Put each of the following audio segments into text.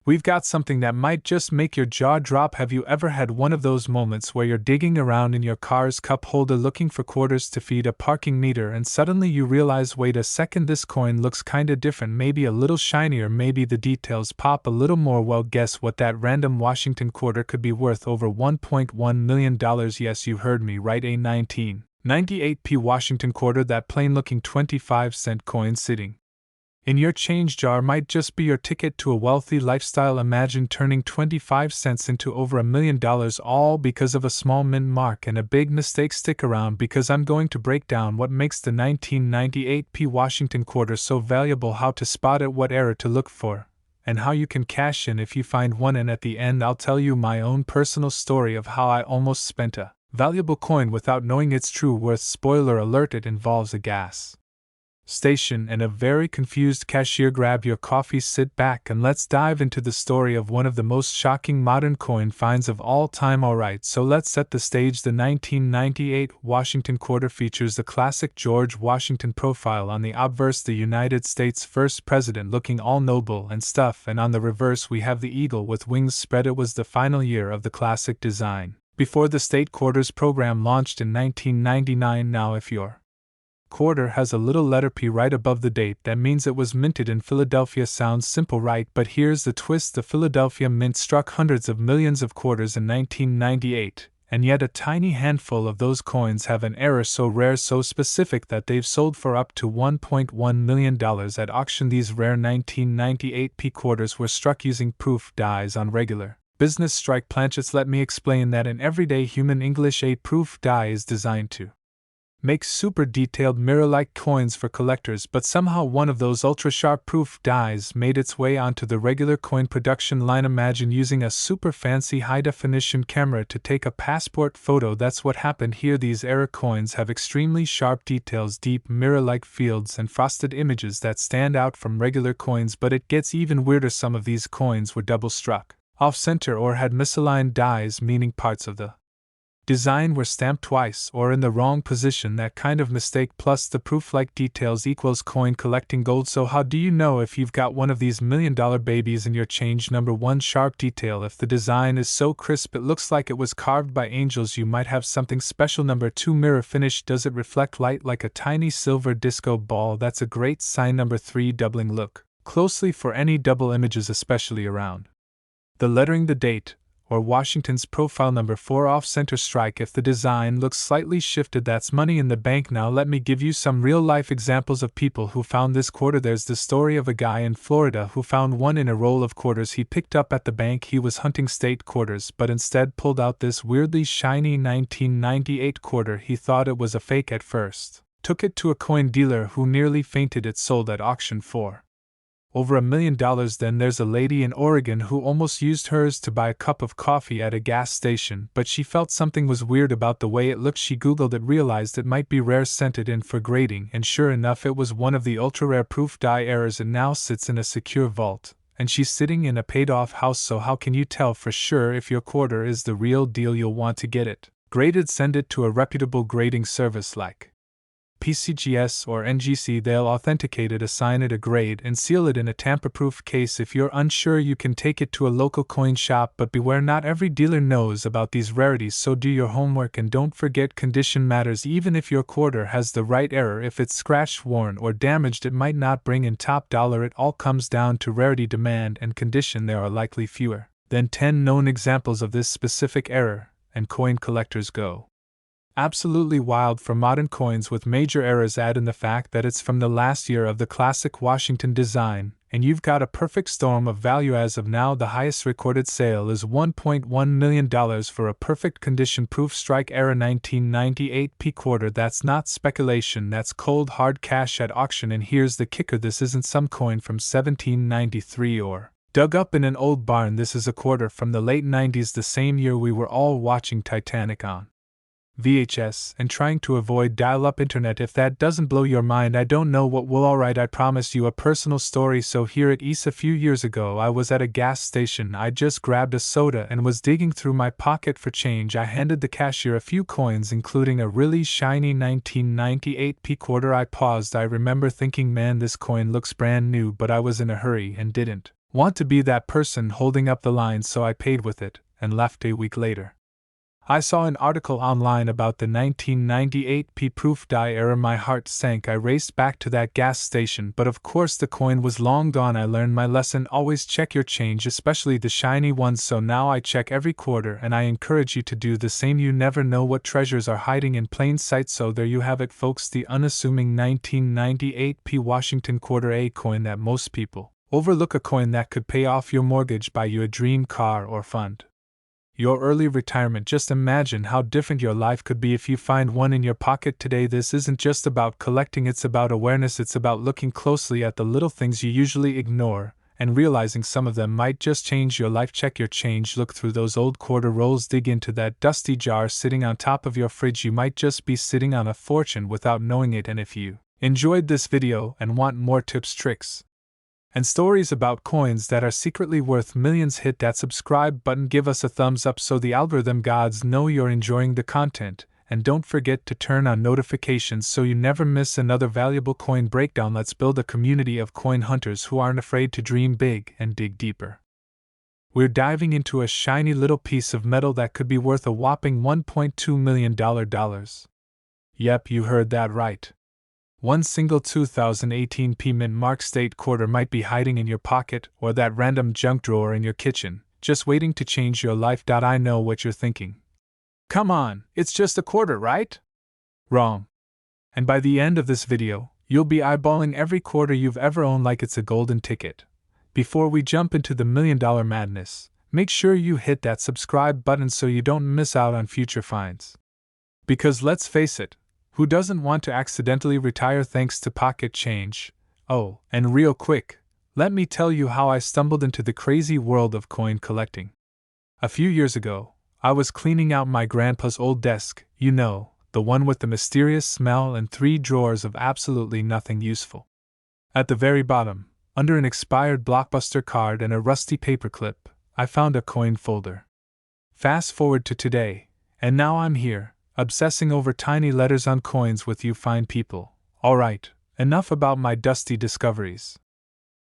We've got something that might just make your jaw drop. Have you ever had one of those moments where you're digging around in your car's cup holder looking for quarters to feed a parking meter and suddenly you realize, wait a second, this coin looks kinda different, maybe a little shinier, maybe the details pop a little more? Well, guess what? That random Washington quarter could be worth over $1.1 million. Yes, you heard me right, a 1998 Washington quarter, that plain looking 25-cent coin sitting in your change jar might just be your ticket to a wealthy lifestyle. Imagine turning 25 cents into over $1 million, all because of a small mint mark and a big mistake. Stick around, because I'm going to break down what makes the 1998 Washington quarter so valuable, how to spot it, what error to look for, and how you can cash in if you find one. And at the end, I'll tell you my own personal story of how I almost spent a valuable coin without knowing its true worth. Spoiler alert, it involves a gas station and a very confused cashier. Grab your coffee, sit back, and let's dive into the story of one of the most shocking modern coin finds of all time. Alright, so let's set the stage. The 1998 Washington quarter features the classic George Washington profile on the obverse, the United States' first president looking all noble and stuff, and on the reverse we have the eagle with wings spread. It was the final year of the classic design, before the state quarters program launched in 1999. Now, if your quarter has a little letter P right above the date, that means it was minted in Philadelphia. Sounds simple, right? But here's the twist: the Philadelphia Mint struck hundreds of millions of quarters in 1998, and yet a tiny handful of those coins have an error so rare, so specific, that they've sold for up to $1.1 million at auction. These rare 1998 quarters were struck using proof dies on regular business strike planchets. Let me explain that in everyday human English, a proof die is designed to make super detailed mirror-like coins for collectors, but somehow one of those ultra-sharp proof dies made its way onto the regular coin production line. Imagine using a super fancy high-definition camera to take a passport photo. That's what happened here. These error coins have extremely sharp details, deep mirror-like fields, and frosted images that stand out from regular coins. But it gets even weirder. Some of these coins were double-struck off-center or had misaligned dies, meaning parts of the design were stamped twice or in the wrong position. That kind of mistake plus the proof-like details equals coin collecting gold. So how do you know if you've got one of these million-dollar babies in your change? Number 1, sharp detail. If the design is so crisp it looks like it was carved by angels, you might have something special. Number 2, mirror finish. Does it reflect light like a tiny silver disco ball? That's a great sign. Number 3, doubling. Look closely for any double images, especially around the lettering, the date, or Washington's profile. Number 4, off-center strike. If the design looks slightly shifted, that's money in the bank. Now let me give you some real-life examples of people who found this quarter. There's the story of a guy in Florida who found one in a roll of quarters he picked up at the bank. He was hunting state quarters, but instead pulled out this weirdly shiny 1998 quarter. He thought it was a fake at first, took it to a coin dealer who nearly fainted. It sold at auction for over $1 million. Then there's a lady in Oregon who almost used hers to buy a cup of coffee at a gas station, but she felt something was weird about the way it looked. She Googled it, realized it might be rare, sent it in for grading, and sure enough it was one of the ultra-rare proof die errors. It now sits in a secure vault, and she's sitting in a paid-off house. So how can you tell for sure if your quarter is the real deal? You'll want to get it graded. Send it to a reputable grading service like PCGS or NGC. They'll authenticate it, assign it a grade, and seal it in a tamper-proof case. If you're unsure, you can take it to a local coin shop, but beware, not every dealer knows about these rarities, so do your homework and don't forget condition matters. Even if your quarter has the right error, if it's scratched, worn, or damaged, it might not bring in top dollar. It all comes down to rarity, demand, and condition. There are likely fewer than 10 known examples of this specific error, and coin collectors go absolutely wild for modern coins with major errors. Add in the fact that it's from the last year of the classic Washington design, and you've got a perfect storm of value. As of now, the highest recorded sale is $1.1 million for a perfect condition proof strike error 1998 quarter. That's not speculation, that's cold hard cash at auction. And here's the kicker: this isn't some coin from 1793 or dug up in an old barn. This is a quarter from the late 90s, the same year we were all watching Titanic on VHS and trying to avoid dial-up internet. If that doesn't blow your mind, I don't know what will. Alright, I promise you a personal story. So here at East, a few years ago, I was at a gas station. I just grabbed a soda and was digging through my pocket for change. I handed the cashier a few coins, including a really shiny 1998 quarter. I paused. I remember thinking, man, this coin looks brand new, but I was in a hurry and didn't Want to be that person holding up the line, so I paid with it and left a week later. I saw an article online about the 1998 P-proof die error. My heart sank. I raced back to that gas station, but of course the coin was long gone. I learned my lesson: always check your change, especially the shiny ones. So now I check every quarter, and I encourage you to do the same. You never know what treasures are hiding in plain sight. So there you have it, folks, the unassuming 1998 P Washington quarter, a coin that most people overlook, a coin that could pay off your mortgage, buy you a dream car, or fund your early retirement. Just imagine how different your life could be if you find one in your pocket today. This isn't just about collecting, it's about awareness. It's about looking closely at the little things you usually ignore and realizing some of them might just change your life. Check your change, look through those old quarter rolls, dig into that dusty jar sitting on top of your fridge. You might just be sitting on a fortune without knowing it. And if you enjoyed this video and want more tips, tricks, and stories about coins that are secretly worth millions, hit that subscribe button, give us a thumbs up so the algorithm gods know you're enjoying the content, and don't forget to turn on notifications so you never miss another valuable coin breakdown. Let's build a community of coin hunters who aren't afraid to dream big and dig deeper. We're diving into a shiny little piece of metal that could be worth a whopping $1.2 million. Yep, you heard that right. One single 2018 P Mint Mark State quarter might be hiding in your pocket or that random junk drawer in your kitchen, just waiting to change your life. I know what you're thinking. Come on, it's just a quarter, right? Wrong. And by the end of this video, you'll be eyeballing every quarter you've ever owned like it's a golden ticket. Before we jump into the $1 million madness, make sure you hit that subscribe button so you don't miss out on future finds. Because let's face it, who doesn't want to accidentally retire thanks to pocket change? Oh, and real quick, let me tell you how I stumbled into the crazy world of coin collecting. A few years ago, I was cleaning out my grandpa's old desk, you know, the one with the mysterious smell and 3 drawers of absolutely nothing useful. At the very bottom, under an expired Blockbuster card and a rusty paperclip, I found a coin folder. Fast forward to today, and now I'm here, obsessing over tiny letters on coins with you fine people. Alright, enough about my dusty discoveries.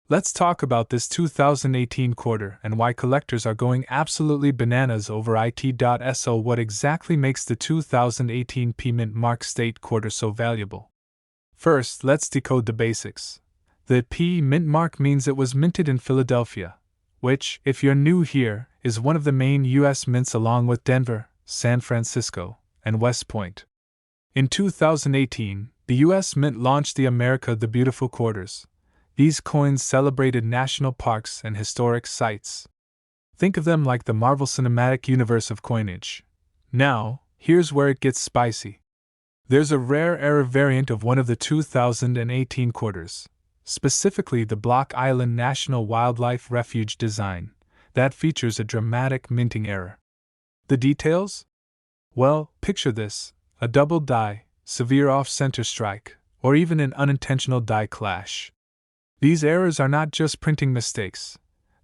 Let's talk about this 2018 quarter and why collectors are going absolutely bananas over it. So what exactly makes the 2018 P Mint Mark State quarter so valuable? First, let's decode the basics. The P Mint Mark means it was minted in Philadelphia, which, if you're new here, is one of the main U.S. mints along with Denver, San Francisco, and West Point. In 2018, the U.S. Mint launched the America the Beautiful quarters. These coins celebrated national parks and historic sites. Think of them like the Marvel Cinematic Universe of coinage. Now, here's where it gets spicy. There's a rare error variant of one of the 2018 quarters, specifically the Block Island National Wildlife Refuge design, that features a dramatic minting error. The details? Well, picture this: a double die, severe off-center strike, or even an unintentional die clash. These errors are not just printing mistakes.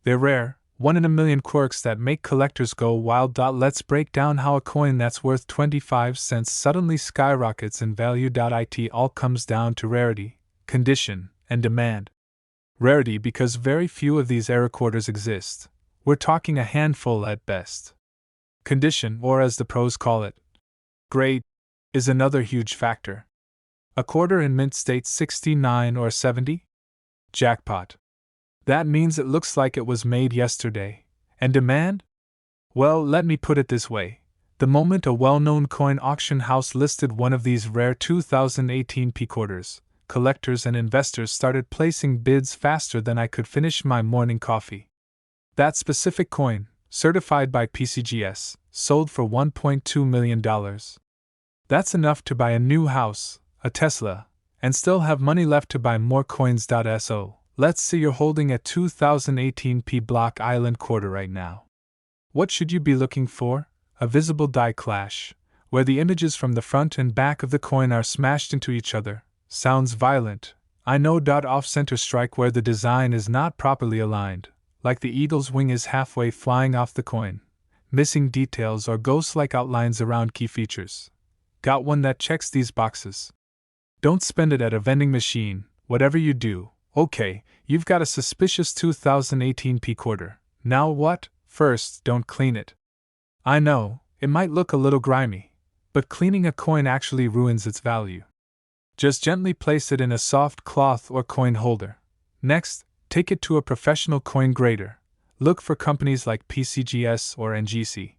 They're rare, 1 in a million quirks that make collectors go wild. Let's break down how a coin that's worth 25 cents suddenly skyrockets in value. It all comes down to rarity, condition, and demand. Rarity because very few of these error quarters exist. We're talking a handful at best. Condition, or as the pros call it, grade, is another huge factor. A quarter in mint state 69 or 70? Jackpot. That means it looks like it was made yesterday. And demand? Well, let me put it this way. The moment a well-known coin auction house listed one of these rare 2018 P quarters, collectors and investors started placing bids faster than I could finish my morning coffee. That specific coin, certified by PCGS, sold for $1.2 million. That's enough to buy a new house, a Tesla, and still have money left to buy more coins. So, let's say you're holding a 2018 P Block Island quarter right now. What should you be looking for? A visible die clash, where the images from the front and back of the coin are smashed into each other. Sounds violent, I know. Off-center strike, where the design is not properly aligned, like the eagle's wing is halfway flying off the coin. Missing details or ghost-like outlines around key features. Got one that checks these boxes? Don't spend it at a vending machine. Whatever you do, Okay, you've got a suspicious 2018p quarter. Now what? First, don't clean it. I know, it might look a little grimy, but cleaning a coin actually ruins its value. Just gently place it in a soft cloth or coin holder. Next, take it to a professional coin grader. Look for companies like PCGS or NGC.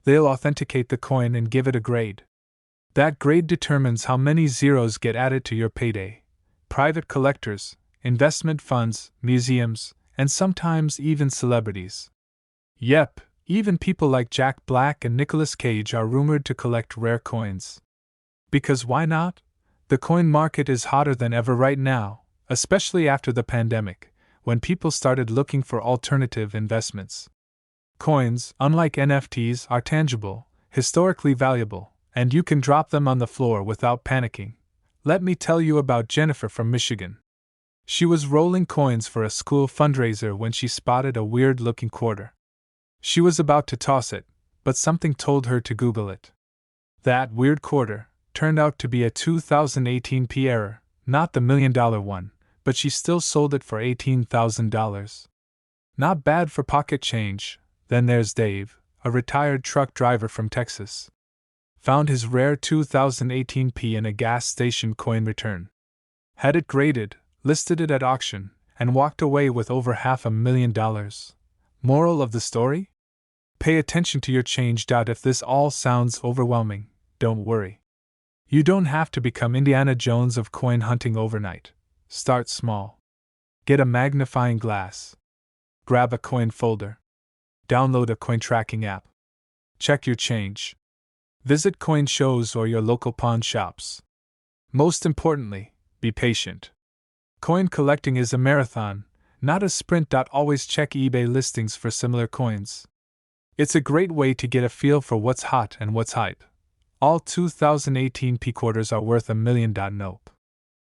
They'll authenticate the coin and give it a grade. That grade determines how many zeros get added to your payday. Private collectors, investment funds, museums, and sometimes even celebrities. Yep, even people like Jack Black and Nicolas Cage are rumored to collect rare coins. Because why not? The coin market is hotter than ever right now, especially after the pandemic, when people started looking for alternative investments. Coins, unlike NFTs, are tangible, historically valuable, and you can drop them on the floor without panicking. Let me tell you about Jennifer from Michigan. She was rolling coins for a school fundraiser when she spotted a weird-looking quarter. She was about to toss it, but something told her to Google it. That weird quarter turned out to be a 2018p error, not the $1 million one, but she still sold it for $18,000. Not bad for pocket change. Then there's Dave, a retired truck driver from Texas. Found his rare 2018p in a gas station coin return. Had it graded, listed it at auction, and walked away with over $500,000. Moral of the story? Pay attention to your change. If this all sounds overwhelming, don't worry. You don't have to become Indiana Jones of coin hunting overnight. Start small. Get a magnifying glass. Grab a coin folder. Download a coin tracking app. Check your change. Visit coin shows or your local pawn shops. Most importantly, be patient. Coin collecting is a marathon, not a sprint. Always check eBay listings for similar coins. It's a great way to get a feel for what's hot and what's hype. All 2018p quarters are worth $1 million. Nope.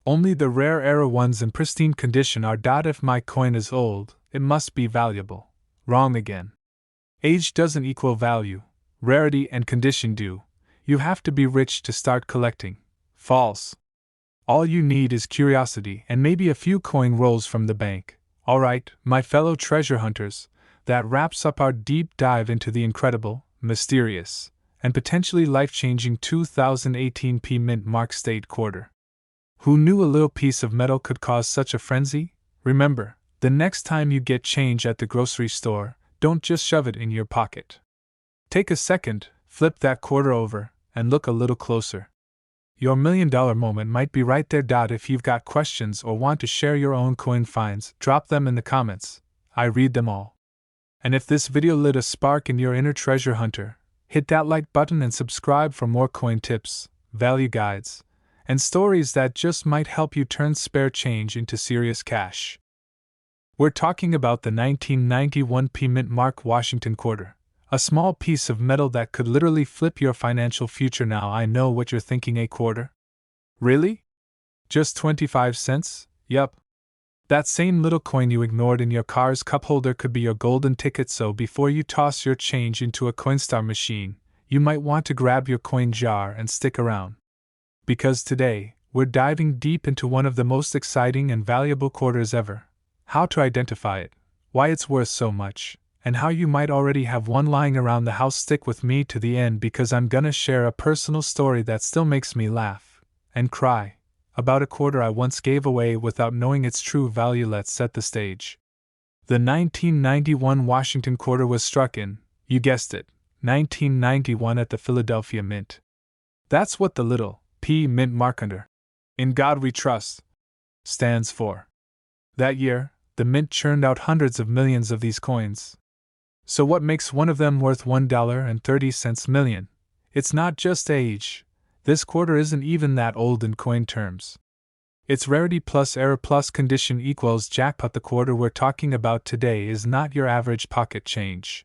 Only the rare era ones in pristine condition are. If my coin is old, it must be valuable. Wrong again. Age doesn't equal value. Rarity and condition do. You have to be rich to start collecting. False. All you need is curiosity and maybe a few coin rolls from the bank. Alright, my fellow treasure hunters, that wraps up our deep dive into the incredible, mysterious, and potentially life-changing 2018p mint mark state quarter. Who knew a little piece of metal could cause such a frenzy? Remember, the next time you get change at the grocery store, don't just shove it in your pocket. Take a second, flip that quarter over, and look a little closer. Your $1 million moment might be right there. If you've got questions or want to share your own coin finds, drop them in the comments. I read them all. And if this video lit a spark in your inner treasure hunter, hit that like button and subscribe for more coin tips, value guides, and stories that just might help you turn spare change into serious cash. We're talking about the 1991p mint mark Washington quarter, a small piece of metal that could literally flip your financial future. Now I know what you're thinking, a quarter? Really? Just 25 cents? Yup. That same little coin you ignored in your car's cup holder could be your golden ticket. So before you toss your change into a Coinstar machine, you might want to grab your coin jar and stick around. Because today, we're diving deep into one of the most exciting and valuable quarters ever. How to identify it, why it's worth so much, and how you might already have one lying around the house. Stick with me to the end because I'm gonna share a personal story that still makes me laugh and cry about a quarter I once gave away without knowing its true value. Let's set the stage. The 1991 Washington quarter was struck in, you guessed it, 1991 at the Philadelphia Mint. That's what the little P mint mark under "In God We Trust" stands for. That year, the mint churned out hundreds of millions of these coins. So what makes one of them worth $1.30 million? It's not just age. This quarter isn't even that old in coin terms. It's rarity plus error plus condition equals jackpot. The quarter we're talking about today is not your average pocket change.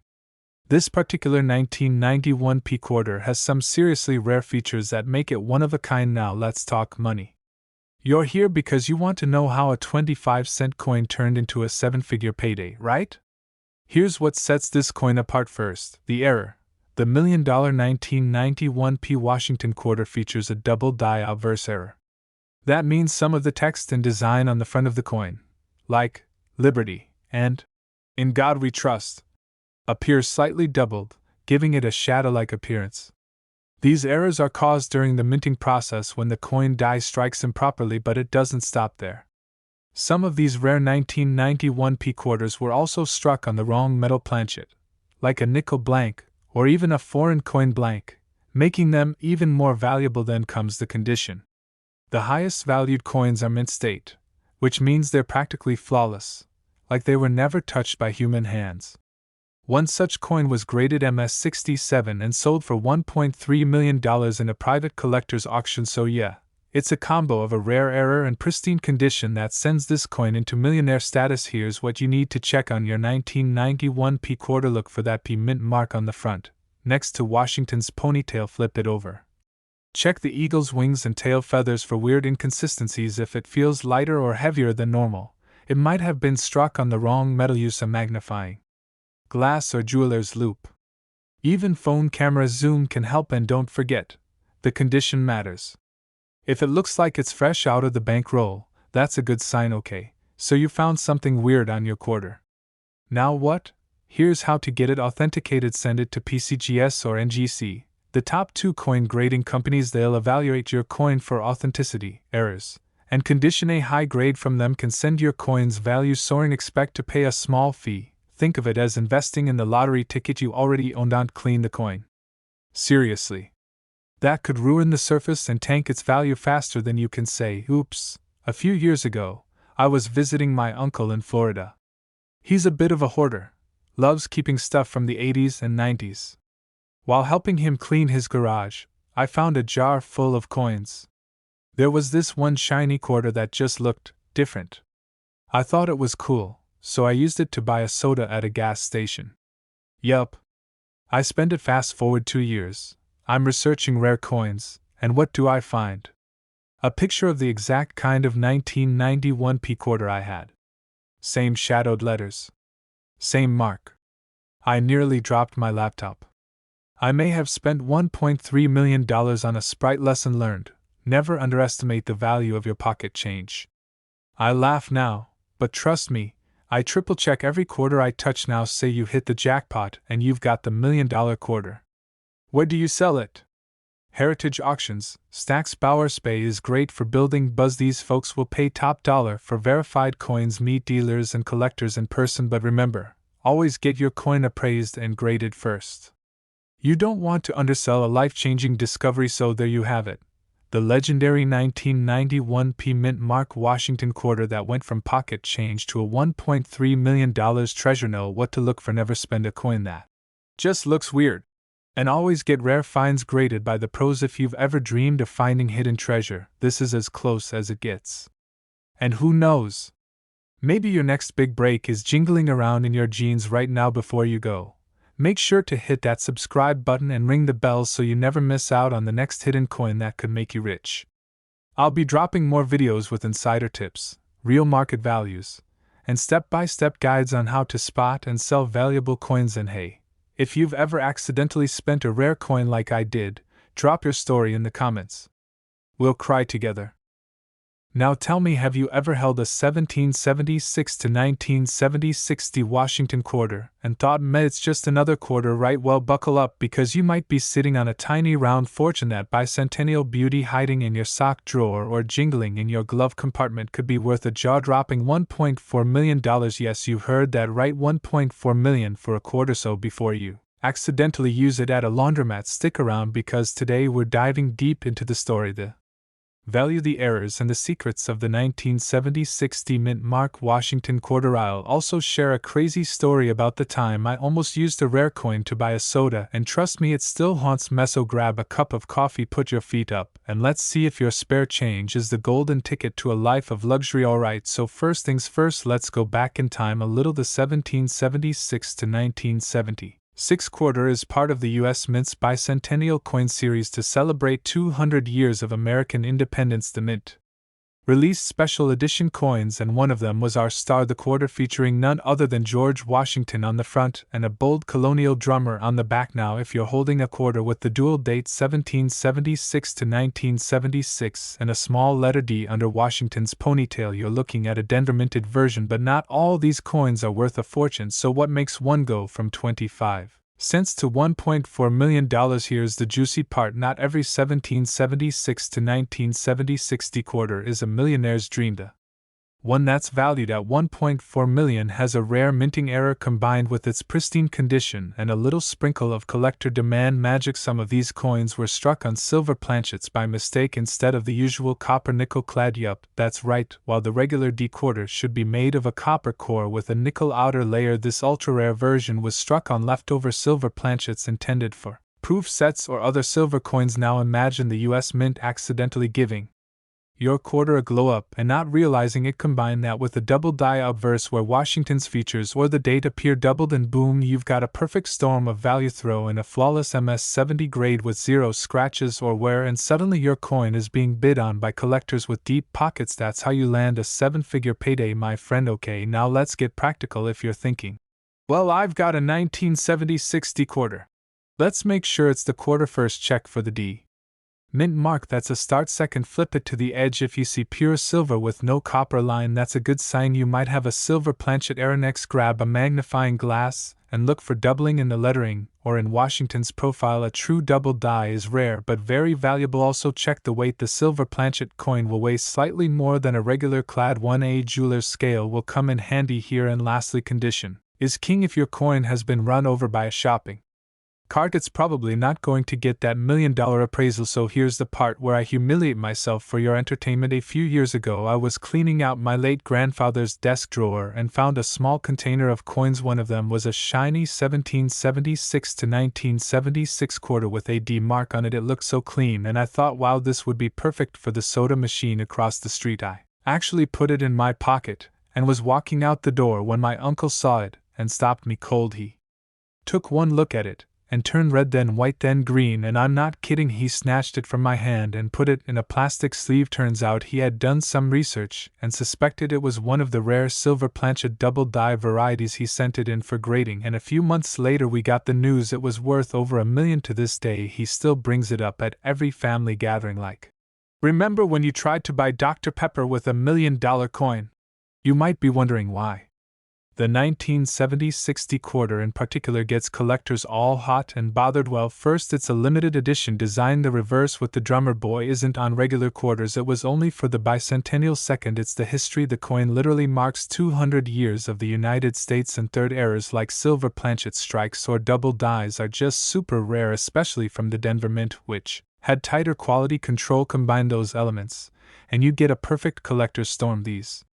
This particular 1991p quarter has some seriously rare features that make it one of a kind. Now let's talk money. You're here because you want to know how a 25-cent coin turned into a 7-figure payday, right? Here's what sets this coin apart first. The error. The $1 million 1991p Washington quarter features a double die obverse error. That means some of the text and design on the front of the coin, like Liberty and In God We Trust, appears slightly doubled, giving it a shadow-like appearance. These errors are caused during the minting process when the coin die strikes improperly, but it doesn't stop there. Some of these rare 1991 p quarters were also struck on the wrong metal planchet, like a nickel blank or even a foreign coin blank, making them even more valuable. Then comes the condition. The highest valued coins are mint state, which means they're practically flawless, like they were never touched by human hands. One such coin was graded MS-67 and sold for $1.3 million in a private collector's auction. So yeah, it's a combo of a rare error and pristine condition that sends this coin into millionaire status. Here's what you need to check on your 1991 p quarter. Look for that P mint mark on the front, next to Washington's ponytail. Flip it over. Check the eagle's wings and tail feathers for weird inconsistencies. If it feels lighter or heavier than normal, it might have been struck on the wrong metal. Use a magnifying glass or jeweler's loupe. Even phone camera zoom can help. And don't forget, the condition matters. If it looks like it's fresh out of the bankroll, that's a good sign. Okay, so you found something weird on your quarter. Now what? Here's how to get it authenticated. Send it to PCGS or NGC, the top 2 coin grading companies. They'll evaluate your coin for authenticity, errors, and condition. A high grade from them can send your coin's value soaring. Expect to pay a small fee. Think of it as investing in the lottery ticket you already own. Don't clean the coin. Seriously. That could ruin the surface and tank its value faster than you can say, oops. A few years ago, I was visiting my uncle in Florida. He's a bit of a hoarder, loves keeping stuff from the 80s and 90s. While helping him clean his garage, I found a jar full of coins. There was this one shiny quarter that just looked different. I thought it was cool, so I used it to buy a soda at a gas station. Yup. I spent it. Fast forward 2 years. I'm researching rare coins, and what do I find? A picture of the exact kind of 1991 p quarter I had. Same shadowed letters. Same mark. I nearly dropped my laptop. I may have spent $1.3 million on a Sprite. Lesson learned: never underestimate the value of your pocket change. I laugh now, but trust me, I triple check every quarter I touch. Now say you hit the jackpot and you've got the $1 million quarter. Where do you sell it? Heritage Auctions. Stack's Bauer Spay is great for building buzz. These folks will pay top dollar for verified coins. Meet dealers and collectors in person, but remember, always get your coin appraised and graded first. You don't want to undersell a life-changing discovery. So there you have it. The legendary 1991 p mint mark Washington quarter that went from pocket change to a $1.3 million treasure. Know what to look for. Never spend a coin that just looks weird. And always get rare finds graded by the pros. If you've ever dreamed of finding hidden treasure, this is as close as it gets. And who knows? Maybe your next big break is jingling around in your jeans right now. Before you go, make sure to hit that subscribe button and ring the bell so you never miss out on the next hidden coin that could make you rich. I'll be dropping more videos with insider tips, real market values, and step-by-step guides on how to spot and sell valuable coins. And hey, if you've ever accidentally spent a rare coin like I did, drop your story in the comments. We'll cry together. Now tell me, have you ever held a 1776 to 1976 Washington quarter and thought, meh, it's just another quarter, right? Well, buckle up, because you might be sitting on a tiny round fortune. That bicentennial beauty hiding in your sock drawer or jingling in your glove compartment could be worth a jaw-dropping $1.4 million. Yes, you heard that right, $1.4 million for a quarter. So before you accidentally use it at a laundromat, stick around, because today we're diving deep into the story, the value, the errors, and the secrets of the 1976 mint mark Washington quarter. I'll also share a crazy story about the time I almost used a rare coin to buy a soda, and trust me, it still haunts me. So grab a cup of coffee, put your feet up, and let's see if your spare change is the golden ticket to a life of luxury. Alright, so first things first, let's go back in time a little. The 1776 to 1976 quarter is part of the U.S. Mint's bicentennial coin series to celebrate 200 years of American independence. The Mint released special edition coins, and one of them was our star the quarter, featuring none other than George Washington on the front and a bold colonial drummer on the back. Now if you're holding a quarter with the dual date 1776 to 1976 and a small letter D under Washington's ponytail, you're looking at a Denver minted version, but not all these coins are worth a fortune, so what makes one go from 25 cents to $1.4 million? Here's the juicy part: not every 1776 to 1976 quarter is a millionaire's dream. The one that's valued at $1.4 million has a rare minting error combined with its pristine condition and a little sprinkle of collector demand magic. Some of these coins were struck on silver planchets by mistake instead of the usual copper nickel clad. Yup, that's right, while the regular D quarter should be made of a copper core with a nickel outer layer, this ultra-rare version was struck on leftover silver planchets intended for proof sets or other silver coins. Now imagine the US Mint accidentally giving your quarter a glow up and not realizing it. Combine that with a double die obverse where Washington's features or the date appear doubled, and boom, you've got a perfect storm of value. Throw in a flawless MS-70 grade with 0 scratches or wear, and suddenly your coin is being bid on by collectors with deep pockets. That's how you land a 7-figure payday, my friend. Okay, now let's get practical. If you're thinking, well, I've got a 1976 D quarter, let's make sure it's the quarter first. Check for the D mint mark, that's a start. Second, flip it to the edge. If you see pure silver with no copper line, that's a good sign you might have a silver planchet error. Next, grab a magnifying glass and look for doubling in the lettering, or in Washington's profile. A true double die is rare but very valuable. Also check the weight. The silver planchet coin will weigh slightly more than a regular clad one. A jeweler's scale will come in handy here. And lastly, condition is king. If your coin has been run over by a shopping cart, it's probably not going to get that $1 million appraisal. So here's the part where I humiliate myself for your entertainment. A few years ago, I was cleaning out my late grandfather's desk drawer and found a small container of coins. One of them was a shiny 1776 to 1976 quarter with a D mark on it. It looked so clean, and I thought, wow, this would be perfect for the soda machine across the street. I actually put it in my pocket and was walking out the door when my uncle saw it and stopped me cold. He took one look at it and turned red, then white, then green, and I'm not kidding, he snatched it from my hand and put it in a plastic sleeve. Turns out he had done some research and suspected it was one of the rare silver planchet double die varieties. He sent it in for grading, and a few months later we got the news it was worth over $1 million. To this day he still brings it up at every family gathering. Like, remember when you tried to buy Dr. Pepper with $1 million coin? You might be wondering why. The 1976 D quarter in particular gets collectors all hot and bothered. Well, first, it's a limited edition design. The reverse with the drummer boy isn't on regular quarters, it was only for the bicentennial. Second, it's the history. The coin literally marks 200 years of the United States. And third, errors like silver planchet strikes or double dies are just super rare, especially from the Denver Mint, which had tighter quality control. Combine those elements, and you get a perfect collector's storm. These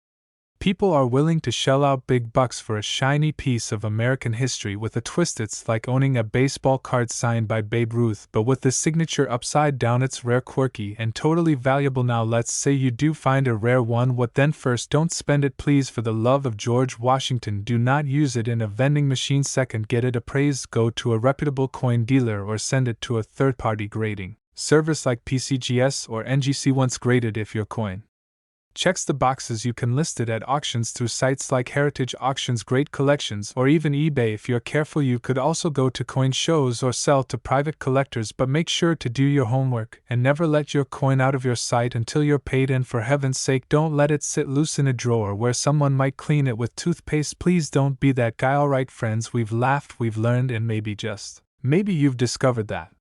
people are willing to shell out big bucks for a shiny piece of American history with a twist. It's like owning a baseball card signed by Babe Ruth, but with the signature upside down. It's rare, quirky, and totally valuable. Now let's say you do find a rare one. What then? First, don't spend it, please, for the love of George Washington. Do not use it in a vending machine. Second, get it appraised. Go to a reputable coin dealer or send it to a third-party grading service like PCGS or NGC. Once graded, if your coin checks the boxes, you can list it at auctions through sites like Heritage Auctions, Great Collections, or even eBay. If you're careful, you could also go to coin shows or sell to private collectors, but make sure to do your homework and never let your coin out of your sight until you're paid. And for heaven's sake, don't let it sit loose in a drawer where someone might clean it with toothpaste. Please don't be that guy. Alright friends, we've laughed, we've learned, and maybe you've discovered that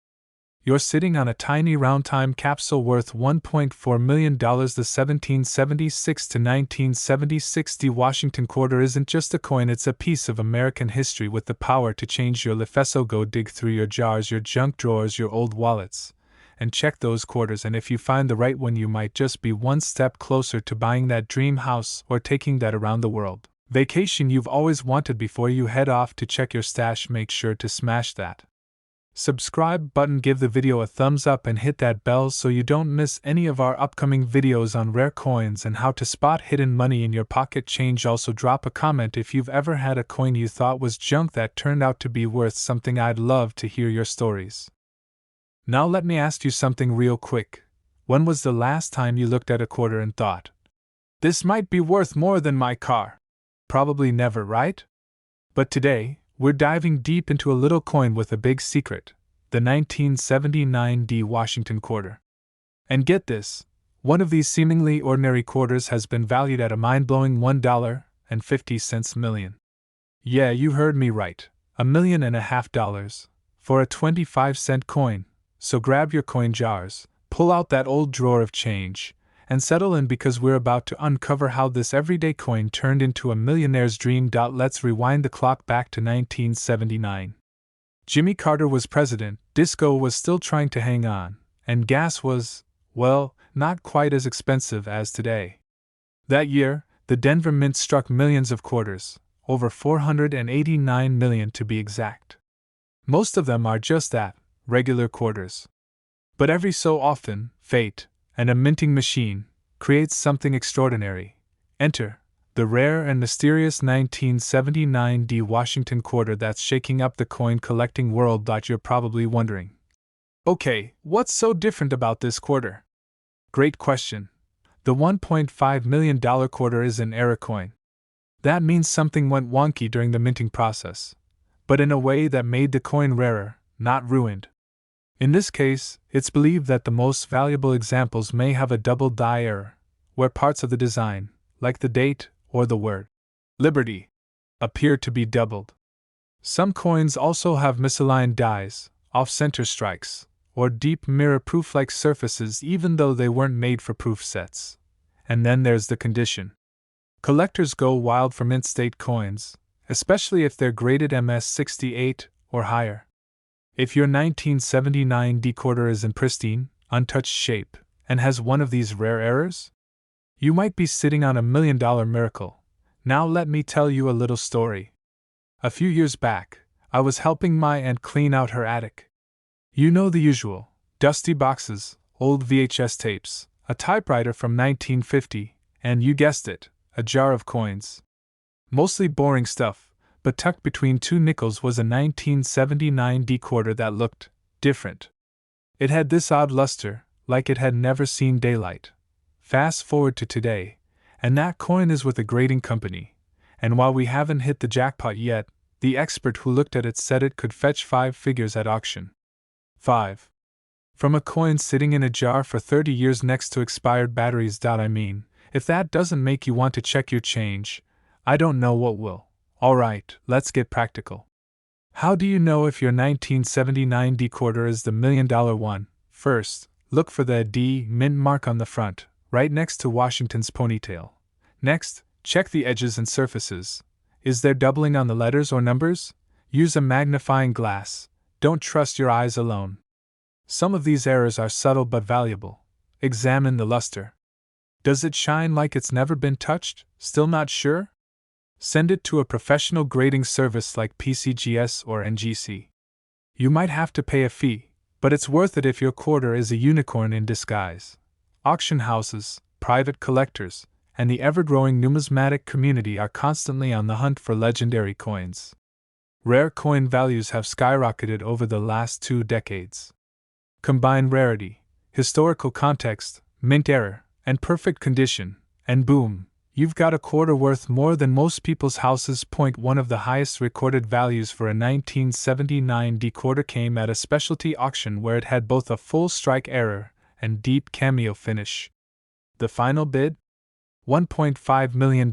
you're sitting on a tiny round time capsule worth $1.4 million. The 1776 to 1976 D Washington quarter isn't just a coin, it's a piece of American history with the power to change your life. So go dig through your jars, your junk drawers, your old wallets, and check those quarters. And if you find the right one, you might just be one step closer to buying that dream house or taking that around the world vacation you've always wanted. Before you head off to check your stash, make sure to smash that subscribe button, give the video a thumbs up, and hit that bell so you don't miss any of our upcoming videos on rare coins and how to spot hidden money in your pocket change. Also drop a comment if you've ever had a coin you thought was junk that turned out to be worth something. I'd love to hear your stories. Now let me ask you something real quick. When was the last time you looked at a quarter and thought, This might be worth more than my car. Probably never, right? But today, we're diving deep into a little coin with a big secret, the 1979 D Washington quarter. And get this, one of these seemingly ordinary quarters has been valued at a mind-blowing $1.50 million. Yeah, you heard me right, $1.5 million, for a 25-cent coin. So grab your coin jars, pull out that old drawer of change, and settle in because we're about to uncover how this everyday coin turned into a millionaire's dream. Let's rewind the clock back to 1979. Jimmy Carter was president, disco was still trying to hang on, and gas was, well, not quite as expensive as today. That year, the Denver Mint struck millions of quarters, over 489 million to be exact. Most of them are just that, regular quarters. But every so often, fate, and a minting machine, creates something extraordinary. Enter the rare and mysterious 1979 D Washington quarter that's shaking up the coin collecting world. You're probably wondering. Okay, what's so different about this quarter? Great question. The $1.5 million quarter is an error coin. That means something went wonky during the minting process, but in a way that made the coin rarer, not ruined. In this case, it's believed that the most valuable examples may have a double die error, where parts of the design, like the date or the word Liberty, appear to be doubled. Some coins also have misaligned dies, off-center strikes, or deep mirror-proof-like surfaces even though they weren't made for proof sets. And then there's the condition. Collectors go wild for mint-state coins, especially if they're graded MS-68 or higher. If your 1979 D quarter is in pristine, untouched shape, and has one of these rare errors, you might be sitting on $1 million miracle. Now let me tell you a little story. A few years back, I was helping my aunt clean out her attic. You know the usual, dusty boxes, old VHS tapes, a typewriter from 1950, and you guessed it, a jar of coins. Mostly boring stuff, but tucked between two nickels was a 1979 D quarter that looked different. It had this odd luster, like it had never seen daylight. Fast forward to today, and that coin is with a grading company, and while we haven't hit the jackpot yet, the expert who looked at it said it could fetch 5 figures at auction. 5. From a coin sitting in a jar for 30 years next to expired batteries. I mean, if that doesn't make you want to check your change, I don't know what will. Alright, let's get practical. How do you know if your 1979 D quarter is the $1 million one? First, look for the D mint mark on the front, right next to Washington's ponytail. Next, check the edges and surfaces. Is there doubling on the letters or numbers? Use a magnifying glass. Don't trust your eyes alone. Some of these errors are subtle but valuable. Examine the luster. Does it shine like it's never been touched? Still not sure? Send it to a professional grading service like PCGS or NGC. You might have to pay a fee, but it's worth it if your quarter is a unicorn in disguise. Auction houses, private collectors, and the ever-growing numismatic community are constantly on the hunt for legendary coins. Rare coin values have skyrocketed over the last 2 decades. Combine rarity, historical context, mint error, and perfect condition, and boom, you've got a quarter worth more than most people's houses. One of the highest recorded values for a 1979 D quarter came at a specialty auction where it had both a full strike error and deep cameo finish. The final bid? $1.5 million.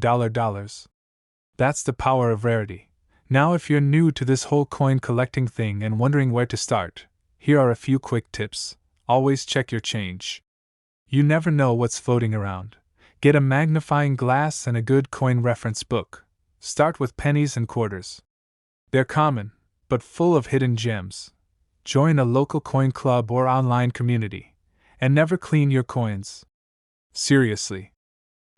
That's the power of rarity. Now if you're new to this whole coin collecting thing and wondering where to start, here are a few quick tips. Always check your change. You never know what's floating around. Get a magnifying glass and a good coin reference book. Start with pennies and quarters. They're common, but full of hidden gems. Join a local coin club or online community. And never clean your coins. Seriously.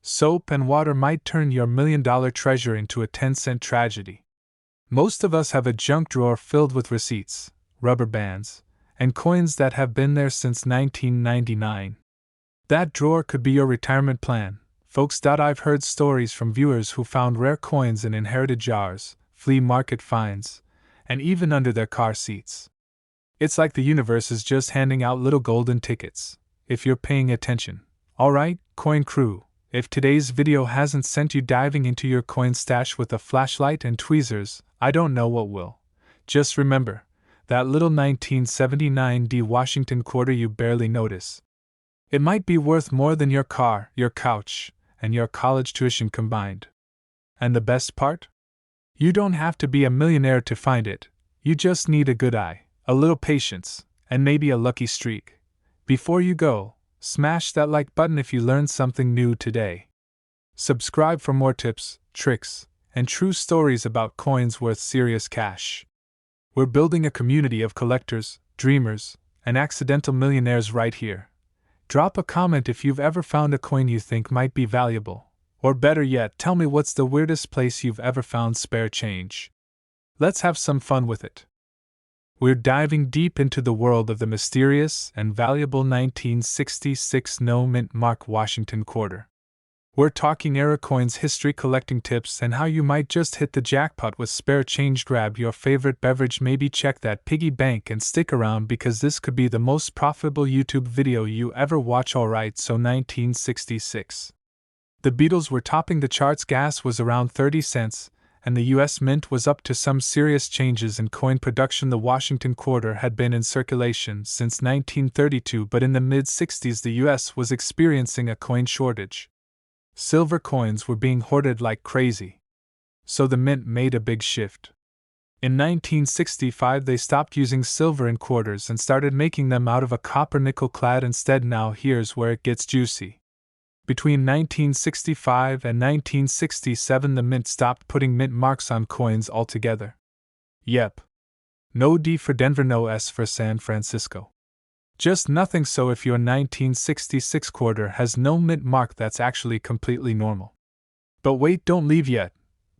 Soap and water might turn your $1 million treasure into a 10-cent tragedy. Most of us have a junk drawer filled with receipts, rubber bands, and coins that have been there since 1999. That drawer could be your retirement plan, folks. I've heard stories from viewers who found rare coins in inherited jars, flea market finds, and even under their car seats. It's like the universe is just handing out little golden tickets, if you're paying attention. Alright, coin crew, If today's video hasn't sent you diving into your coin stash with a flashlight and tweezers, I don't know what will. Just remember, that little 1979 D Washington quarter you barely notice. It might be worth more than your car, your couch, and your college tuition combined. And the best part? You don't have to be a millionaire to find it. You just need a good eye, a little patience, and maybe a lucky streak. Before you go, smash that like button if you learned something new today. Subscribe for more tips, tricks, and true stories about coins worth serious cash. We're building a community of collectors, dreamers, and accidental millionaires right here. Drop a comment if you've ever found a coin you think might be valuable. Or better yet, tell me what's the weirdest place you've ever found spare change. Let's have some fun with it. We're diving deep into the world of the mysterious and valuable 1966 no mint mark Washington quarter. We're talking era coins, history, collecting tips, and how you might just hit the jackpot with spare change. Grab your favorite beverage, maybe check that piggy bank, and stick around because this could be the most profitable YouTube video you ever watch. Alright, so 1966. The Beatles were topping the charts, gas was around 30 cents, and the US Mint was up to some serious changes in coin production. The Washington quarter had been in circulation since 1932, but in the mid-60s the US was experiencing a coin shortage. Silver coins were being hoarded like crazy. So the Mint made a big shift. In 1965 they stopped using silver in quarters and started making them out of a copper nickel clad instead. Now here's where it gets juicy. Between 1965 and 1967 the Mint stopped putting mint marks on coins altogether. Yep. No D for Denver, no S for San Francisco. Just nothing. So if your 1966 quarter has no mint mark, that's actually completely normal. But wait, don't leave yet.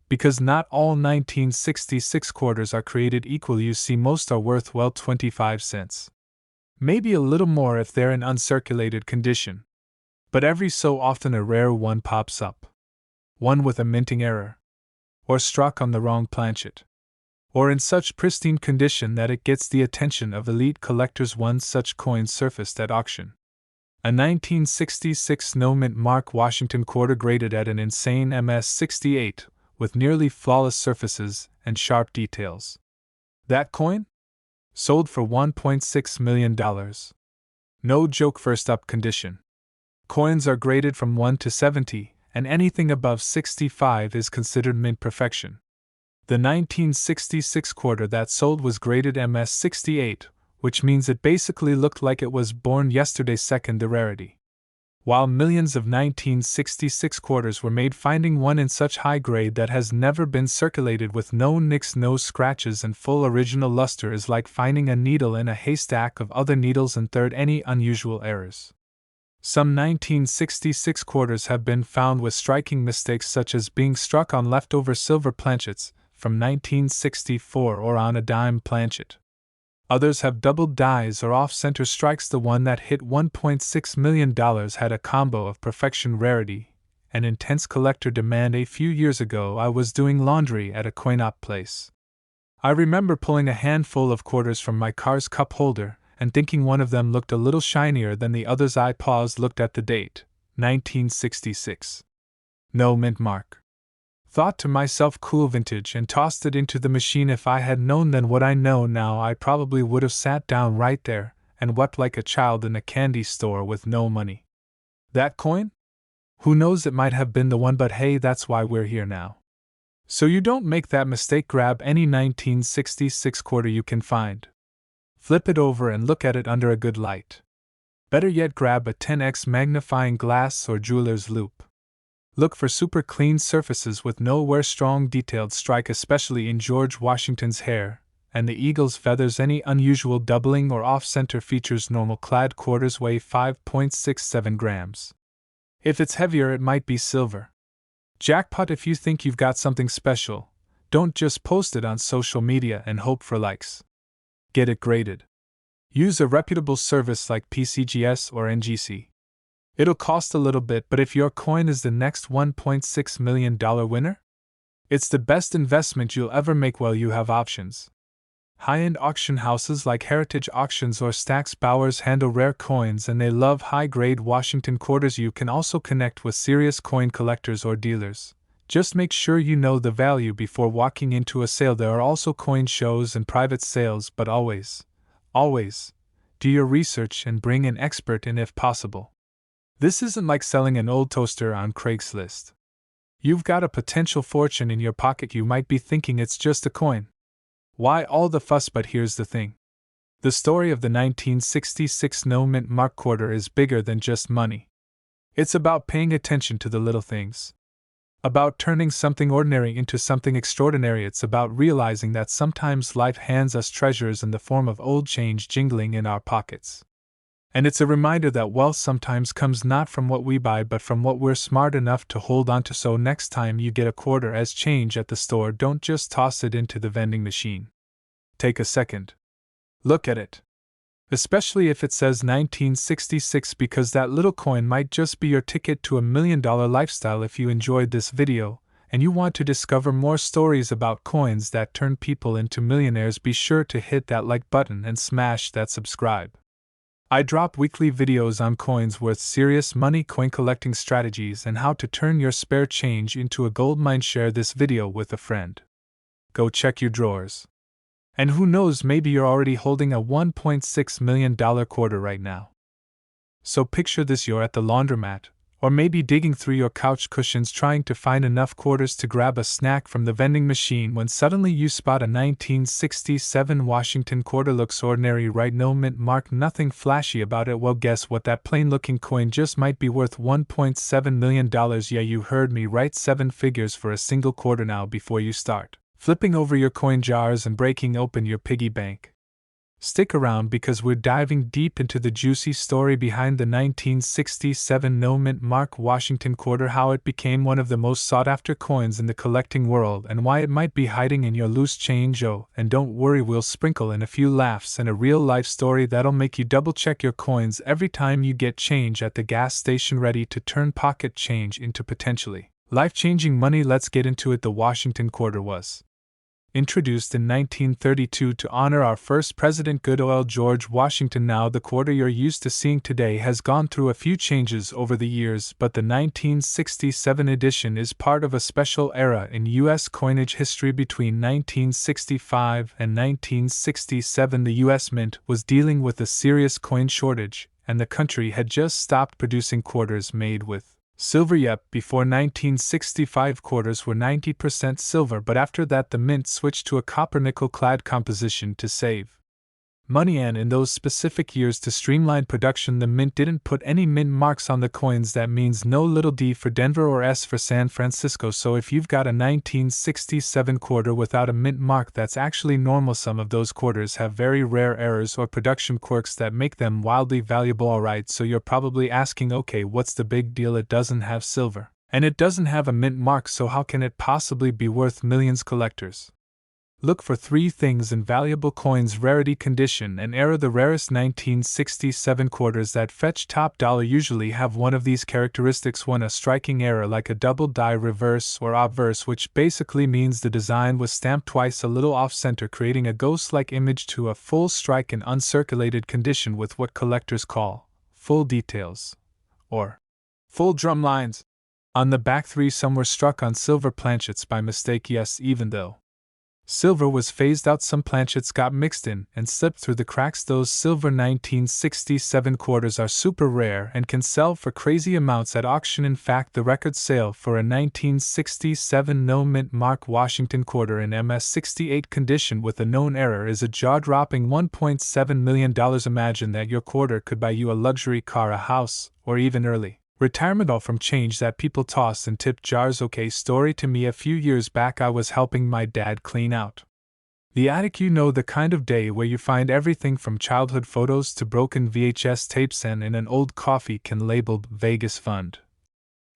Because not all 1966 quarters are created equal. You see, most are worth, well, 25 cents. Maybe a little more if they're in uncirculated condition. But every so often a rare one pops up. One with a minting error. Or struck on the wrong planchet. Or in such pristine condition that it gets the attention of elite collectors. One such coin surfaced at auction. A 1966 no mint mark Washington quarter graded at an insane MS-68, with nearly flawless surfaces and sharp details. That coin? Sold for $1.6 million. No joke. First up, condition. Coins are graded from 1 to 70, and anything above 65 is considered mint perfection. The 1966 quarter that sold was graded MS-68, which means it basically looked like it was born yesterday. Second, the rarity. While millions of 1966 quarters were made, finding one in such high grade that has never been circulated with no nicks, no scratches, and full original luster is like finding a needle in a haystack of other needles. And third, any unusual errors. Some 1966 quarters have been found with striking mistakes, such as being struck on leftover silver planchets from 1964 or on a dime planchet. Others have doubled dies or off-center strikes. The one that hit $1.6 million had a combo of perfection, rarity, and intense collector demand. A few years ago I was doing laundry at a coin-op place. I remember pulling a handful of quarters from my car's cup holder and thinking one of them looked a little shinier than the others. I paused, looked at the date, 1966. No mint mark. Thought to myself, cool vintage, and tossed it into the machine. If I had known then what I know now, I probably would have sat down right there and wept like a child in a candy store with no money. That coin? Who knows, it might have been the one, but hey, that's why we're here now. So you don't make that mistake. Grab any 1966 quarter you can find. Flip it over and look at it under a good light. Better yet, grab a 10x magnifying glass or jeweler's loupe. Look for super clean surfaces with no wear, strong detailed strike, especially in George Washington's hair and the eagle's feathers. Any unusual doubling or off-center features. Normal clad quarters weigh 5.67 grams. If it's heavier, it might be silver. Jackpot. If you think you've got something special, don't just post it on social media and hope for likes. Get it graded. Use a reputable service like PCGS or NGC. It'll cost a little bit, but if your coin is the next $1.6 million winner, it's the best investment you'll ever make. Well, you have options. High-end auction houses like Heritage Auctions or Stack's Bowers handle rare coins, and they love high-grade Washington quarters. You can also connect with serious coin collectors or dealers. Just make sure you know the value before walking into a sale. There are also coin shows and private sales, but always, do your research and bring an expert in if possible. This isn't like selling an old toaster on Craigslist. You've got a potential fortune in your pocket. You might be thinking it's just a coin. Why all the fuss? But here's the thing. The story of the 1966 no-mint mark quarter is bigger than just money. It's about paying attention to the little things. About turning something ordinary into something extraordinary. It's about realizing that sometimes life hands us treasures in the form of old change jingling in our pockets. And it's a reminder that wealth sometimes comes not from what we buy but from what we're smart enough to hold on to. So next time you get a quarter as change at the store, don't just toss it into the vending machine. Take a second. Look at it. Especially if it says 1966, because that little coin might just be your ticket to $1 million lifestyle. If you enjoyed this video, and you want to discover more stories about coins that turn people into millionaires, be sure to hit that like button and smash that subscribe. I drop weekly videos on coins worth serious money, coin collecting strategies, and how to turn your spare change into a goldmine. Share this video with a friend. Go check your drawers. And who knows, maybe you're already holding a $1.6 million quarter right now. So picture this: you're at the laundromat, or maybe digging through your couch cushions trying to find enough quarters to grab a snack from the vending machine, when suddenly you spot a 1967 Washington quarter. Looks ordinary, right? No mint mark, nothing flashy about it. Well, guess what? That plain-looking coin just might be worth $1.7 million. Yeah, you heard me right, 7 figures for a single quarter. Now, before you start flipping over your coin jars and breaking open your piggy bank, stick around, because we're diving deep into the juicy story behind the 1967 no-mint mark Washington quarter, how it became one of the most sought-after coins in the collecting world, and why it might be hiding in your loose change. Oh, and don't worry, we'll sprinkle in a few laughs and a real-life story that'll make you double-check your coins every time you get change at the gas station, ready to turn pocket change into potentially life-changing money. Let's get into it. The Washington quarter was introduced in 1932 to honor our first president, good old George Washington. Now, the quarter you're used to seeing today has gone through a few changes over the years, but the 1967 edition is part of a special era in U.S. coinage history. Between 1965 and 1967, the U.S. Mint was dealing with a serious coin shortage, and the country had just stopped producing quarters made with silver. Yep, before 1965 quarters were 90% silver, but after that the mint switched to a copper-nickel clad composition to save money, and in those specific years, to streamline production, the mint didn't put any mint marks on the coins. That means no little D for Denver or S for San Francisco. So if you've got a 1967 quarter without a mint mark, that's actually normal. Some of those quarters have very rare errors or production quirks that make them wildly valuable. Alright, so you're probably asking, okay, what's the big deal? It doesn't have silver, and it doesn't have a mint mark, so how can it possibly be worth millions? Collectors look for 3 things in valuable coins: rarity, condition, and era. The rarest 1967 quarters that fetch top dollar usually have one of these characteristics. 1, a striking error, like a double die reverse or obverse, which basically means the design was stamped twice, a little off-center, creating a ghost-like image. 2, a full strike in uncirculated condition with what collectors call full details, or full drum lines on the back. 3, some were struck on silver planchets by mistake. Yes, even though silver was phased out, some planchets got mixed in and slipped through the cracks. Those silver 1967 quarters are super rare and can sell for crazy amounts at auction. In fact, the record sale for a 1967 no-mint mark Washington quarter in MS-68 condition with a known error is a jaw-dropping $1.7 million. Imagine that your quarter could buy you a luxury car, a house, or even early retirement, all from change that people toss in tip jars. Okay, story to me: a few years back I was helping my dad clean out the attic. You know, the kind of day where you find everything from childhood photos to broken VHS tapes and in an old coffee can labeled Vegas Fund.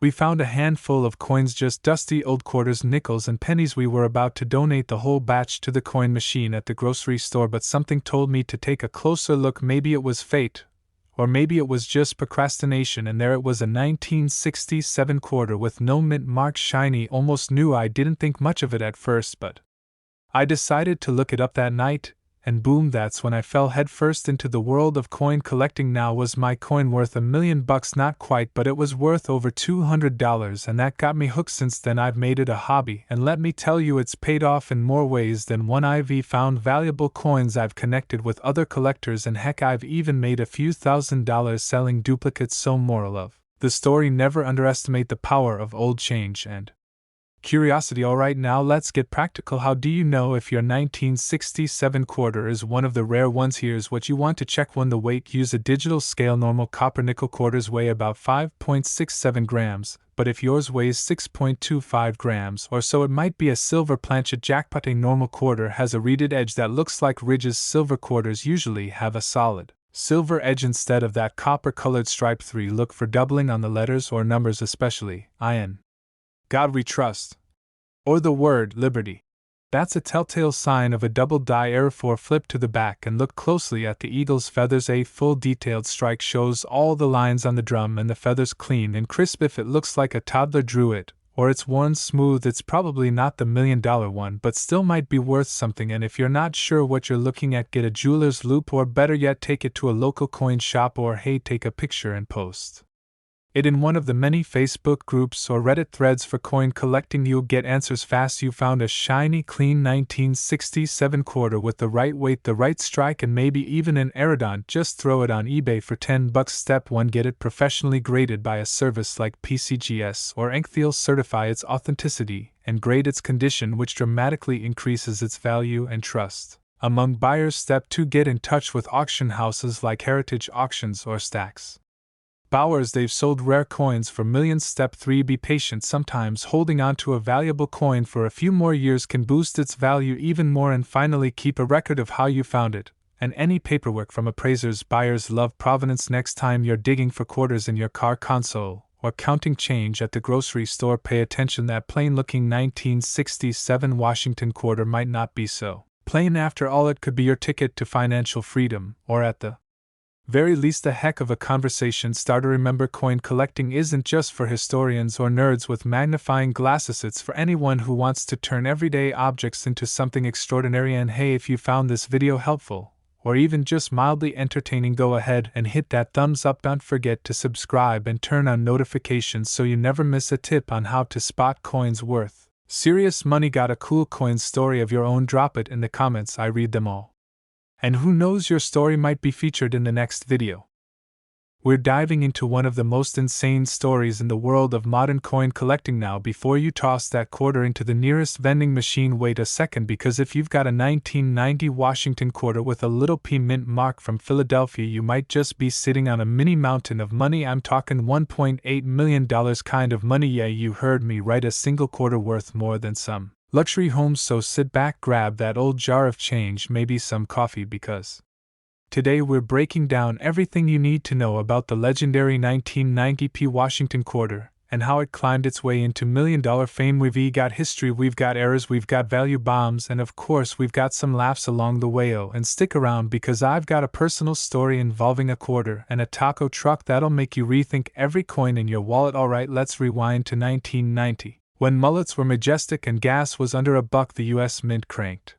We found a handful of coins, just dusty old quarters, nickels, and pennies. We were about to donate the whole batch to the coin machine at the grocery store, but something told me to take a closer look. Maybe it was fate, or maybe it was just procrastination, and there it was, a 1967 quarter with no mint mark, shiny, almost new. I didn't think much of it at first, but I decided to look it up that night, and boom, that's when I fell headfirst into the world of coin collecting. Now, was my coin worth $1 million? Not quite, but it was worth over $200, and that got me hooked. Since then I've made it a hobby, and let me tell you, it's paid off in more ways than one. I've found valuable coins, I've connected with other collectors, and heck, I've even made a few $1,000s selling duplicates. So moral of the story, never underestimate the power of old change and curiosity. Alright, now let's get practical. How do you know if your 1967 quarter is one of the rare ones? Here's what you want to check. 1. The weight. Use a digital scale. Normal copper nickel quarters weigh about 5.67 grams, but if yours weighs 6.25 grams or so, it might be a silver planchet jackpot. A normal quarter has a reeded edge that looks like ridges. Silver quarters usually have a solid silver edge instead of that copper-colored stripe. 3. Look for doubling on the letters or numbers, especially in God We Trust, or the word Liberty. That's a telltale sign of a double die error. 4. Flip to the back and look closely at the eagle's feathers. A full detailed strike shows all the lines on the drum and the feathers clean and crisp. If it looks like a toddler drew it, or it's worn smooth, it's probably not the $1 million one, but still might be worth something. And if you're not sure what you're looking at, get a jeweler's loupe, or better yet, take it to a local coin shop, or hey, take a picture and post it in one of the many Facebook groups or Reddit threads for coin collecting. You'll get answers fast. You found a shiny, clean 1967 quarter with the right weight, the right strike, and maybe even an erudon. Just throw it on eBay for $10. Step 1. Get it professionally graded by a service like PCGS or Enkthiel. Certify its authenticity and grade its condition, which dramatically increases its value and trust among buyers. Step 2. Get in touch with auction houses like Heritage Auctions or Stacks Bowers. They've sold rare coins for millions. Step 3. Be patient. Sometimes holding on to a valuable coin for a few more years can boost its value even more. And finally, keep a record of how you found it, and any paperwork from appraisers. Buyers love provenance. Next time you're digging for quarters in your car console or counting change at the grocery store, pay attention. That plain-looking 1967 Washington quarter might not be so plain after all. It could be your ticket to financial freedom, or at the very least a heck of a conversation starter. Remember, coin collecting isn't just for historians or nerds with magnifying glasses. It's for anyone who wants to turn everyday objects into something extraordinary. And hey, if you found this video helpful, or even just mildly entertaining, go ahead and hit that thumbs up. Don't forget to subscribe and turn on notifications so you never miss a tip on how to spot coins worth serious money. Got a cool coin story of your own? Drop it in the comments. I read them all. And who knows, your story might be featured in the next video. We're diving into one of the most insane stories in the world of modern coin collecting. Now, before you toss that quarter into the nearest vending machine, wait a second, because if you've got a 1990 Washington quarter with a little P mint mark from Philadelphia, you might just be sitting on a mini mountain of money. I'm talking $1.8 million kind of money. Yeah, you heard me right, a single quarter worth more than some luxury homes. So sit back, grab that old jar of change, maybe some coffee, because today we're breaking down everything you need to know about the legendary 1990 Washington quarter and how it climbed its way into million-dollar fame. We've got history, we've got errors, we've got value bombs, and of course we've got some laughs along the way. Oh, and stick around, because I've got a personal story involving a quarter and a taco truck that'll make you rethink every coin in your wallet. Alright, let's rewind to 1990. When mullets were majestic and gas was under $1, the US Mint cranked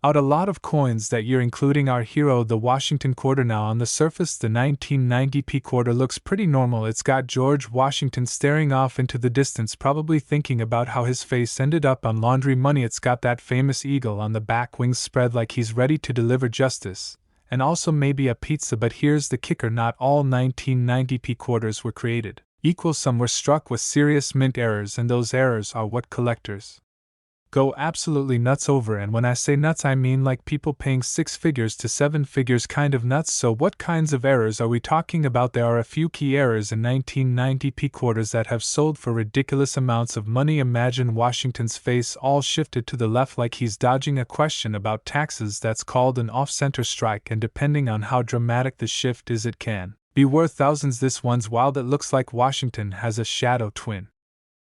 out a lot of coins that year, including our hero, the Washington quarter. Now, on the surface, the 1990 quarter looks pretty normal. It's got George Washington staring off into the distance, probably thinking about how his face ended up on laundry money. It's got that famous eagle on the back, wings spread like he's ready to deliver justice, and also maybe a pizza. But here's the kicker: not all 1990 quarters were created equal. Some were struck with serious mint errors, and those errors are what collectors go absolutely nuts over. And when I say nuts, I mean like people paying 6 figures to 7 figures kind of nuts. So what kinds of errors are we talking about? There are a few key errors in 1990 quarters that have sold for ridiculous amounts of money. Imagine Washington's face all shifted to the left like he's dodging a question about taxes. That's called an off-center strike, and depending on how dramatic the shift is, it can be worth thousands. This one's wild. It looks like Washington has a shadow twin,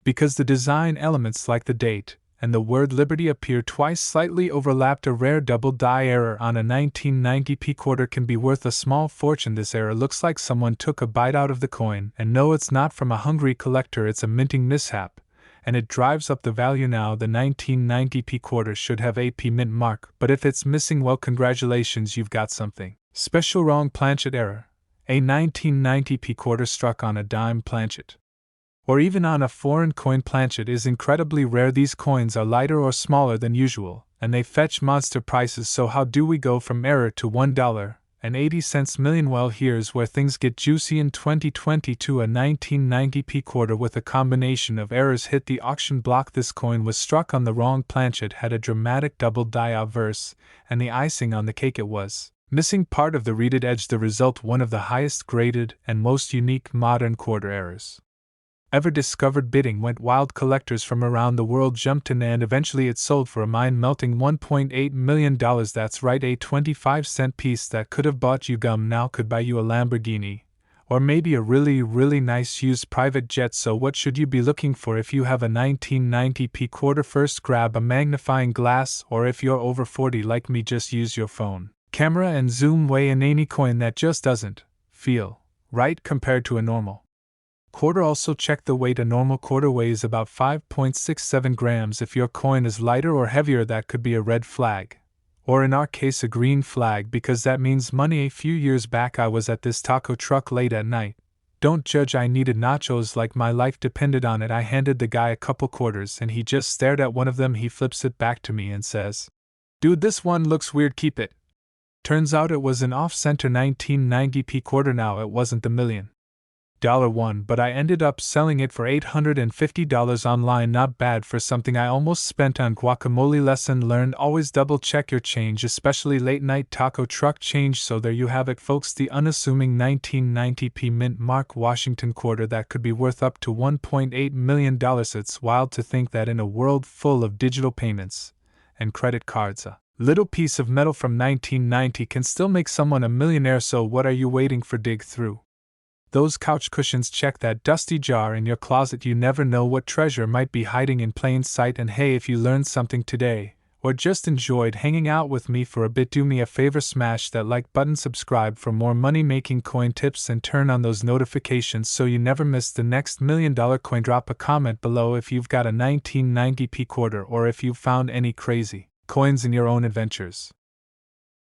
because the design elements like the date and the word Liberty appear twice, slightly overlapped. A rare double die error on a 1990 quarter can be worth a small fortune. This error looks like someone took a bite out of the coin, and no, it's not from a hungry collector, it's a minting mishap. and it drives up the value. Now the 1990p quarter should have a P mint mark, but if it's missing, well, congratulations, you've got something special wrong. Planchet error. A 1990p quarter struck on a dime planchet, or even on a foreign coin planchet, is incredibly rare. These coins are lighter or smaller than usual, and they fetch monster prices. So how do we go from error to $1.80 million? Well, here's where things get juicy. In 2022, a 1990p quarter with a combination of errors hit the auction block. This coin was struck on the wrong planchet, had a dramatic double die obverse, and the icing on the cake, it was missing part of the reeded edge. The result, one of the highest graded and most unique modern quarter errors ever discovered. Bidding went wild. Collectors from around the world jumped in, and eventually it sold for a mind-melting $1.8 million. That's right, a 25-cent piece that could have bought you gum now could buy you a Lamborghini, or maybe a really nice used private jet. So what should you be looking for if you have a 1990p quarter? First, grab a magnifying glass, or if you're over 40 like me, just use your phone camera and zoom way in any coin that just doesn't feel right compared to a normal quarter. Also check the weight. A normal quarter weighs about 5.67 grams. If your coin is lighter or heavier, that could be a red flag, or in our case a green flag, because that means money. A few years back I was at this taco truck late at night. Don't judge, I needed nachos like my life depended on it. I handed the guy a couple quarters and he just stared at one of them. He flips it back to me and says, "Dude, this one looks weird, keep it." Turns out it was an off-center 1990p quarter. Now it wasn't the $1 million one, but I ended up selling it for $850 online. Not bad for something I almost spent on guacamole. Lesson learned: always double check your change, especially late night taco truck change. So there you have it, folks, the unassuming 1990p mint mark Washington quarter that could be worth up to $1.8 million. It's wild to think that in a world full of digital payments and credit cards, a little piece of metal from 1990 can still make someone a millionaire. So what are you waiting for? Dig through those couch cushions, check that dusty jar in your closet. You never know what treasure might be hiding in plain sight. And hey, if you learned something today, or just enjoyed hanging out with me for a bit, do me a favor, smash that like button, subscribe for more money-making coin tips, and turn on those notifications so you never miss the next $1 million coin. Drop a comment below if you've got a 1990p quarter, or if you've found any crazy coins in your own adventures.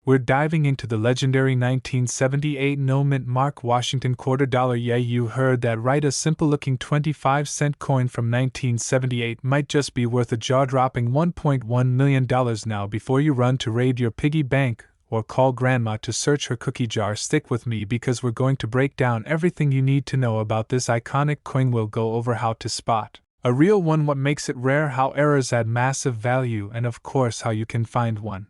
We're diving into the legendary 1978 no mint mark Washington quarter dollar. Yeah, you heard that right, a simple-looking 25-cent coin from 1978 might just be worth a jaw-dropping $1.1 million. Now, before you run to raid your piggy bank or call grandma to search her cookie jar, stick with me because we're going to break down everything you need to know about this iconic coin. We'll go over how to spot a real one, what makes it rare, how errors add massive value, and of course how you can find one.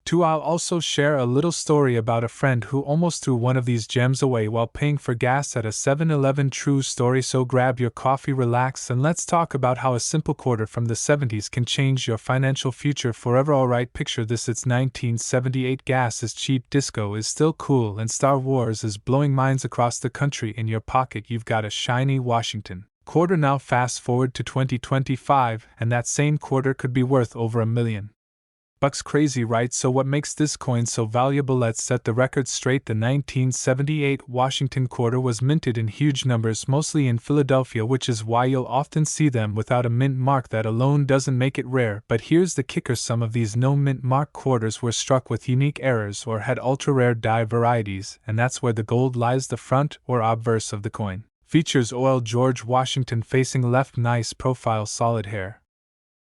2. I'll also share a little story about a friend who almost threw one of these gems away while paying for gas at a 7-Eleven. True story. So grab your coffee, relax, and let's talk about how a simple quarter from the 70s can change your financial future forever. Alright, picture this, it's 1978, gas is cheap, disco is still cool, and Star Wars is blowing minds across the country. In your pocket you've got a shiny Washington quarter. Now fast forward to 2025, and that same quarter could be worth over $1 million. Crazy, right? So what makes this coin so valuable? Let's set the record straight. The 1978 Washington quarter was minted in huge numbers, mostly in Philadelphia, which is why you'll often see them without a mint mark. That alone doesn't make it rare, but here's the kicker: some of these no mint mark quarters were struck with unique errors or had ultra-rare die varieties, and that's where the gold lies. The front or obverse of the coin features OL George Washington facing left, nice profile, solid hair.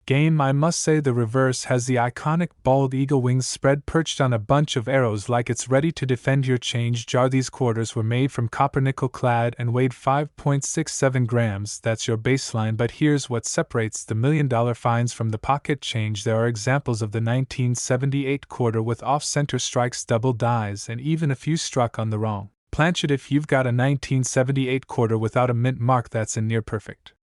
Game, I must say the reverse has the iconic bald eagle wings spread, perched on a bunch of arrows like it's ready to defend your change jar. These quarters were made from copper nickel clad and weighed 5.67 grams. That's your baseline, but here's what separates the $1 million finds from the pocket change. There are examples of the 1978 quarter with off-center strikes, double dies, and even a few struck on the wrong planchet. If you've got a 1978 quarter without a mint mark that's in near perfect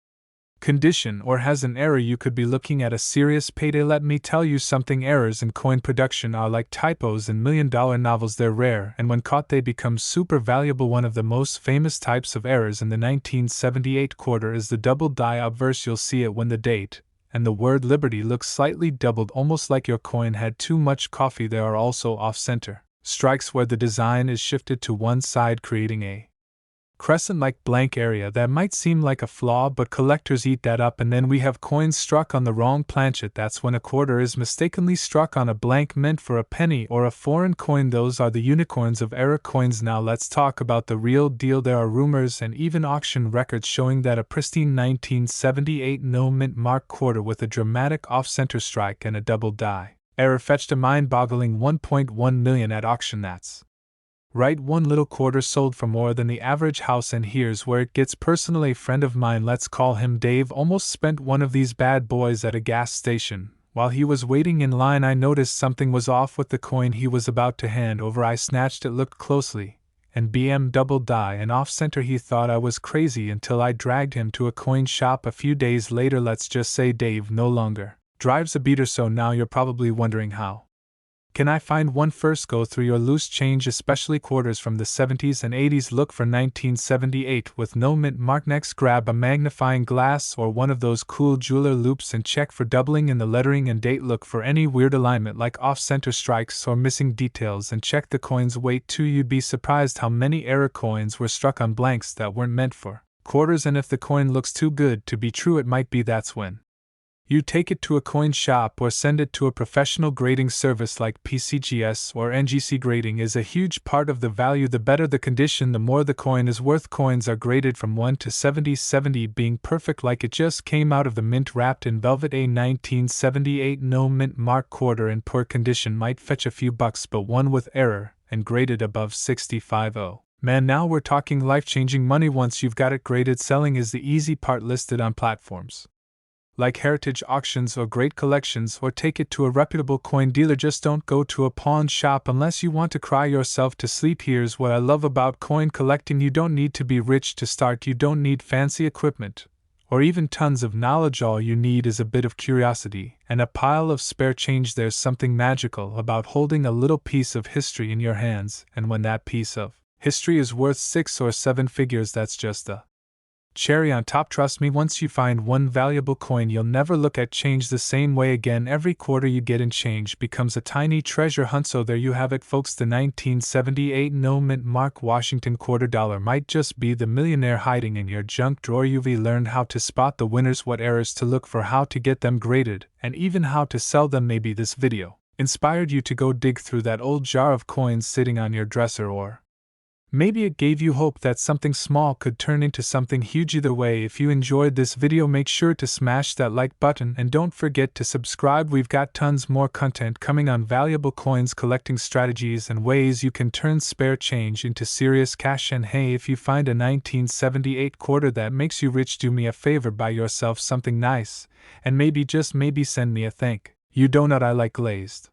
condition or has an error, you could be looking at a serious payday. Let me tell you something: errors in coin production are like typos in $1 million novels. They're rare, and when caught they become super valuable. One of the most famous types of errors in the 1978 quarter is the double die obverse. You'll see it when the date and the word Liberty looks slightly doubled, almost like your coin had too much coffee. There are also off-center strikes where the design is shifted to one side, creating a crescent-like blank area that might seem like a flaw, but collectors eat that up. And then we have coins struck on the wrong planchet. That's when a quarter is mistakenly struck on a blank meant for a penny or a foreign coin. Those are the unicorns of error coins. Now let's talk about the real deal. There are rumors and even auction records showing that a pristine 1978 no-mint mark quarter with a dramatic off-center strike and a double die error fetched a mind-boggling $1.1 million at auction. That's right, one little quarter sold for more than the average house. And here's where it gets personal. A friend of mine, let's call him Dave, almost spent one of these bad boys at a gas station. While he was waiting in line, I noticed something was off with the coin he was about to hand over. I snatched it, looked closely, and BM double die and off-center. He thought I was crazy until I dragged him to a coin shop a few days later. Let's just say Dave no longer drives a beater. So now you're probably wondering, how can I find one? First, go through your loose change, especially quarters from the 70s and 80s. Look for 1978 with no mint mark. Next, grab a magnifying glass or one of those cool jeweler loupes and check for doubling in the lettering and date. Look for any weird alignment like off-center strikes or missing details, and check the coin's weight too. You'd be surprised how many error coins were struck on blanks that weren't meant for quarters, and if the coin looks too good to be true, it might be. That's when you take it to a coin shop or send it to a professional grading service like PCGS or NGC. Grading is a huge part of the value. The better the condition, the more the coin is worth. Coins are graded from 1 to 70, 70 being perfect, like it just came out of the mint, wrapped in velvet. A 1978 no mint mark quarter in poor condition might fetch a few bucks, but one with error and graded above 65.0. Man, now we're talking life-changing money once you've got it graded. Selling is the easy part. Listed on platforms like heritage auctions or great collections, or take it to a reputable coin dealer. Just don't go to a pawn shop unless you want to cry yourself to sleep. Here's what I love about coin collecting: you don't need to be rich to start. You don't need fancy equipment or even tons of knowledge. All you need is a bit of curiosity and a pile of spare change. There's something magical about holding a little piece of history in your hands, and when that piece of history is worth 6 or 7 figures, that's just the cherry on top. Trust me, once you find one valuable coin, you'll never look at change the same way again. Every quarter you get in change becomes a tiny treasure hunt. So there you have it, folks. The 1978 no mint mark Washington quarter dollar might just be the millionaire hiding in your junk drawer. You've learned how to spot the winners, what errors to look for, how to get them graded, and even how to sell them. Maybe this video inspired you to go dig through that old jar of coins sitting on your dresser, or maybe it gave you hope that something small could turn into something huge. Either way, if you enjoyed this video, make sure to smash that like button and don't forget to subscribe. We've got tons more content coming on valuable coins, collecting strategies, and ways you can turn spare change into serious cash. And hey, if you find a 1978 quarter that makes you rich, do me a favor, buy yourself something nice, and maybe, just maybe, send me a thank you donut. I like glazed.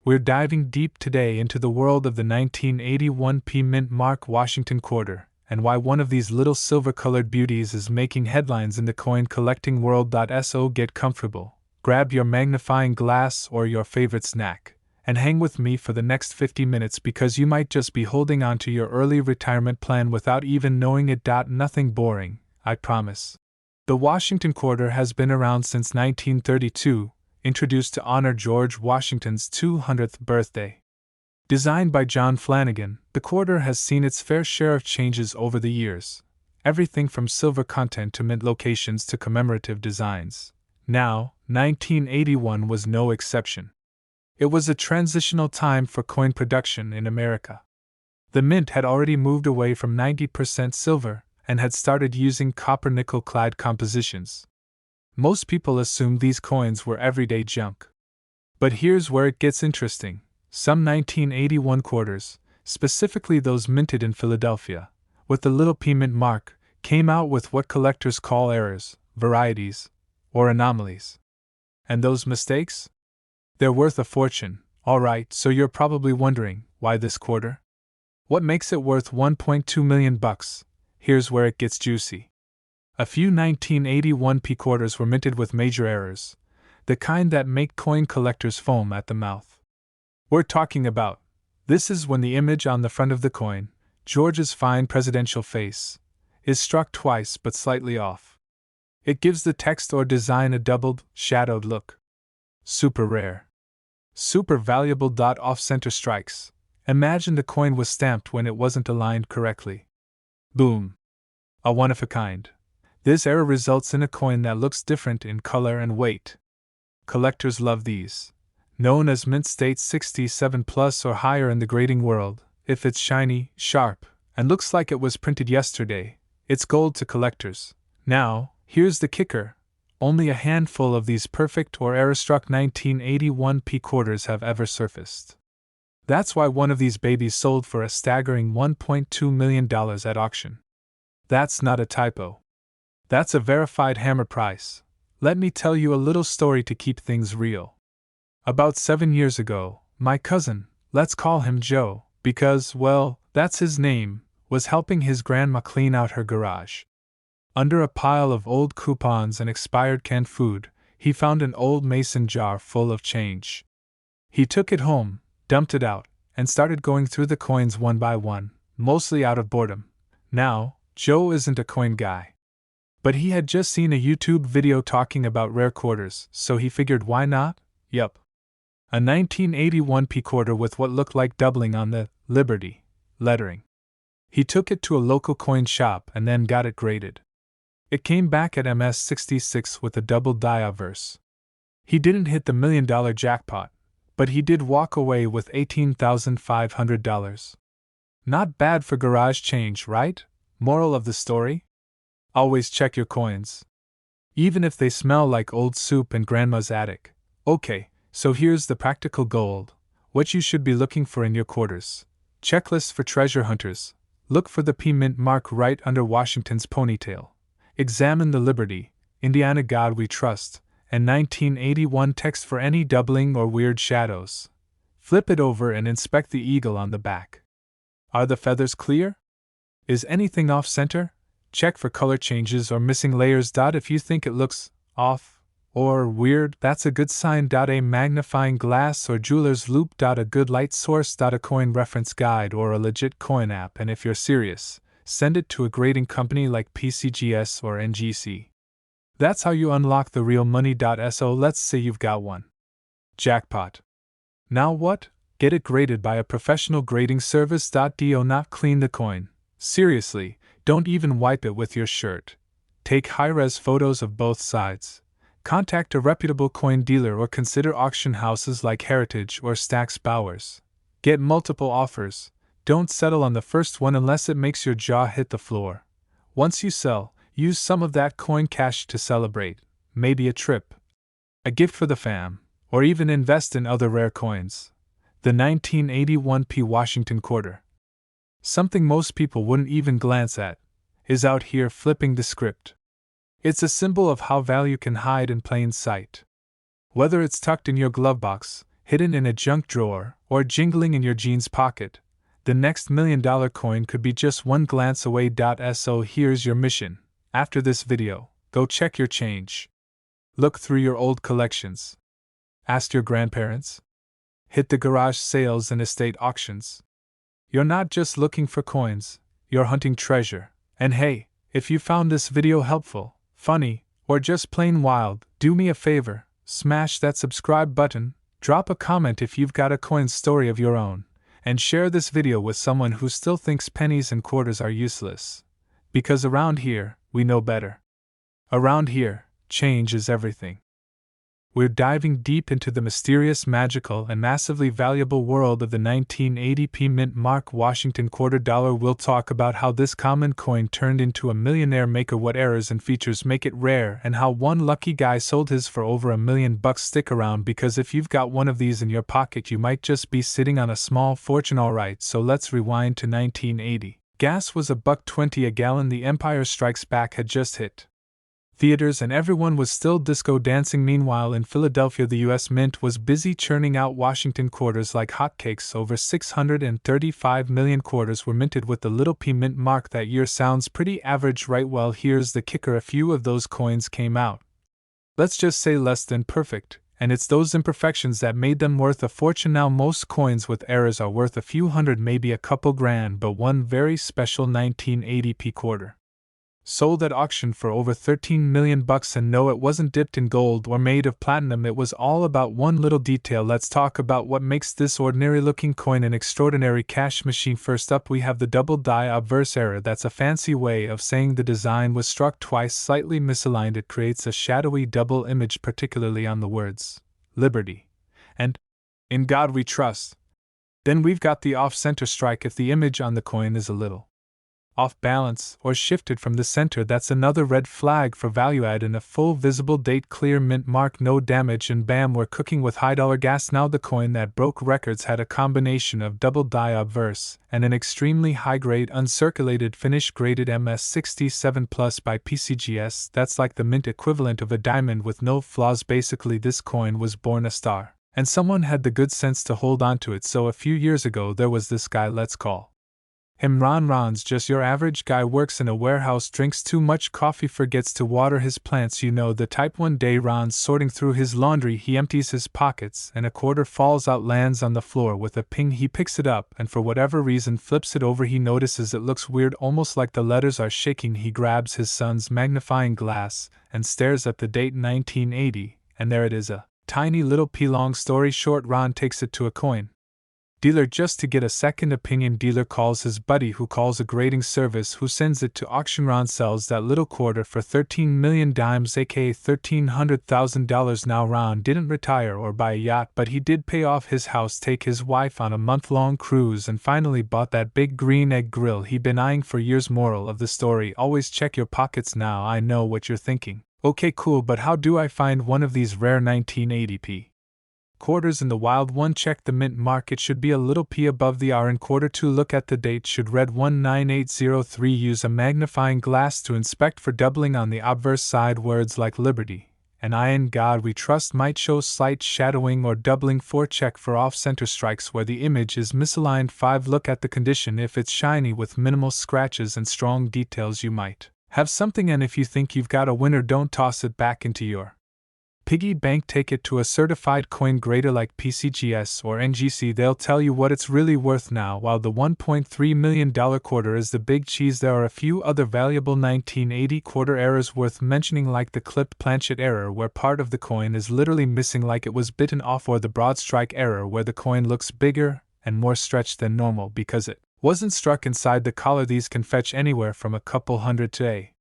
We're diving deep today into the world of the 1981 P mint mark Washington quarter, and why one of these little silver-colored beauties is making headlines in the coin collecting world. So get comfortable, grab your magnifying glass or your favorite snack, and hang with me for the next 50 minutes, because you might just be holding on to your early retirement plan without even knowing it. Nothing boring, I promise. The Washington quarter has been around since 1932, introduced to honor George Washington's 200th birthday. Designed by John Flanagan, the quarter has seen its fair share of changes over the years, everything from silver content to mint locations to commemorative designs. Now, 1981 was no exception. It was a transitional time for coin production in America. The mint had already moved away from 90% silver and had started using copper-nickel clad compositions. Most people assumed these coins were everyday junk. But here's where it gets interesting. Some 1981 quarters, specifically those minted in Philadelphia, with the little P mint mark, came out with what collectors call errors, varieties, or anomalies. And those mistakes? They're worth a fortune. Alright, so you're probably wondering, why this quarter? What makes it worth $1.2 million? Here's where it gets juicy. A few 1981 P quarters were minted with major errors, the kind that make coin collectors foam at the mouth. We're talking about, this is when the image on the front of the coin, George's fine presidential face, is struck twice but slightly off. It gives the text or design a doubled, shadowed look. Super rare. Super valuable. Off-center strikes. Imagine the coin was stamped when it wasn't aligned correctly. Boom. A one of a kind. This error results in a coin that looks different in color and weight. Collectors love these. Known as mint state 67 plus or higher in the grading world, if it's shiny, sharp, and looks like it was printed yesterday, it's gold to collectors. Now, here's the kicker. Only a handful of these perfect or error-struck 1981 P quarters have ever surfaced. That's why one of these babies sold for a staggering $1.2 million at auction. That's not a typo. That's a verified hammer price. Let me tell you a little story to keep things real. About 7 years ago, my cousin, let's call him Joe, because, well, that's his name, was helping his grandma clean out her garage. Under a pile of old coupons and expired canned food, he found an old mason jar full of change. He took it home, dumped it out, and started going through the coins one by one, mostly out of boredom. Now, Joe isn't a coin guy. But he had just seen a YouTube video talking about rare quarters, so he figured why not? Yup. A 1981 P quarter with what looked like doubling on the Liberty lettering. He took it to a local coin shop and then got it graded. It came back at MS-66 with a double dia verse. He didn't hit the $1 million jackpot, but he did walk away with $18,500. Not bad for garage change, right? Moral of the story? Always check your coins. Even if they smell like old soup in grandma's attic. Okay, so here's the practical gold. What you should be looking for in your quarters. Checklist for treasure hunters. Look for the P mint mark right under Washington's ponytail. Examine the Liberty, Indiana God We Trust, and 1981 text for any doubling or weird shadows. Flip it over and inspect the eagle on the back. Are the feathers clear? Is anything off center? Check for color changes or missing layers. If you think it looks off or weird, that's a good sign. A magnifying glass or jeweler's loupe. A good light source. A coin reference guide or a legit coin app. And if you're serious, send it to a grading company like PCGS or NGC. That's how you unlock the real money. So let's say you've got one. Jackpot. Now what? Get it graded by a professional grading service. Do not clean the coin. Seriously, don't even wipe it with your shirt. Take high-res photos of both sides. Contact a reputable coin dealer or consider auction houses like Heritage or Stack's Bowers. Get multiple offers. Don't settle on the first one unless it makes your jaw hit the floor. Once you sell, use some of that coin cash to celebrate, maybe a trip, a gift for the fam, or even invest in other rare coins. The 1981 P Washington quarter, something most people wouldn't even glance at, is out here flipping the script. It's a symbol of how value can hide in plain sight. Whether it's tucked in your glove box, hidden in a junk drawer, or jingling in your jeans pocket, the next $1 million coin could be just one glance away. So here's your mission. After this video, go check your change. Look through your old collections. Ask your grandparents. Hit the garage sales and estate auctions. You're not just looking for coins, you're hunting treasure. And hey, if you found this video helpful, funny, or just plain wild, do me a favor, smash that subscribe button, drop a comment if you've got a coin story of your own, and share this video with someone who still thinks pennies and quarters are useless. Because around here, we know better. Around here, change is everything. We're diving deep into the mysterious, magical, and massively valuable world of the 1980 P mint mark Washington quarter dollar. We'll talk about how this common coin turned into a millionaire maker, what errors and features make it rare, and how one lucky guy sold his for over $1 million. Stick around, because if you've got one of these in your pocket, you might just be sitting on a small fortune. Alright, so let's rewind to 1980. Gas was $1.20 a gallon. The Empire Strikes Back had just hit theaters and everyone was still disco dancing. Meanwhile, in Philadelphia, the U.S. Mint was busy churning out Washington quarters like hotcakes. Over 635 million quarters were minted with the little P mint mark that year. Sounds pretty average, right? Well, here's the kicker. A few of those coins came out, let's just say, less than perfect, and it's those imperfections that made them worth a fortune. Now most coins with errors are worth a few hundred, maybe a couple grand, but one very special 1980 P quarter Sold at auction for over $13 million, and no, it wasn't dipped in gold or made of platinum. It was all about one little detail. Let's talk about what makes this ordinary looking coin an extraordinary cash machine. First up, we have the double die obverse error. That's a fancy way of saying the design was struck twice, slightly misaligned. It creates a shadowy double image, particularly on the words Liberty and In God We Trust. Then we've got the off-center strike. If the image on the coin is a little off balance or shifted from the center, that's another red flag for value add. In a full visible date, clear mint mark, no damage, and bam, we're cooking with high-dollar gas. Now, the coin that broke records had a combination of double die obverse and an extremely high-grade uncirculated finish graded MS67 Plus by PCGS. That's like the mint equivalent of a diamond with no flaws. Basically, this coin was born a star, and someone had the good sense to hold on to it. So a few years ago there was this guy, let's call him Ron. Ron's just your average guy, works in a warehouse, drinks too much coffee, forgets to water his plants. You know the type. One day Ron's sorting through his laundry, he empties his pockets and a quarter falls out, lands on the floor with a ping. He picks it up and for whatever reason flips it over. He notices it looks weird, almost like the letters are shaking. He grabs his son's magnifying glass and stares at the date 1980, and there it is, a tiny little P. Long story short, Ron takes it to a coin dealer just to get a second opinion. Dealer calls his buddy, who calls a grading service, who sends it to auction. Ron sells that little quarter for 13 million dimes, aka $1,300,000. Now, Ron didn't retire or buy a yacht, but he did pay off his house, take his wife on a month-long cruise, and finally bought that big green egg grill he'd been eyeing for years. Moral of the story: always check your pockets. Now, I know what you're thinking. Okay, cool, but how do I find one of these rare 1980p quarters in the wild? One, check the mint mark. It should be a little P above the R in quarter. Two, look at the date, should read 19803. Use a magnifying glass to inspect for doubling on the obverse side. Words like Liberty and In God We Trust might show slight shadowing or doubling. 4, check for off-center strikes where the image is misaligned. 5, look at the condition. If it's shiny with minimal scratches and strong details, you might have something. And if you think you've got a winner, don't toss it back into your piggy bank. Take it to a certified coin grader like PCGS or NGC. They'll tell you what it's really worth. Now, while the $1.3 million quarter is the big cheese, there are a few other valuable 1980 quarter errors worth mentioning, like the clipped planchet error where part of the coin is literally missing like it was bitten off, or the broad strike error where the coin looks bigger and more stretched than normal because it wasn't struck inside the collar. These can fetch anywhere from a couple hundred to a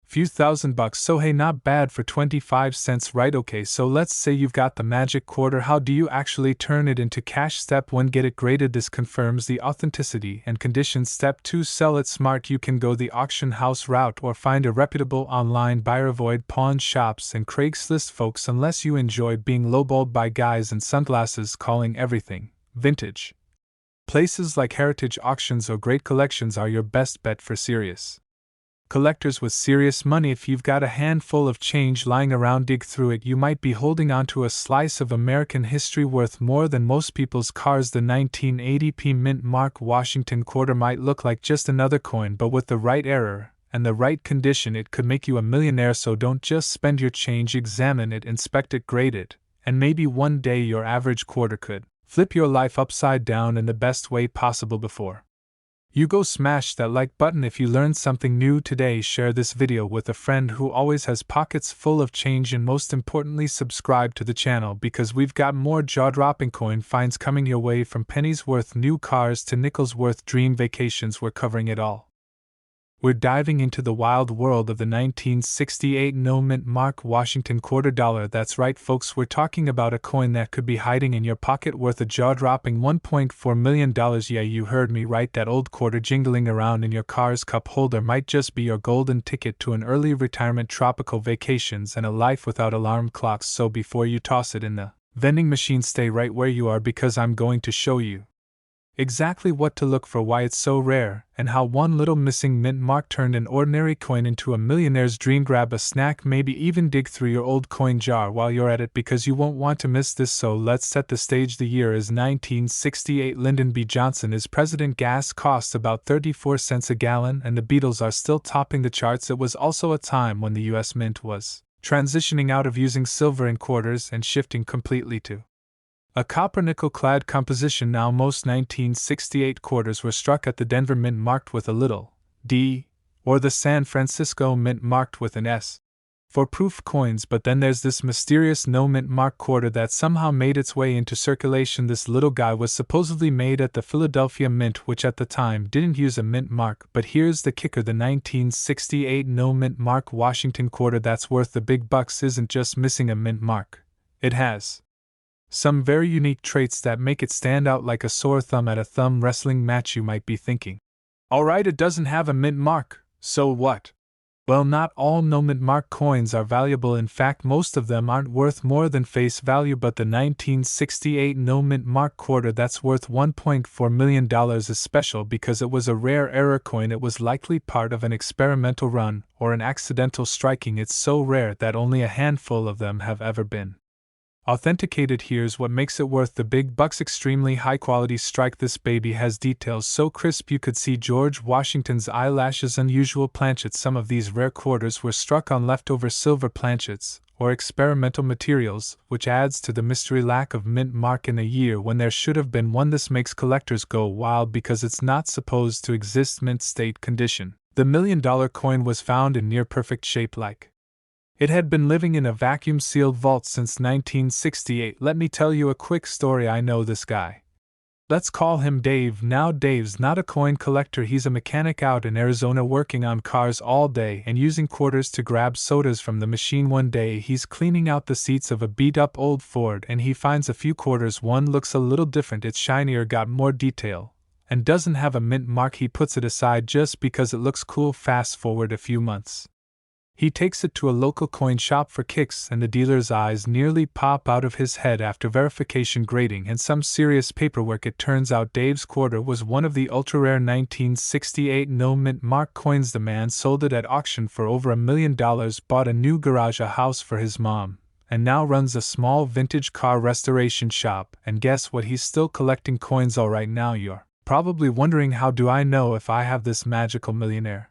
few $1,000. So hey, not bad for 25 cents, right? Okay, so let's say you've got the magic quarter. How do you actually turn it into cash? Step 1, get it graded. This confirms the authenticity and condition. Step 2, sell it smart. You can go the auction house route or find a reputable online buyer. Avoid pawn shops and Craigslist folks unless you enjoy being lowballed by guys in sunglasses calling everything vintage. Places like heritage auctions or great collections are your best bet for serious collectors with serious money. If you've got a handful of change lying around, dig through it. You might be holding onto a slice of American history worth more than most people's cars. The 1980p mint mark Washington quarter might look like just another coin, but with the right error and the right condition, it could make you a millionaire. So don't just spend your change, examine it, inspect it, grade it, and maybe one day your average quarter could flip your life upside down in the best way possible. Before you go, smash that like button. If you learned something new today, share this video with a friend who always has pockets full of change, and most importantly, subscribe to the channel because we've got more jaw-dropping coin finds coming your way, from pennies worth new cars to nickels worth dream vacations. We're covering it all. We're diving into the wild world of the 1968 no mint mark Washington quarter dollar. That's right, folks, we're talking about a coin that could be hiding in your pocket worth a jaw-dropping $1.4 million. Yeah, you heard me right. That old quarter jingling around in your car's cup holder might just be your golden ticket to an early retirement, tropical vacations, and a life without alarm clocks. So before you toss it in the vending machine, stay right where you are because I'm going to show you exactly what to look for, why it's so rare, and how one little missing mint mark turned an ordinary coin into a millionaire's dream. Grab a snack, maybe even dig through your old coin jar while you're at it because you won't want to miss this. So let's set the stage. The year is 1968. Lyndon B. Johnson is president. Gas costs about 34 cents a gallon, and the Beatles are still topping the charts. It was also a time when the U.S. Mint was transitioning out of using silver in quarters and shifting completely to a copper-nickel-clad composition. Now, most 1968 quarters were struck at the Denver Mint marked with a little D Or the San Francisco Mint marked with an S for proof coins, but then there's this mysterious no mint mark quarter that somehow made its way into circulation. This little guy was supposedly made at the Philadelphia Mint, which at the time didn't use a mint mark, but here's the kicker: the 1968 no mint mark Washington quarter that's worth the big bucks isn't just missing a mint mark. It has some very unique traits that make it stand out like a sore thumb at a thumb wrestling match. You might be thinking, alright, it doesn't have a mint mark, so what? Well, not all no mint mark coins are valuable. In fact, most of them aren't worth more than face value, but the 1968 no mint mark quarter that's worth $1.4 million is special because it was a rare error coin. It was likely part of an experimental run or an accidental striking. It's so rare that only a handful of them have ever been authenticated. Here's what makes it worth the big bucks: extremely high quality strike. This baby has details so crisp you could see George Washington's eyelashes. Unusual planchets. Some of these rare quarters were struck on leftover silver planchets or experimental materials, which adds to the mystery. Lack of mint mark in a year when there should have been one. This makes collectors go wild because it's not supposed to exist. Mint state condition. The $1 million coin was found in near perfect shape, like it had been living in a vacuum-sealed vault since 1968. Let me tell you a quick story. I know this guy. Let's call him Dave. Now, Dave's not a coin collector. He's a mechanic out in Arizona working on cars all day and using quarters to grab sodas from the machine. One day, he's cleaning out the seats of a beat-up old Ford and he finds a few quarters. One looks a little different. It's shinier, got more detail, and doesn't have a mint mark. He puts it aside just because it looks cool. Fast forward a few months. He takes it to a local coin shop for kicks, and the dealer's eyes nearly pop out of his head. After verification, grading, and some serious paperwork, it turns out Dave's quarter was one of the ultra-rare 1968 no mint mark coins. The man sold it at auction for over $1 million, bought a new garage, a house for his mom, and now runs a small vintage car restoration shop. And guess what? He's still collecting coins. All right, now you're probably wondering, how do I know if I have this magical millionaire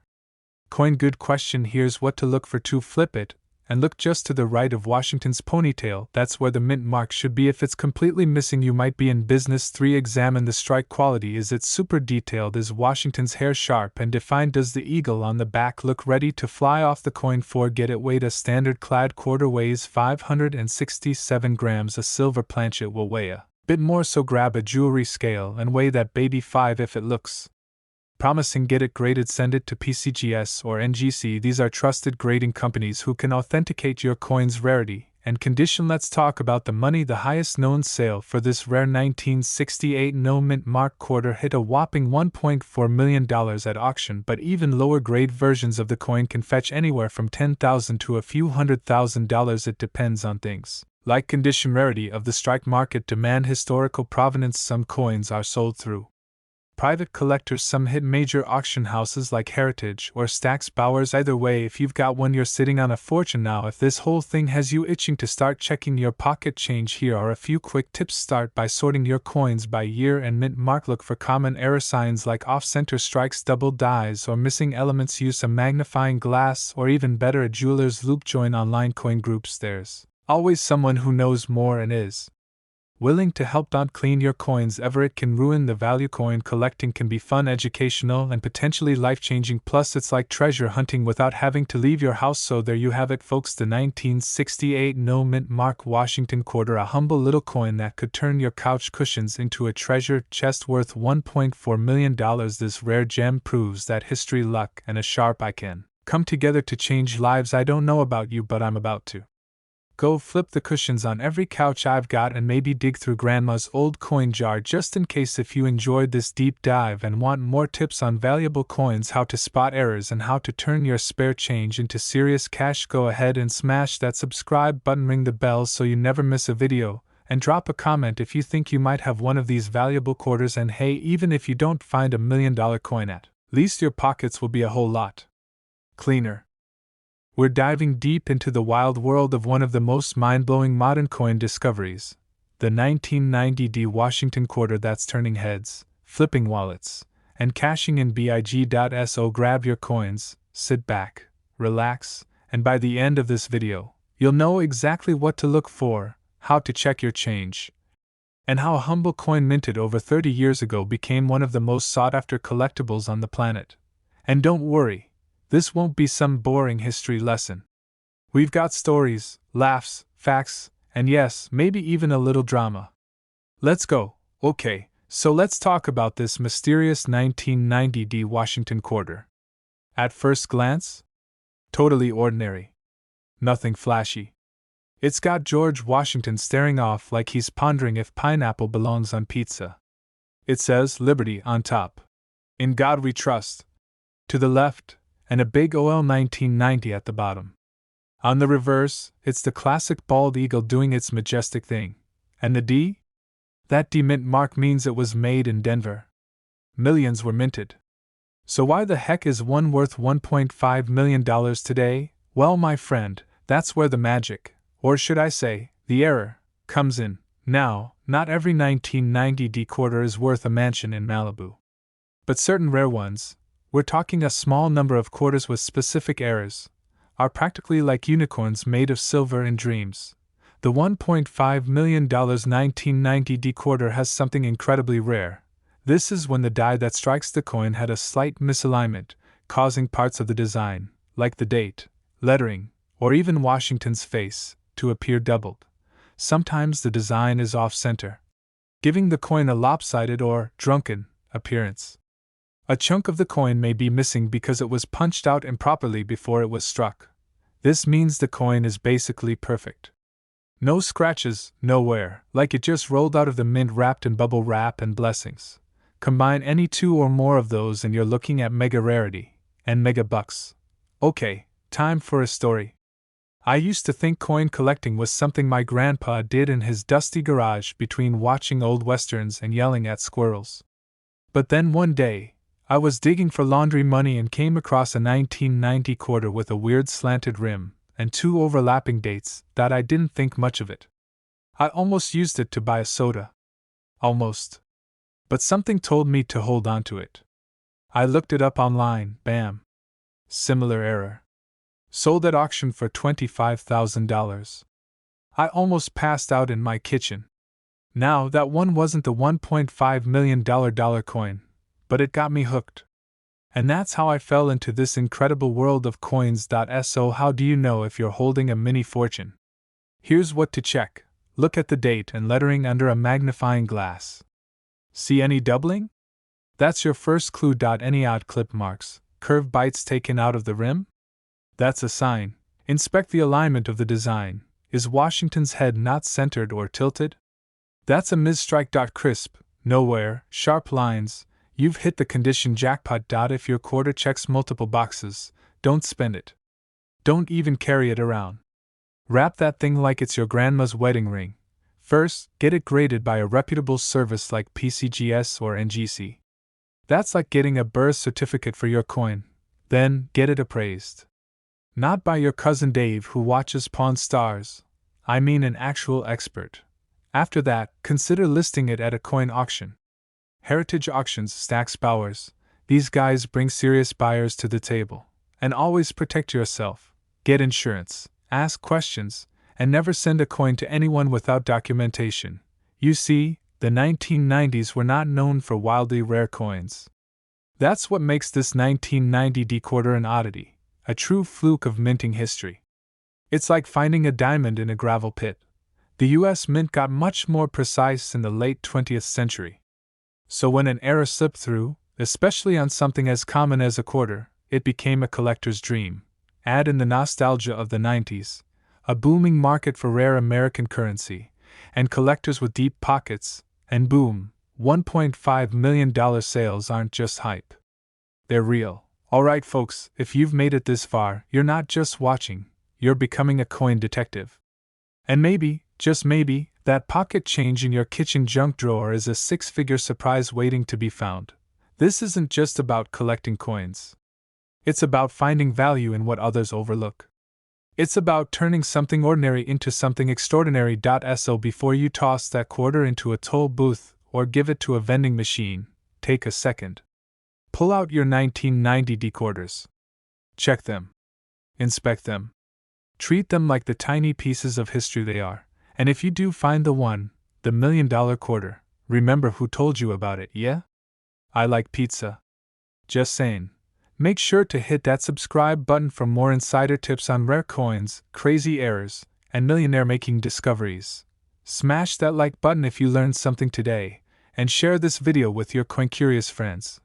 coin? Good question. Here's what to look for. To flip it, and look just to the right of Washington's ponytail. That's where the mint mark should be. If it's completely missing, you might be in business. 3. Examine the strike quality. Is it super detailed? Is Washington's hair sharp and defined? Does the eagle on the back look ready to fly off the coin? 4. Get it weighed. A standard clad quarter weighs 567 grams. A silver planchet will weigh a bit more, so grab a jewelry scale and weigh that baby. 5. If it looks promising, get it graded. Send it to PCGS or NGC. These are trusted grading companies who can authenticate your coin's rarity and condition. Let's talk about the money. The highest known sale for this rare 1968 no mint mark quarter hit a whopping $1.4 million at auction, but even lower grade versions of the coin can fetch anywhere from $10,000 to a few $100,000. It depends on things like condition, rarity of the strike, market demand, historical provenance. Some coins are sold through private collectors, some hit major auction houses like Heritage or Stack's Bowers. Either way, if you've got one, you're sitting on a fortune. Now, if this whole thing has you itching to start checking your pocket change, here are a few quick tips. Start by sorting your coins by year and mint mark. Look for common error signs like off-center strikes, double dies, or missing elements. Use a magnifying glass, or even better, a jeweler's loupe. Join online coin groups. There's always someone who knows more and is willing to help. Don't clean your coins ever, it can ruin the value. Coin collecting can be fun, educational, and potentially life-changing. Plus, it's like treasure hunting without having to leave your house. So there you have it, folks, the 1968 no mint mark Washington quarter, a humble little coin that could turn your couch cushions into a treasure chest worth $1.4 million. This rare gem proves that history, luck, and a sharp eye can come together to change lives. I don't know about you, but I'm about to go flip the cushions on every couch I've got and maybe dig through Grandma's old coin jar just in case. If you enjoyed this deep dive and want more tips on valuable coins, how to spot errors, and how to turn your spare change into serious cash, go ahead and smash that subscribe button, ring the bell so you never miss a video, and drop a comment if you think you might have one of these valuable quarters. And hey, even if you don't find $1 million coin, at least your pockets will be a whole lot cleaner. We're diving deep into the wild world of one of the most mind-blowing modern coin discoveries, the 1990 Washington quarter that's turning heads, flipping wallets, and cashing in. Big.so. Grab your coins, sit back, relax, and by the end of this video, you'll know exactly what to look for, how to check your change, and how a humble coin minted over 30 years ago became one of the most sought-after collectibles on the planet. And don't worry, This won't be some boring history lesson. We've got stories, laughs, facts, and yes, maybe even a little drama. Let's go. Okay, so let's talk about this mysterious 1990 Washington quarter. At first glance? Totally ordinary. Nothing flashy. It's got George Washington staring off like he's pondering if pineapple belongs on pizza. It says Liberty on top. In God we trust. To the left, and a big OL 1990 at the bottom. On the reverse, it's the classic bald eagle doing its majestic thing. And the D? That D mint mark means it was made in Denver. Millions were minted. So why the heck is one worth $1.5 million today? Well, my friend, that's where the magic, or should I say, the error, comes in. Now, not every 1990 quarter is worth a mansion in Malibu. But certain rare ones, we're talking a small number of quarters with specific errors, are practically like unicorns made of silver and dreams. The $1.5 million 1990 quarter has something incredibly rare. This is when the die that strikes the coin had a slight misalignment, causing parts of the design, like the date, lettering, or even Washington's face, to appear doubled. Sometimes the design is off-center, giving the coin a lopsided or drunken appearance. A chunk of the coin may be missing because it was punched out improperly before it was struck. This means the coin is basically perfect. No scratches, no wear, like it just rolled out of the mint wrapped in bubble wrap and blessings. Combine any two or more of those and you're looking at mega rarity and mega bucks. Okay, time for a story. I used to think coin collecting was something my grandpa did in his dusty garage between watching old westerns and yelling at squirrels. But then one day, I was digging for laundry money and came across a 1990 quarter with a weird slanted rim and two overlapping dates that I didn't think much of it. I almost used it to buy a soda. Almost. But something told me to hold on to it. I looked it up online, bam. Similar error. Sold at auction for $25,000. I almost passed out in my kitchen. Now, that one wasn't the $1.5 million dollar coin, but it got me hooked. And that's how I fell into this incredible world of coins. So how do you know if you're holding a mini fortune? Here's what to check. Look at the date and lettering under a magnifying glass. See any doubling? That's your first clue. Any odd clip marks, curved bites taken out of the rim? That's a sign. Inspect the alignment of the design. Is Washington's head not centered or tilted? That's a misstrike. Crisp, no wear, sharp lines. You've hit the condition jackpot. If your quarter checks multiple boxes, don't spend it. Don't even carry it around. Wrap that thing like it's your grandma's wedding ring. First, get it graded by a reputable service like PCGS or NGC. That's like getting a birth certificate for your coin. Then, get it appraised. Not by your cousin Dave who watches Pawn Stars. I mean an actual expert. After that, consider listing it at a coin auction. Heritage Auctions, Stack's Bowers. These guys bring serious buyers to the table. And always protect yourself. Get insurance. Ask questions. And never send a coin to anyone without documentation. You see, the 1990s were not known for wildly rare coins. That's what makes this 1990 quarter an oddity, a true fluke of minting history. It's like finding a diamond in a gravel pit. The US Mint got much more precise in the late 20th century. So when an error slipped through, especially on something as common as a quarter, it became a collector's dream. Add in the nostalgia of the 90s, a booming market for rare American currency, and collectors with deep pockets, and boom, $1.5 million sales aren't just hype. They're real. Alright folks, if you've made it this far, you're not just watching, you're becoming a coin detective. And maybe, just maybe, that pocket change in your kitchen junk drawer is a six-figure surprise waiting to be found. This isn't just about collecting coins. It's about finding value in what others overlook. It's about turning something ordinary into something extraordinary. So before you toss that quarter into a toll booth or give it to a vending machine, take a second. Pull out your 1990 quarters. Check them. Inspect them. Treat them like the tiny pieces of history they are. And if you do find the one, the $1 million quarter, remember who told you about it, yeah? I like pizza. Just saying. Make sure to hit that subscribe button for more insider tips on rare coins, crazy errors, and millionaire-making discoveries. Smash that like button if you learned something today, and share this video with your coin-curious friends.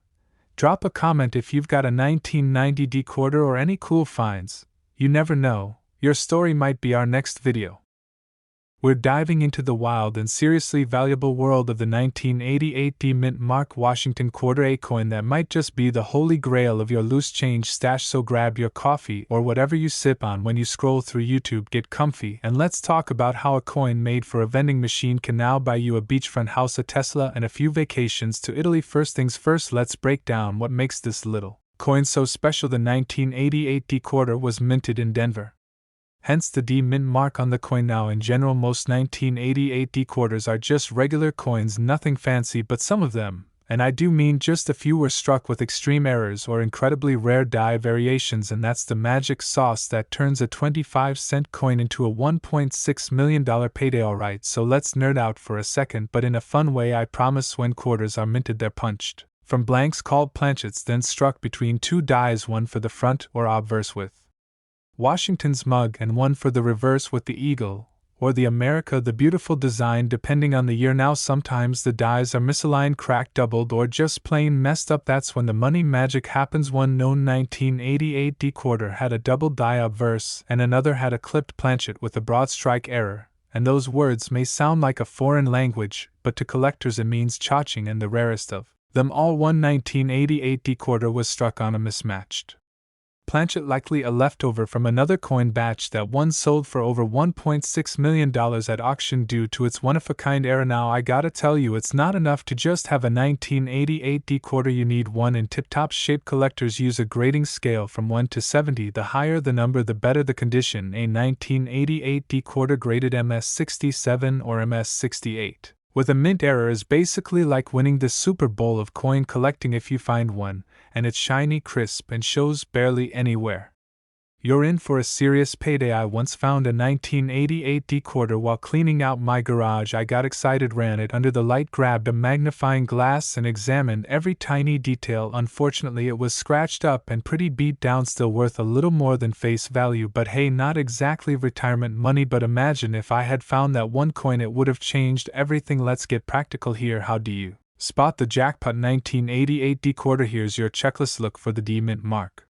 Drop a comment if you've got a 1990 decoder or any cool finds. You never know, your story might be our next video. We're diving into the wild and seriously valuable world of the 1988 D Mint Mark Washington Quarter A coin that might just be the holy grail of your loose change stash, so grab your coffee or whatever you sip on when you scroll through YouTube, get comfy, and let's talk about how a coin made for a vending machine can now buy you a beachfront house, a Tesla, and a few vacations to Italy. First things first, let's break down what makes this little coin so special. The 1988 D Quarter was minted in Denver. Hence the D Mint mark on the coin. Now, in general, most 1988 D quarters are just regular coins, nothing fancy, but some of them, and I do mean just a few, were struck with extreme errors or incredibly rare die variations, and that's the magic sauce that turns a 25-cent coin into a $1.6 million payday. Alright, so let's nerd out for a second, but in a fun way, I promise. When quarters are minted, they're punched from blanks called planchets, then struck between two dies, one for the front or obverse with Washington's mug and one for the reverse with the eagle, or the America the Beautiful design, depending on the year. Now, sometimes the dies are misaligned, cracked, doubled, or just plain messed up. That's when the money magic happens. One known 1988 D quarter had a double die obverse and another had a clipped planchet with a broad strike error, and those words may sound like a foreign language, but to collectors it means cha-ching, and the rarest of them all, one 1988 D quarter was struck on a mismatched planchet, likely a leftover from another coin batch that once sold for over $1.6 million at auction due to its one-of-a-kind error. Now, I gotta tell you, it's not enough to just have a 1988 D quarter, you need one in tip-top shape. Collectors use a grading scale from 1 to 70. The higher the number, the better the condition. A 1988 D quarter graded MS67 or MS68 with a mint error is basically like winning the Super Bowl of coin collecting. If you find one, and it's shiny, crisp, and shows barely anywhere, you're in for a serious payday. I once found a 1988 D quarter while cleaning out my garage. I got excited, ran it under the light, grabbed a magnifying glass, and examined every tiny detail. Unfortunately, it was scratched up and pretty beat down, still worth a little more than face value, but hey, not exactly retirement money. But imagine if I had found that one coin, it would have changed everything. Let's get practical here. How do you spot the jackpot 1988 D quarter? Here's your checklist. Look for the D Mint mark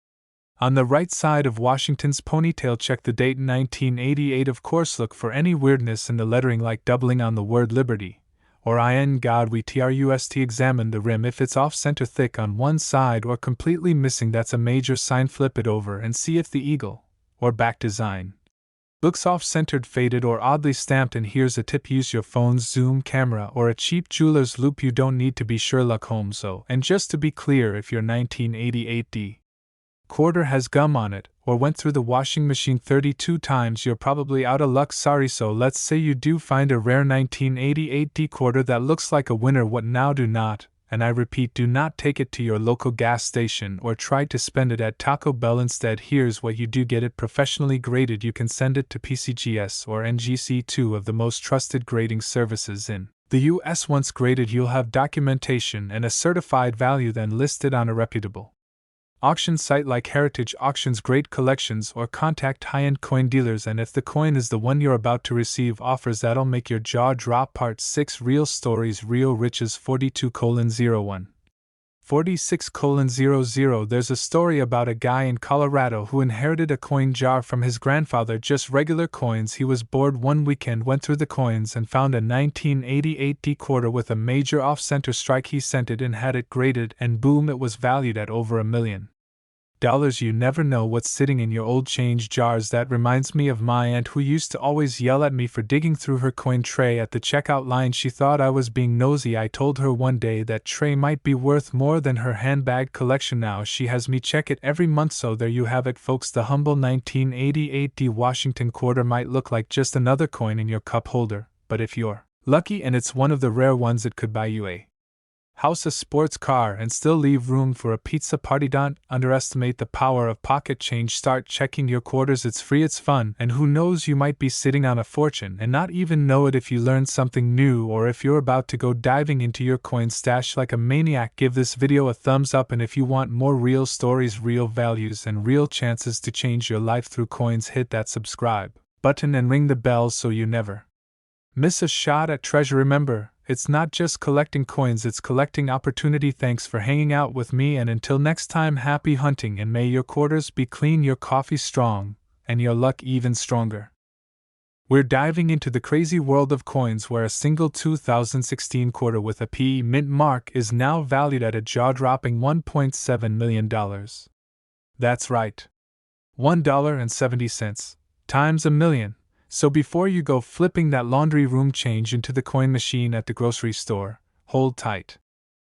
on the right side of Washington's ponytail. Check the date 1988. Of course, look for any weirdness in the lettering, like doubling on the word Liberty or in God We Trust. Examine the rim. If it's off-center, thick on one side, or completely missing, that's a major sign. Flip it over and see if the eagle or back design looks off-centered, faded, or oddly stamped. And here's a tip: use your phone's zoom camera or a cheap jeweler's loupe. You don't need to be Sherlock Holmes, though. And just to be clear, if your 1988 D quarter has gum on it, or went through the washing machine 32 times, you're probably out of luck. Sorry. So let's say you do find a rare 1988 D quarter that looks like a winner. What now? Do not, and I repeat, do not take it to your local gas station or try to spend it at Taco Bell. Instead, here's what you do: get it professionally graded. You can send it to PCGS or NGC, two of the most trusted grading services in the US. Once graded, you'll have documentation and a certified value, then listed on a reputable auction site like Heritage Auctions, Great Collections, or contact high-end coin dealers. And if the coin is the one you're about to receive, offers that'll make your jaw drop. Part 6: Real Stories, Real Riches. 42:01 46:00 There's a story about a guy in Colorado who inherited a coin jar from his grandfather, just regular coins. He was bored one weekend, went through the coins, and found a 1988 D quarter with a major off-center strike. He sent it and had it graded, and boom, it was valued at over $1 million. You never know what's sitting in your old change jars. That reminds me of my aunt, who used to always yell at me for digging through her coin tray at the checkout line. She thought I was being nosy. I told her one day that tray might be worth more than her handbag collection. Now she has me check it every month. So there you have it, folks. The humble 1988 D Washington quarter might look like just another coin in your cup holder, but if you're lucky and it's one of the rare ones, it could buy you a house a sports car, and still leave room for a pizza party. Don't underestimate the power of pocket change. Start checking your quarters. It's free, it's fun, and who knows, you might be sitting on a fortune and not even know it if you learn something new, or if you're about to go diving into your coin stash like a maniac. Give this video a thumbs up, and if you want more real stories, real values, and real chances to change your life through coins, hit that subscribe button and ring the bell so you never miss a shot at treasure. Remember, it's not just collecting coins, it's collecting opportunity. Thanks for hanging out with me, and until next time, happy hunting, and may your quarters be clean, your coffee strong, and your luck even stronger. We're diving into the crazy world of coins, where a single 2016 quarter with a P mint mark is now valued at a jaw-dropping $1.7 million. That's right. $1.70 times a million. So before you go flipping that laundry room change into the coin machine at the grocery store, hold tight.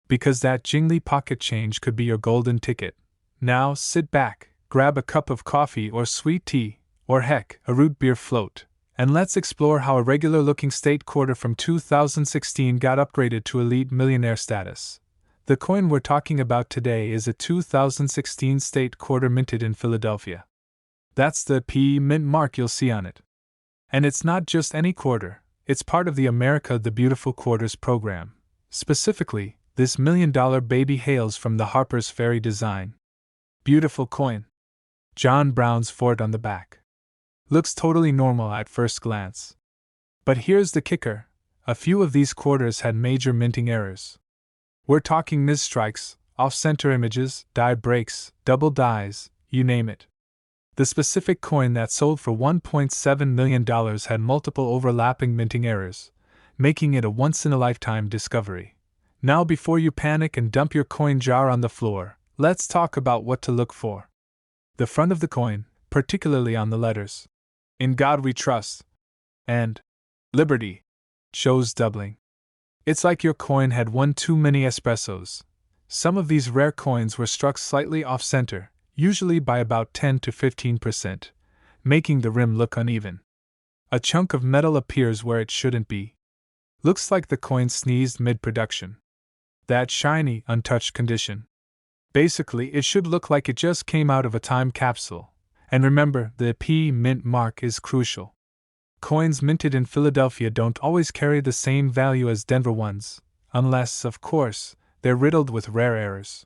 Because that jingly pocket change could be your golden ticket. Now sit back, grab a cup of coffee or sweet tea, or heck, a root beer float, and let's explore how a regular-looking state quarter from 2016 got upgraded to elite millionaire status. The coin we're talking about today is a 2016 state quarter minted in Philadelphia. That's the P mint mark you'll see on it. And it's not just any quarter, it's part of the America the Beautiful Quarters program. Specifically, this $1 million baby hails from the Harper's Ferry design. Beautiful coin. John Brown's fort on the back. Looks totally normal at first glance. But here's the kicker, a few of these quarters had major minting errors. We're talking misstrikes, off-center images, die breaks, double dies, you name it. The specific coin that sold for $1.7 million had multiple overlapping minting errors, making it a once-in-a-lifetime discovery. Now, before you panic and dump your coin jar on the floor, let's talk about what to look for. The front of the coin, particularly on the letters "In God We Trust" and "Liberty," shows doubling. It's like your coin had one too many espressos. Some of these rare coins were struck slightly off-center, usually by about 10 to 15%, making the rim look uneven. A chunk of metal appears where it shouldn't be. Looks like the coin sneezed mid-production. That shiny, untouched condition. Basically, it should look like it just came out of a time capsule. And remember, the P mint mark is crucial. Coins minted in Philadelphia don't always carry the same value as Denver ones, unless, of course, they're riddled with rare errors.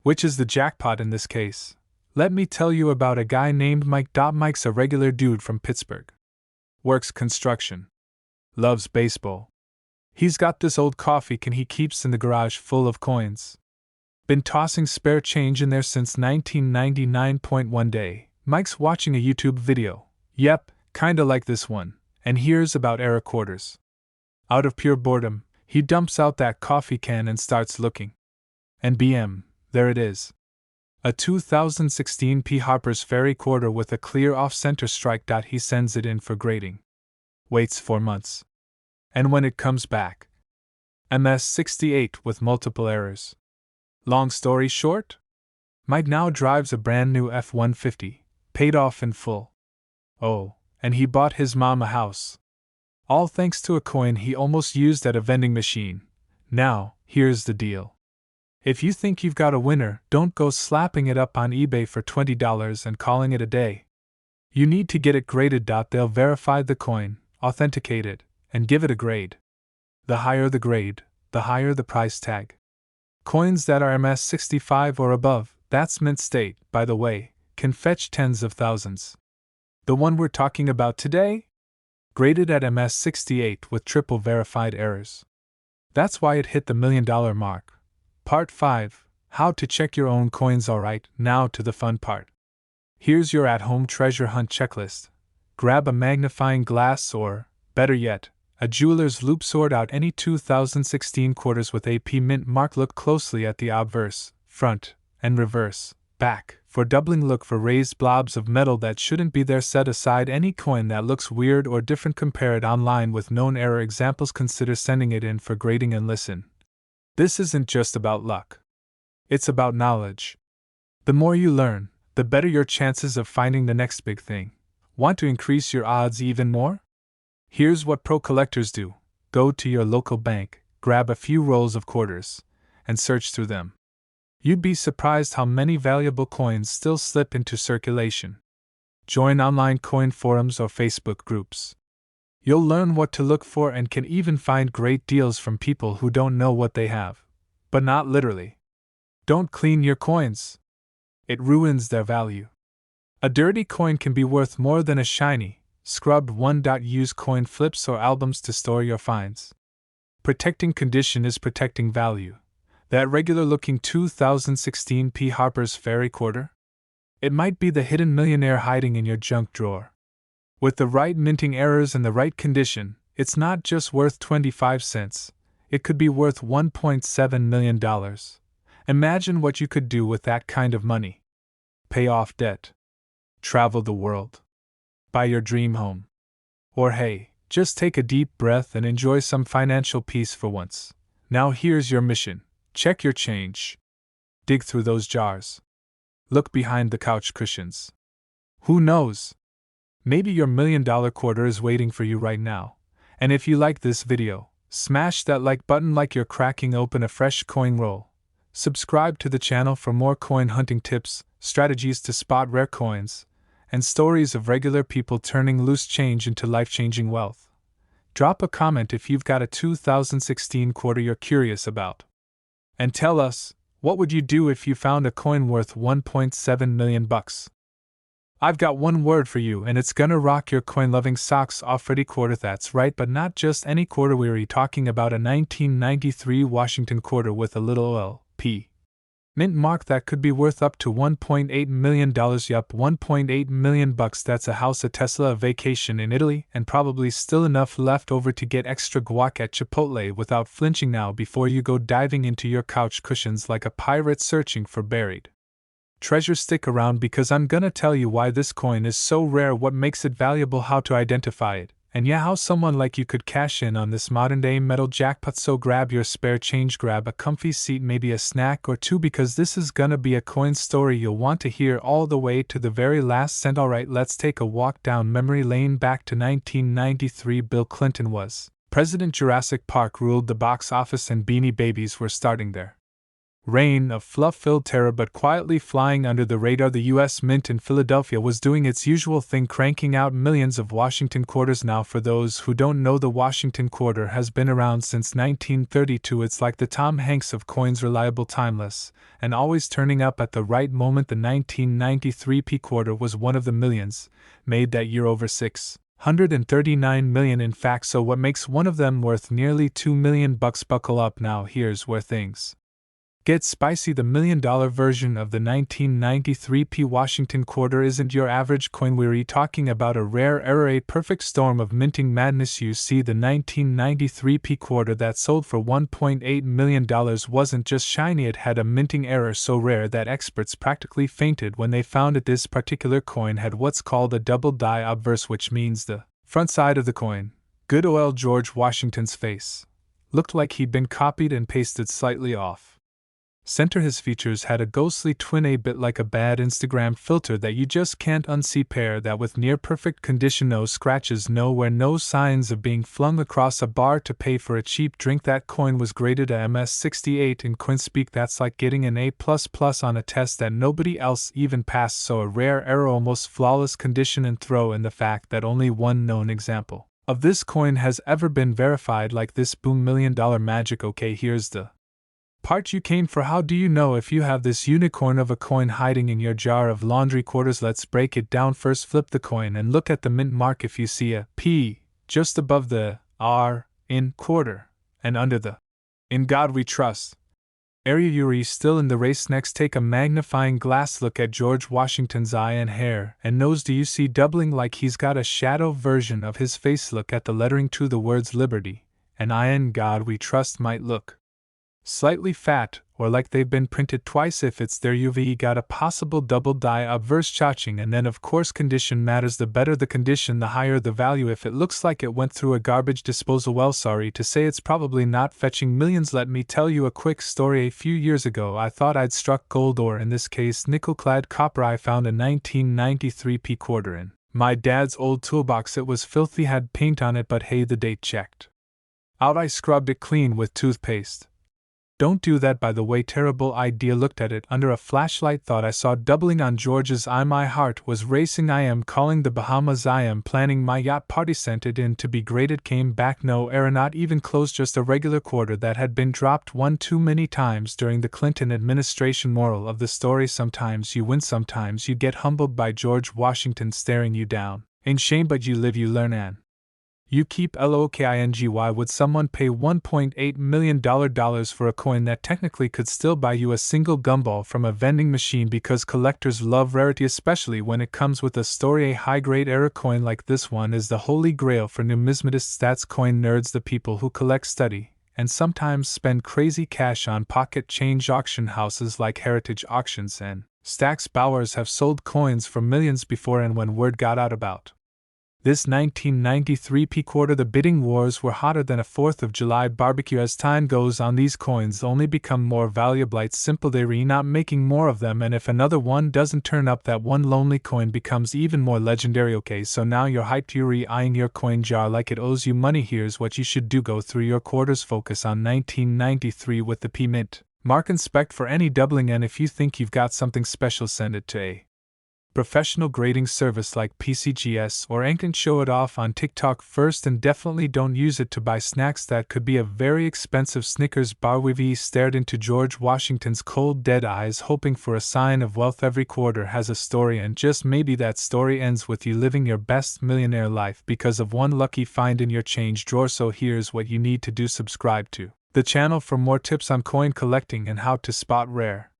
Which is the jackpot in this case. Let me tell you about a guy named Mike. Mike's a regular dude from Pittsburgh. Works construction. Loves baseball. He's got this old coffee can he keeps in the garage full of coins. Been tossing spare change in there since 1999. One day, Mike's watching a YouTube video. Yep, kinda like this one, and hears about error quarters. Out of pure boredom, he dumps out that coffee can and starts looking. And bam, there it is. A 2016 P. Harper's Ferry quarter with a clear off-center strike. He sends it in for grading. Waits 4 months. And when it comes back, MS-68 with multiple errors. Long story short? Mike now drives a brand new F-150, paid off in full. Oh, and he bought his mom a house. All thanks to a coin he almost used at a vending machine. Now, here's the deal. If you think you've got a winner, don't go slapping it up on eBay for $20 and calling it a day. You need to get it graded. They'll verify the coin, authenticate it, and give it a grade. The higher the grade, the higher the price tag. Coins that are MS-65 or above, that's mint state, by the way, can fetch tens of thousands. The one we're talking about today? Graded at MS-68 with triple verified errors. That's why it hit the $1 million mark. Part 5. How to check your own coins. Alright, now to the fun part. Here's your at-home treasure hunt checklist. Grab a magnifying glass or, better yet, a jeweler's loupe. Sort out any 2016 quarters with a P mint mark. Look closely at the obverse, front, and reverse, back. For doubling, look for raised blobs of metal that shouldn't be there. Set aside any coin that looks weird or different. Compare it online with known error examples. Consider sending it in for grading and listen. This isn't just about luck. It's about knowledge. The more you learn, the better your chances of finding the next big thing. Want to increase your odds even more? Here's what pro collectors do. Go to your local bank, grab a few rolls of quarters, and search through them. You'd be surprised how many valuable coins still slip into circulation. Join online coin forums or Facebook groups. You'll learn what to look for and can even find great deals from people who don't know what they have. But not literally. Don't clean your coins. It ruins their value. A dirty coin can be worth more than a shiny, scrubbed one. Use coin flips or albums to store your finds. Protecting condition is protecting value. That regular-looking 2016 P. Harper's Ferry quarter? It might be the hidden millionaire hiding in your junk drawer. With the right minting errors and the right condition, it's not just worth 25 cents, it could be worth $1.7 million. Imagine what you could do with that kind of money. Pay off debt. Travel the world. Buy your dream home. Or hey, just take a deep breath and enjoy some financial peace for once. Now here's your mission. Check your change. Dig through those jars. Look behind the couch cushions. Who knows? Maybe your $1 million quarter is waiting for you right now. And if you like this video, smash that like button like you're cracking open a fresh coin roll. Subscribe to the channel for more coin hunting tips, strategies to spot rare coins, and stories of regular people turning loose change into life-changing wealth. Drop a comment if you've got a 2016 quarter you're curious about. And tell us, what would you do if you found a coin worth $1.7 million? I've got one word for you, and it's gonna rock your coin-loving socks off. Freddie quarter. That's right, but not just any quarter. We're talking about a 1993 Washington quarter with a little L.P. mint mark that could be worth up to $1.8 million. Yup, $1.8 million. That's a house, a Tesla, a vacation in Italy, and probably still enough left over to get extra guac at Chipotle without flinching. Now, before you go diving into your couch cushions like a pirate searching for buried treasure, stick around because I'm gonna tell you why this coin is so rare, what makes it valuable, how to identify it, and yeah, how someone like you could cash in on this modern-day metal jackpot. So grab your spare change, grab a comfy seat, maybe a snack or two, because this is gonna be a coin story you'll want to hear all the way to the very last cent. Alright, let's take a walk down memory lane back to 1993. Bill Clinton was president. Jurassic Park ruled the box office and Beanie Babies were starting their reign of fluff-filled terror, but quietly flying under the radar, the U.S. Mint in Philadelphia was doing its usual thing, cranking out millions of Washington quarters. Now, for those who don't know, the Washington quarter has been around since 1932. It's like the Tom Hanks of coins, reliable, timeless, and always turning up at the right moment. The 1993 P quarter was one of the millions made that year, over $639 million in fact. So what makes one of them worth nearly $2 million? Buckle up now, here's where things get spicy. The $1 million version of the 1993 P Washington quarter isn't your average coin. We're talking about a rare error, a perfect storm of minting madness. You see, the 1993 P quarter that sold for $1.8 million wasn't just shiny, it had a minting error so rare that experts practically fainted when they found it. This particular coin had what's called a double die obverse, which means the front side of the coin, good old George Washington's face, looked like he'd been copied and pasted slightly off center. His features had a ghostly twin, a bit like a bad Instagram filter that you just can't unsee. Pair that with near perfect condition, no scratches nowhere, no signs of being flung across a bar to pay for a cheap drink. That coin was graded a MS68 in coinspeak. That's like getting an A++ on a test that nobody else even passed. So a rare error, almost flawless condition, and throw in the fact that only one known example of this coin has ever been verified like this. Boom, $1 million magic. Okay, here's the part you came for. How do you know if you have this unicorn of a coin hiding in your jar of laundry quarters? Let's break it down. First, flip the coin and look at the mint mark. If you see a P just above the R in quarter and under the "In God We Trust" area, you're still in the race. Next, take a magnifying glass, look at George Washington's eye and hair and nose. Do you see doubling, like he's got a shadow version of his face? Look at the lettering to the words liberty and I in God We Trust might look slightly fat, or like they've been printed twice. If it's there, you've got a possible double die obverse chaching. And then of course condition matters. The better the condition, the higher the value. If it looks like it went through a garbage disposal, well, sorry to say, it's probably not fetching millions. Let me tell you a quick story. A few years ago I thought I'd struck gold, or in this case nickel-clad copper. I found a 1993 P quarter in my dad's old toolbox. It was filthy, had paint on it, but hey, the date checked out. I scrubbed it clean with toothpaste. Don't do that, by the way. Terrible idea. Looked at it under a flashlight. Thought I saw doubling on George's eye. My heart was racing. I am calling the Bahamas. I am planning my yacht party. Sent it in to be graded. Came back no error, not even close. Just a regular quarter that had been dropped one too many times during the Clinton administration. Moral of the story: sometimes you win, sometimes you get humbled by George Washington staring you down. Ain't shame, but you live, you learn, and you keep. LOKING. Why would someone pay $1.8 million for a coin that technically could still buy you a single gumball from a vending machine? Because collectors love rarity, especially when it comes with a story. A high-grade era coin like this one is the holy grail for numismatists. That's coin nerds, the people who collect, study, and sometimes spend crazy cash on pocket change. Auction houses like Heritage Auctions and Stack's Bowers have sold coins for millions before, and when word got out about this 1993 P quarter, the bidding wars were hotter than a 4th of July barbecue. As time goes on, these coins only become more valuable. It's simple, they're not making more of them, and if another one doesn't turn up, that one lonely coin becomes even more legendary. Okay, so now you're hyped, you're eyeing your coin jar like it owes you money. Here's what you should do: go through your quarters, focus on 1993 with the P mint, mark inspect for any doubling, and if you think you've got something special, send it to a professional grading service like PCGS or Ink and show it off on TikTok first, and definitely don't use it to buy snacks. That could be a very expensive Snickers bar. We've stared into George Washington's cold dead eyes, hoping for a sign of wealth. Every quarter has a story, and just maybe that story ends with you living your best millionaire life because of one lucky find in your change drawer. So here's what you need to do: subscribe to the channel for more tips on coin collecting and how to spot rare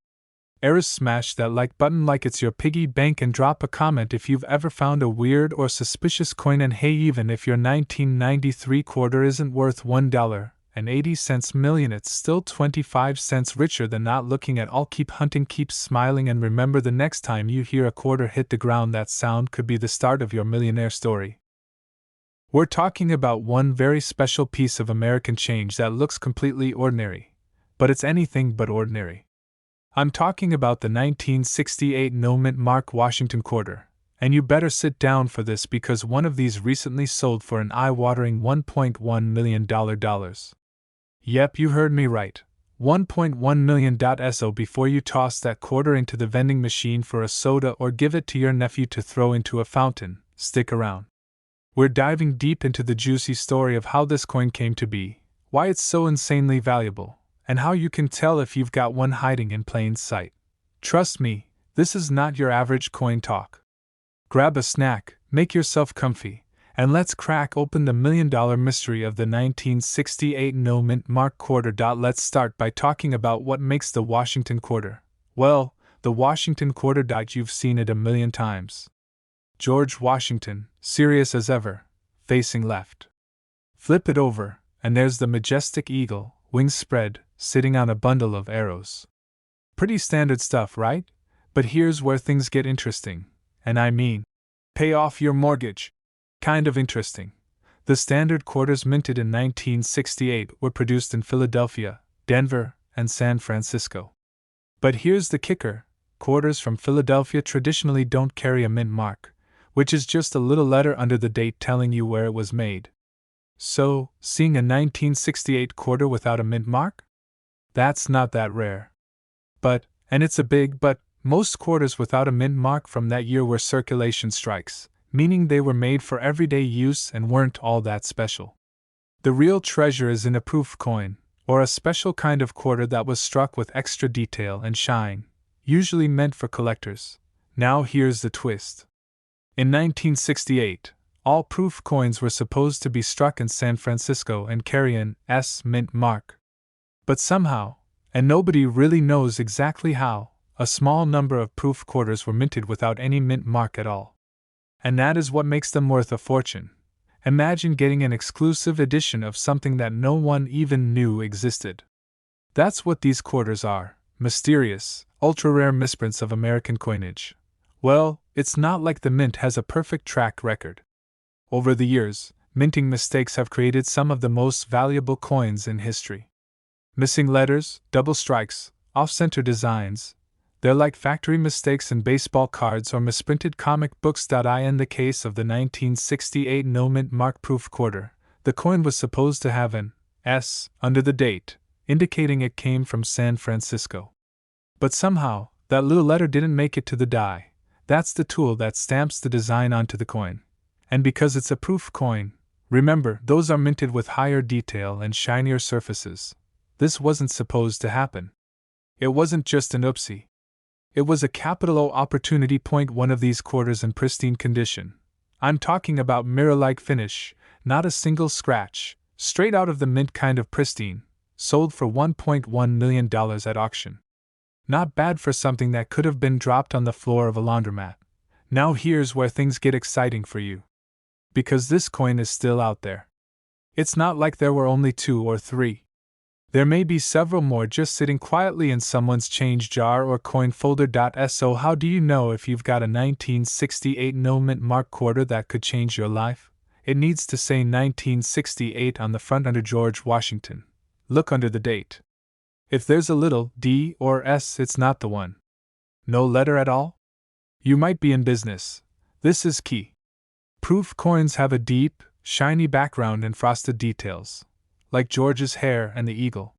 errors. Smash that like button like it's your piggy bank, and drop a comment if you've ever found a weird or suspicious coin. And hey, even if your 1993 quarter isn't worth $1.80 million, it's still 25 cents richer than not looking at all. Keep hunting, keep smiling, and remember, the next time you hear a quarter hit the ground, that sound could be the start of your millionaire story. We're talking about one very special piece of American change that looks completely ordinary, but it's anything but ordinary. I'm talking about the 1968 no-mint Mark Washington quarter, and you better sit down for this because one of these recently sold for an eye-watering $1.1 million. Yep, you heard me right, $1.1 million. So before you toss that quarter into the vending machine for a soda or give it to your nephew to throw into a fountain, stick around. We're diving deep into the juicy story of how this coin came to be, why it's so insanely valuable, and how you can tell if you've got one hiding in plain sight. Trust me, this is not your average coin talk. Grab a snack, make yourself comfy, and let's crack open the million-dollar mystery of the 1968 no-mint Mark quarter. Let's start by talking about what makes the Washington quarter. Well, the Washington quarter. You've seen it a million times. George Washington, serious as ever, facing left. Flip it over, and there's the majestic eagle, wings spread, sitting on a bundle of arrows. Pretty standard stuff, right? But here's where things get interesting, and I mean, pay off your mortgage. Kind of interesting. The standard quarters minted in 1968 were produced in Philadelphia, Denver, and San Francisco. But here's the kicker: quarters from Philadelphia traditionally don't carry a mint mark, which is just a little letter under the date telling you where it was made. So, seeing a 1968 quarter without a mint mark? That's not that rare. And it's a big but, most quarters without a mint mark from that year were circulation strikes, meaning they were made for everyday use and weren't all that special. The real treasure is in a proof coin, or a special kind of quarter that was struck with extra detail and shine, usually meant for collectors. Now here's the twist. In 1968, all proof coins were supposed to be struck in San Francisco and carry an S mint mark. But somehow, and nobody really knows exactly how, a small number of proof quarters were minted without any mint mark at all. And that is what makes them worth a fortune. Imagine getting an exclusive edition of something that no one even knew existed. That's what these quarters are: mysterious, ultra-rare misprints of American coinage. Well, it's not like the mint has a perfect track record. Over the years, minting mistakes have created some of the most valuable coins in history. Missing letters, double strikes, off-center designs. They're like factory mistakes in baseball cards or misprinted comic books. In the case of the 1968 no-mint mark proof quarter, the coin was supposed to have an S under the date, indicating it came from San Francisco. But somehow, that little letter didn't make it to the die. That's the tool that stamps the design onto the coin. And because it's a proof coin, remember, those are minted with higher detail and shinier surfaces. This wasn't supposed to happen. It wasn't just an oopsie. It was a capital O opportunity. One of these quarters in pristine condition. I'm talking about mirror-like finish, not a single scratch, straight out of the mint kind of pristine, sold for $1.1 million at auction. Not bad for something that could have been dropped on the floor of a laundromat. Now here's where things get exciting for you. Because this coin is still out there. It's not like there were only 2 or 3. There may be several more just sitting quietly in someone's change jar or coin folder. So how do you know if you've got a 1968 no mint mark quarter that could change your life? It needs to say 1968 on the front under George Washington. Look under the date. If there's a little D or S, it's not the one. No letter at all? You might be in business. This is key. Proof coins have a deep, shiny background and frosted details, like George's hair and the eagle.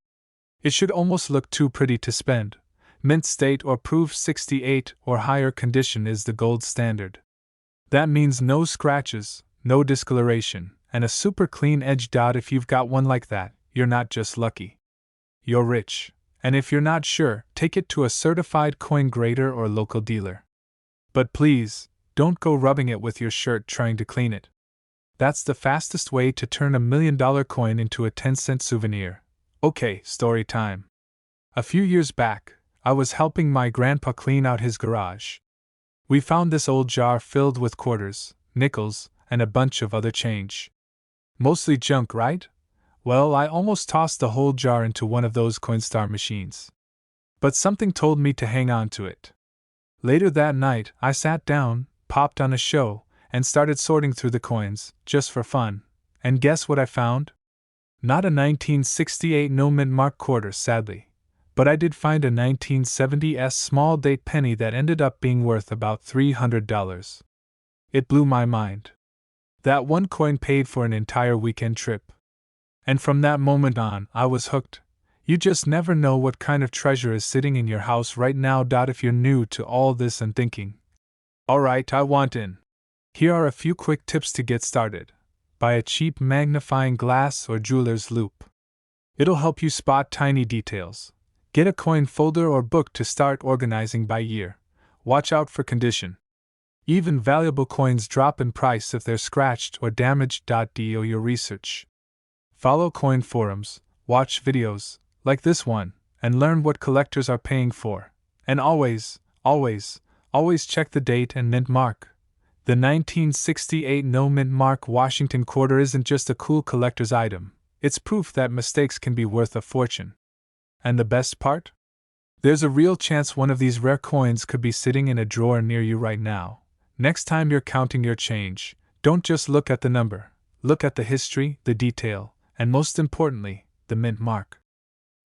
It should almost look too pretty to spend. Mint state or proof 68 or higher condition is the gold standard. That means no scratches, no discoloration, and a super clean edge. If you've got one like that, you're not just lucky. You're rich, and if you're not sure, take it to a certified coin grader or local dealer. But please, don't go rubbing it with your shirt trying to clean it. That's the fastest way to turn $1 million coin into a 10-cent souvenir. Okay, story time. A few years back, I was helping my grandpa clean out his garage. We found this old jar filled with quarters, nickels, and a bunch of other change. Mostly junk, right? Well, I almost tossed the whole jar into one of those Coinstar machines. But something told me to hang on to it. Later that night, I sat down, popped on a show, and started sorting through the coins, just for fun. And guess what I found? Not a 1968 no mint mark quarter, sadly. But I did find a 1970s small date penny that ended up being worth about $300. It blew my mind. That one coin paid for an entire weekend trip. And from that moment on, I was hooked. You just never know what kind of treasure is sitting in your house right now. If you're new to all this and thinking, alright, I want in. Here are a few quick tips to get started. Buy a cheap magnifying glass or jeweler's loupe. It'll help you spot tiny details. Get a coin folder or book to start organizing by year. Watch out for condition. Even valuable coins drop in price if they're scratched or damaged. Do your research. Follow coin forums, watch videos, like this one, and learn what collectors are paying for. And always check the date and mint mark. The 1968 no mint mark Washington quarter isn't just a cool collector's item, it's proof that mistakes can be worth a fortune. And the best part? There's a real chance one of these rare coins could be sitting in a drawer near you right now. Next time you're counting your change, don't just look at the number, look at the history, the detail, and most importantly, the mint mark.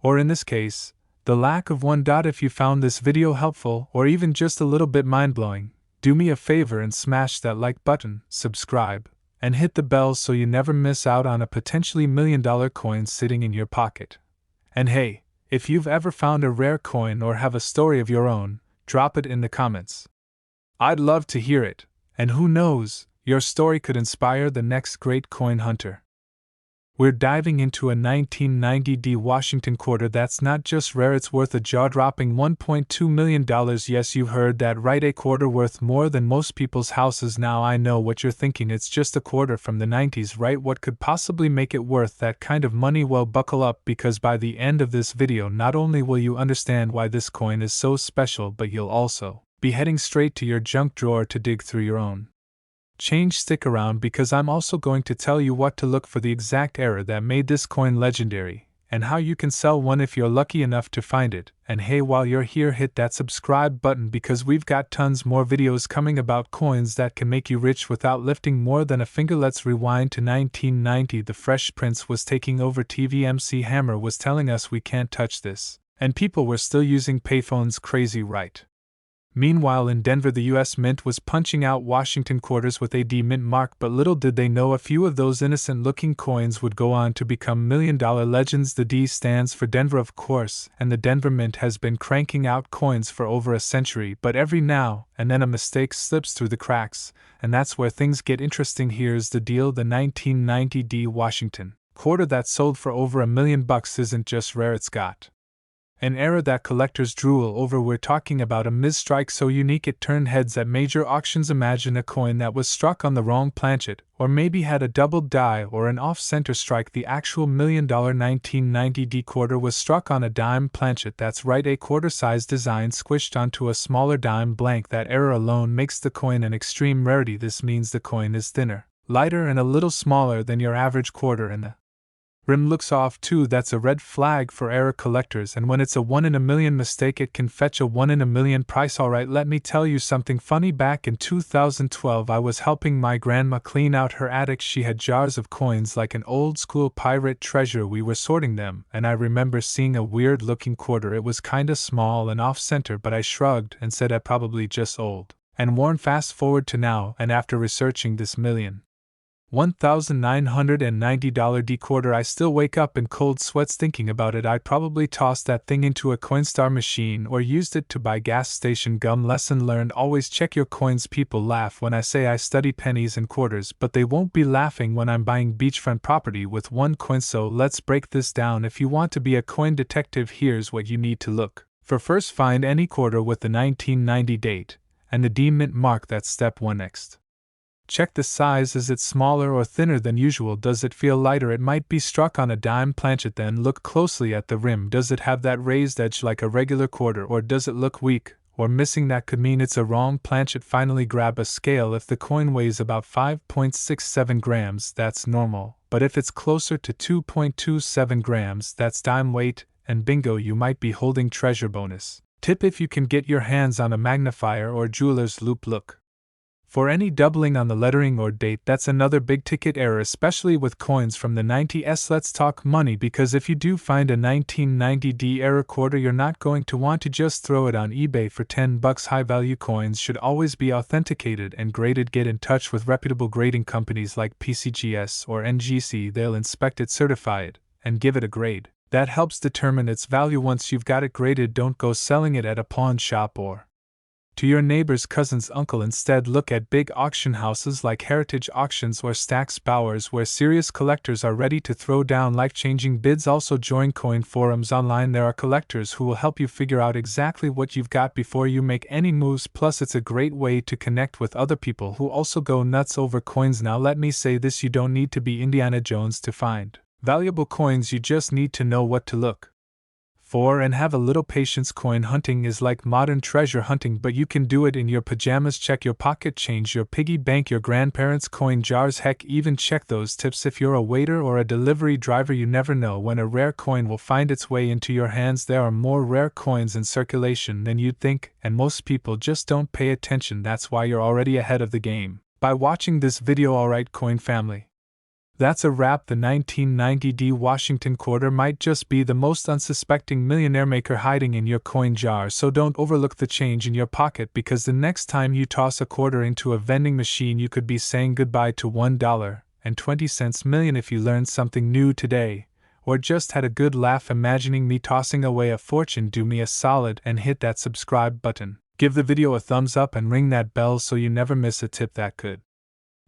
Or in this case, the lack of one. If you found this video helpful or even just a little bit mind-blowing, do me a favor and smash that like button, subscribe, and hit the bell so you never miss out on a potentially $1 million coin sitting in your pocket. And hey, if you've ever found a rare coin or have a story of your own, drop it in the comments. I'd love to hear it, and who knows, your story could inspire the next great coin hunter. We're diving into a 1990 Washington quarter that's not just rare, it's worth a jaw-dropping $1.2 million. Yes, you heard that right, a quarter worth more than most people's houses. Now I know what you're thinking, it's just a quarter from the 90s, right? What could possibly make it worth that kind of money? Well, buckle up, because by the end of this video, not only will you understand why this coin is so special, but you'll also be heading straight to your junk drawer to dig through your own change. Stick around, because I'm also going to tell you what to look for, the exact era that made this coin legendary, and how you can sell one if you're lucky enough to find it. And hey, while you're here, hit that subscribe button, because we've got tons more videos coming about coins that can make you rich without lifting more than a finger. Let's rewind to 1990. The Fresh Prince was taking over TV. MC Hammer was telling us we can't touch this, and people were still using payphones. Crazy, right? Meanwhile, in Denver, the U.S. Mint was punching out Washington quarters with a D mint mark, but little did they know a few of those innocent-looking coins would go on to become million-dollar legends. The D stands for Denver, of course, and the Denver Mint has been cranking out coins for over a century, but every now and then a mistake slips through the cracks, and that's where things get interesting. Here's the deal: the 1990 D Washington quarter that sold for over $1 million isn't just rare, it's got an era that collectors drool over. We're talking about a misstrike so unique it turned heads at major auctions. Imagine a coin that was struck on the wrong planchet, or maybe had a doubled die or an off-center strike. The actual $1 million 1990 D quarter was struck on a dime planchet. That's right, a quarter-size design squished onto a smaller dime blank. That error alone makes the coin an extreme rarity. This means the coin is thinner, lighter, and a little smaller than your average quarter, and the rim looks off too. That's a red flag for error collectors, and when it's a 1 in a million mistake, it can fetch a 1 in a million price. Alright, let me tell you something funny. Back in 2012, I was helping my grandma clean out her attic. She had jars of coins like an old school pirate treasure. We were sorting them, and I remember seeing a weird looking quarter. It was kinda small and off center, but I shrugged and said I'm probably just old and worn. Fast forward to now, and after researching this $1,990 D quarter, I still wake up in cold sweats thinking about it. I'd probably tossed that thing into a Coinstar machine or used it to buy gas station gum. Lesson learned: always check your coins. People laugh when I say I study pennies and quarters, but they won't be laughing when I'm buying beachfront property with one coin. So let's break this down. If you want to be a coin detective, here's what you need to look for. First, find any quarter with the 1990 date and the D mint mark. That's step 1. Next, check the size. Is it smaller or thinner than usual? Does it feel lighter? It might be struck on a dime planchet. Then look closely at the rim. Does it have that raised edge like a regular quarter, or does it look weak or missing? That could mean it's a wrong planchet. Finally, grab a scale. If the coin weighs about 5.67 grams, that's normal, but if it's closer to 2.27 grams, that's dime weight, and bingo, you might be holding treasure. Bonus tip: if you can get your hands on a magnifier or jeweler's loupe, look for any doubling on the lettering or date. That's another big ticket error, especially with coins from the 90s. Let's talk money, because if you do find a 1990 D error quarter, you're not going to want to just throw it on eBay for $10. High value coins should always be authenticated and graded. Get in touch with reputable grading companies like PCGS or NGC. They'll inspect it, certify it, and give it a grade that helps determine its value. Once you've got it graded, don't go selling it at a pawn shop or to your neighbor's cousin's uncle. Instead, look at big auction houses like Heritage Auctions or Stack's Bowers, where serious collectors are ready to throw down life-changing bids. Also, join coin forums online. There are collectors who will help you figure out exactly what you've got before you make any moves. Plus, it's a great way to connect with other people who also go nuts over coins. Now, let me say this: you don't need to be Indiana Jones to find valuable coins. You just need to know what to look for and have a little patience. Coin hunting is like modern treasure hunting, but you can do it in your pajamas. Check your pocket change, your piggy bank, your grandparents' coin jars, heck, even check those tips if you're a waiter or a delivery driver. You never know when a rare coin will find its way into your hands. There are more rare coins in circulation than you'd think, and most people just don't pay attention. That's why you're already ahead of the game by watching this video. Alright, coin family, that's a wrap. The 1990 D Washington quarter might just be the most unsuspecting millionaire maker hiding in your coin jar, so don't overlook the change in your pocket, because the next time you toss a quarter into a vending machine, you could be saying goodbye to $1.20 million. If you learned something new today, or just had a good laugh imagining me tossing away a fortune, do me a solid and hit that subscribe button. Give the video a thumbs up and ring that bell so you never miss a tip that could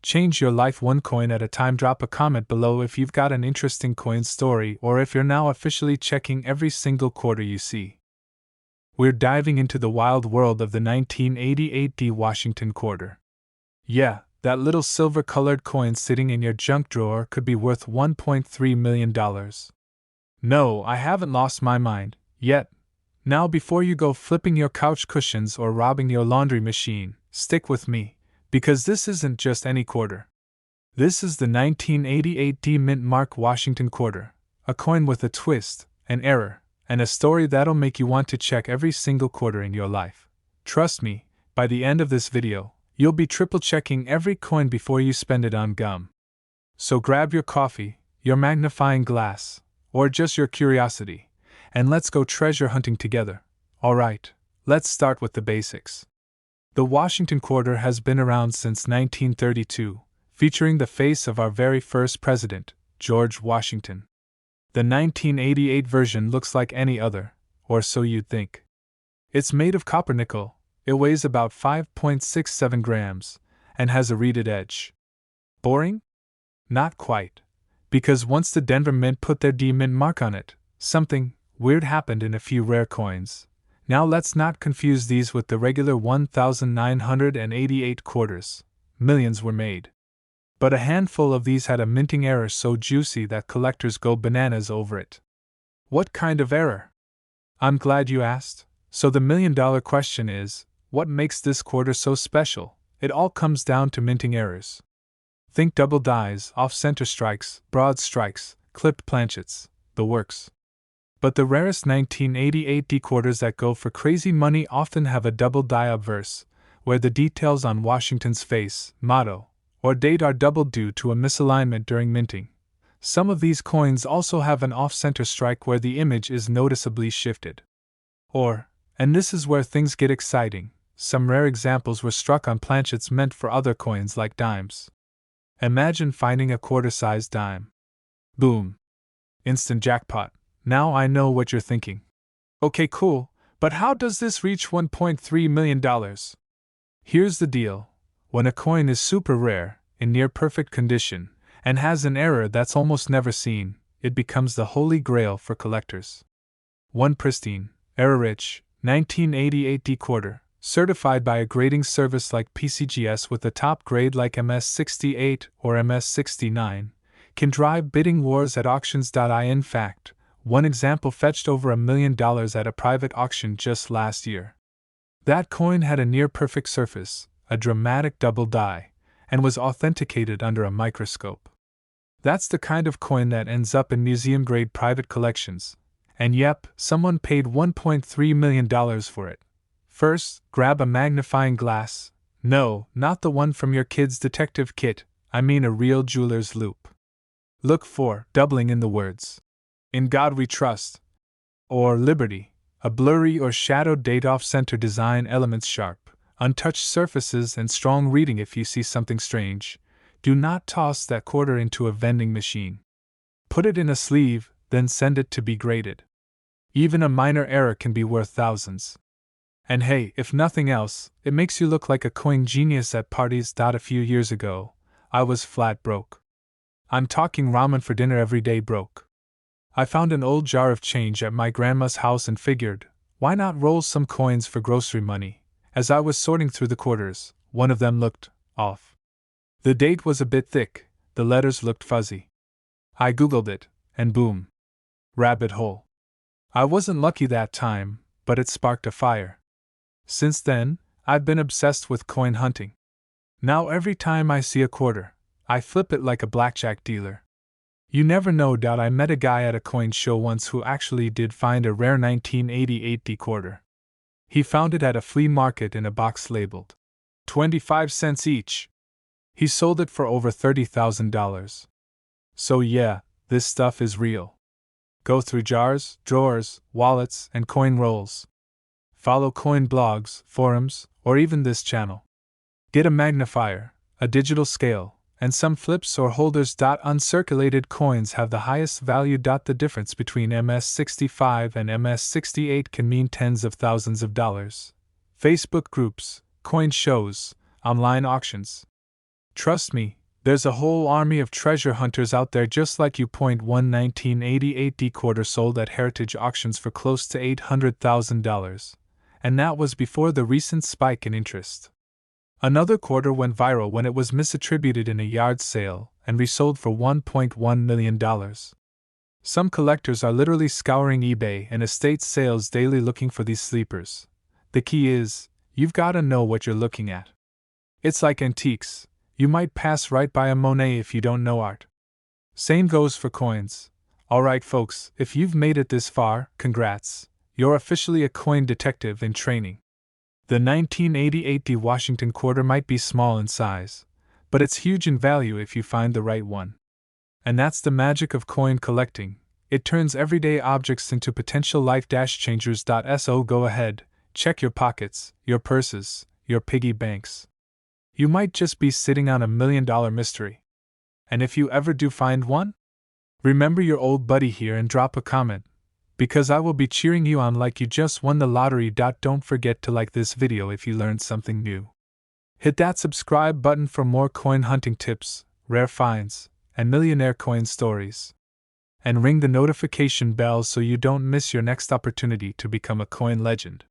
change your life one coin at a time. Drop a comment below if you've got an interesting coin story, or if you're now officially checking every single quarter you see. We're diving into the wild world of the 1988 D Washington quarter. Yeah, that little silver-colored coin sitting in your junk drawer could be worth $1.3 million. No, I haven't lost my mind yet. Now, before you go flipping your couch cushions or robbing your laundry machine, stick with me, because this isn't just any quarter. This is the 1988 D Mint Mark Washington quarter, a coin with a twist, an error, and a story that'll make you want to check every single quarter in your life. Trust me, by the end of this video, you'll be triple-checking every coin before you spend it on gum. So grab your coffee, your magnifying glass, or just your curiosity, and let's go treasure hunting together. Alright, let's start with the basics. The Washington quarter has been around since 1932, featuring the face of our very first president, George Washington. The 1988 version looks like any other, or so you'd think. It's made of copper nickel, it weighs about 5.67 grams, and has a reeded edge. Boring? Not quite. Because once the Denver Mint put their D-Mint mark on it, something weird happened in a few rare coins. Now let's not confuse these with the regular 1,988 quarters. Millions were made. But a handful of these had a minting error so juicy that collectors go bananas over it. What kind of error? I'm glad you asked. So the million-dollar question is, what makes this quarter so special? It all comes down to minting errors. Think double dies, off-center strikes, broad strikes, clipped planchets, the works. But the rarest 1988 D quarters that go for crazy money often have a double die obverse, where the details on Washington's face, motto, or date are doubled due to a misalignment during minting. Some of these coins also have an off-center strike where the image is noticeably shifted. Or, and this is where things get exciting, some rare examples were struck on planchets meant for other coins like dimes. Imagine finding a quarter-sized dime. Boom. Instant jackpot. Now I know what you're thinking. Okay, cool, but how does this reach $1.3 million? Here's the deal. When a coin is super rare, in near-perfect condition, and has an error that's almost never seen, it becomes the holy grail for collectors. One pristine, error-rich, 1988 D quarter, certified by a grading service like PCGS with a top grade like MS68 or MS69, can drive bidding wars at auctions. In fact, one example fetched over $1 million at a private auction just last year. That coin had a near-perfect surface, a dramatic double die, and was authenticated under a microscope. That's the kind of coin that ends up in museum-grade private collections, and yep, someone paid $1.3 million for it. First, grab a magnifying glass. No, not the one from your kid's detective kit, I mean a real jeweler's loupe. Look for doubling in the words "In God We Trust" or "Liberty," a blurry or shadowed date off-center design, elements sharp, untouched surfaces, and strong reading. If you see something strange, do not toss that quarter into a vending machine. Put it in a sleeve, then send it to be graded. Even a minor error can be worth thousands. And hey, if nothing else, it makes you look like a coin genius at parties. A few years ago, I was flat broke. I'm talking ramen for dinner every day broke. I found an old jar of change at my grandma's house and figured, why not roll some coins for grocery money? As I was sorting through the quarters, one of them looked off. The date was a bit thick, the letters looked fuzzy. I googled it, and boom. Rabbit hole. I wasn't lucky that time, but it sparked a fire. Since then, I've been obsessed with coin hunting. Now every time I see a quarter, I flip it like a blackjack dealer. You never know. I met a guy at a coin show once who actually did find a rare 1988 D quarter. He found it at a flea market in a box labeled 25 cents each. He sold it for over $30,000. So yeah, this stuff is real. Go through jars, drawers, wallets, and coin rolls. Follow coin blogs, forums, or even this channel. Get a magnifier, a digital scale, and some flips or holders. Uncirculated coins have the highest value. The difference between MS65 and MS68 can mean tens of thousands of dollars. Facebook groups, coin shows, online auctions. Trust me, there's a whole army of treasure hunters out there just like you. 1988 D quarter sold at heritage auctions for close to $800,000, and that was before the recent spike in interest. Another quarter went viral when it was misattributed in a yard sale and resold for $1.1 million. Some collectors are literally scouring eBay and estate sales daily looking for these sleepers. The key is, you've gotta know what you're looking at. It's like antiques. You might pass right by a Monet if you don't know art. Same goes for coins. Alright folks, if you've made it this far, congrats. You're officially a coin detective in training. The 1988 D Washington quarter might be small in size, but it's huge in value if you find the right one. And that's the magic of coin collecting. It turns everyday objects into potential life-changers. So go ahead, check your pockets, your purses, your piggy banks. You might just be sitting on $1 million mystery. And if you ever do find one, remember your old buddy here and drop a comment, because I will be cheering you on like you just won the lottery. Don't forget to like this video if you learned something new. Hit that subscribe button for more coin hunting tips, rare finds, and millionaire coin stories. And ring the notification bell so you don't miss your next opportunity to become a coin legend.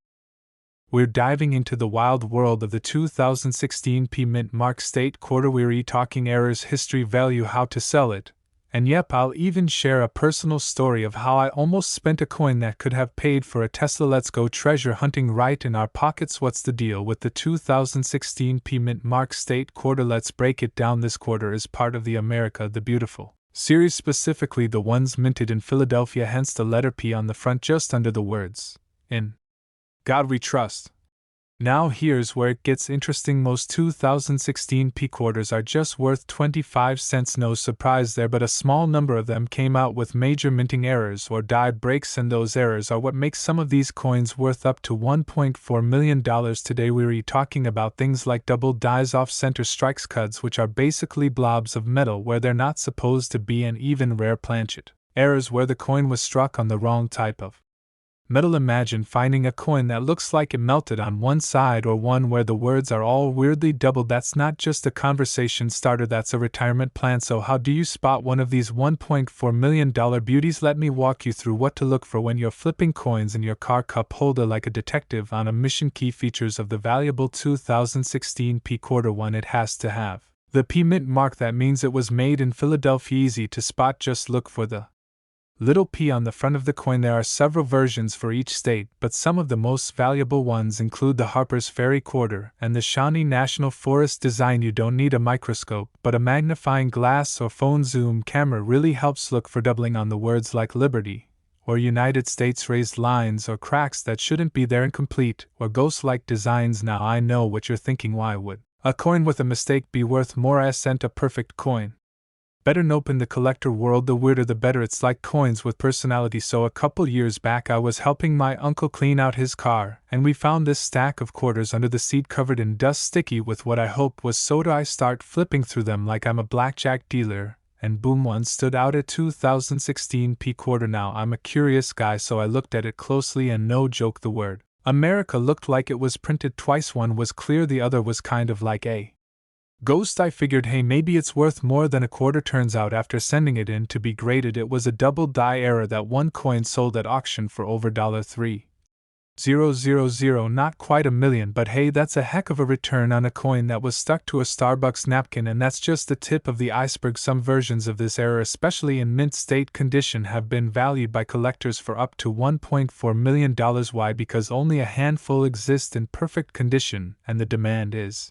We're diving into the wild world of the 2016 P Mint Mark State Quarter. We're talking errors, history, value, how to sell it, and yep, I'll even share a personal story of how I almost spent a coin that could have paid for a Tesla. Let's go treasure hunting right in our pockets. What's the deal with the 2016 P Mint Mark State Quarter? Let's break it down. This quarter is part of the America the Beautiful series, specifically the ones minted in Philadelphia, hence the letter P on the front just under the words, "In God We Trust." Now here's where it gets interesting. Most 2016 P quarters are just worth 25 cents. No surprise there, but a small number of them came out with major minting errors or die breaks, and those errors are what makes some of these coins worth up to $1.4 million. Today we're talking about things like double dies, off-center strikes, cuts, which are basically blobs of metal where they're not supposed to be, and even rare planchet errors where the coin was struck on the wrong type of metal. Imagine finding a coin that looks like it melted on one side, or one where the words are all weirdly doubled. That's not just a conversation starter, that's a retirement plan. So how do you spot one of these $1.4 million beauties? Let me walk you through what to look for when you're flipping coins in your car cup holder like a detective on a mission. Key features of the valuable 2016 P quarter. 1. It has to have the P Mint mark. That means it was made in Philadelphia. Easy to spot, just look for the little P on the front of the coin. There are several versions for each state, but some of the most valuable ones include the Harper's Ferry quarter and the Shawnee National Forest design. You don't need a microscope, but a magnifying glass or phone zoom camera really helps. Look for doubling on the words like Liberty or United States, raised lines or cracks that shouldn't be there, incomplete or ghost-like designs. Now I know what you're thinking, why would a coin with a mistake be worth more? I sent a perfect coin. Better nope. In the collector world, the weirder the better. It's like coins with personality. So a couple years back I was helping my uncle clean out his car, and we found this stack of quarters under the seat covered in dust, sticky with what I hoped was soda. I start flipping through them like I'm a blackjack dealer, and boom, one stood out, a 2016 P quarter. Now I'm a curious guy, so I looked at it closely, and no joke, the word America looked like it was printed twice. One was clear, the other was kind of like a ghost. I figured, hey, maybe it's worth more than a quarter. Turns out after sending it in to be graded, it was a double die error. That one coin sold at auction for over $3,000. Not quite $1 million, but hey, that's a heck of a return on a coin that was stuck to a Starbucks napkin. And that's just the tip of the iceberg. Some versions of this error, especially in mint state condition, have been valued by collectors for up to $1.4 million. Why? Because only a handful exist in perfect condition, and the demand is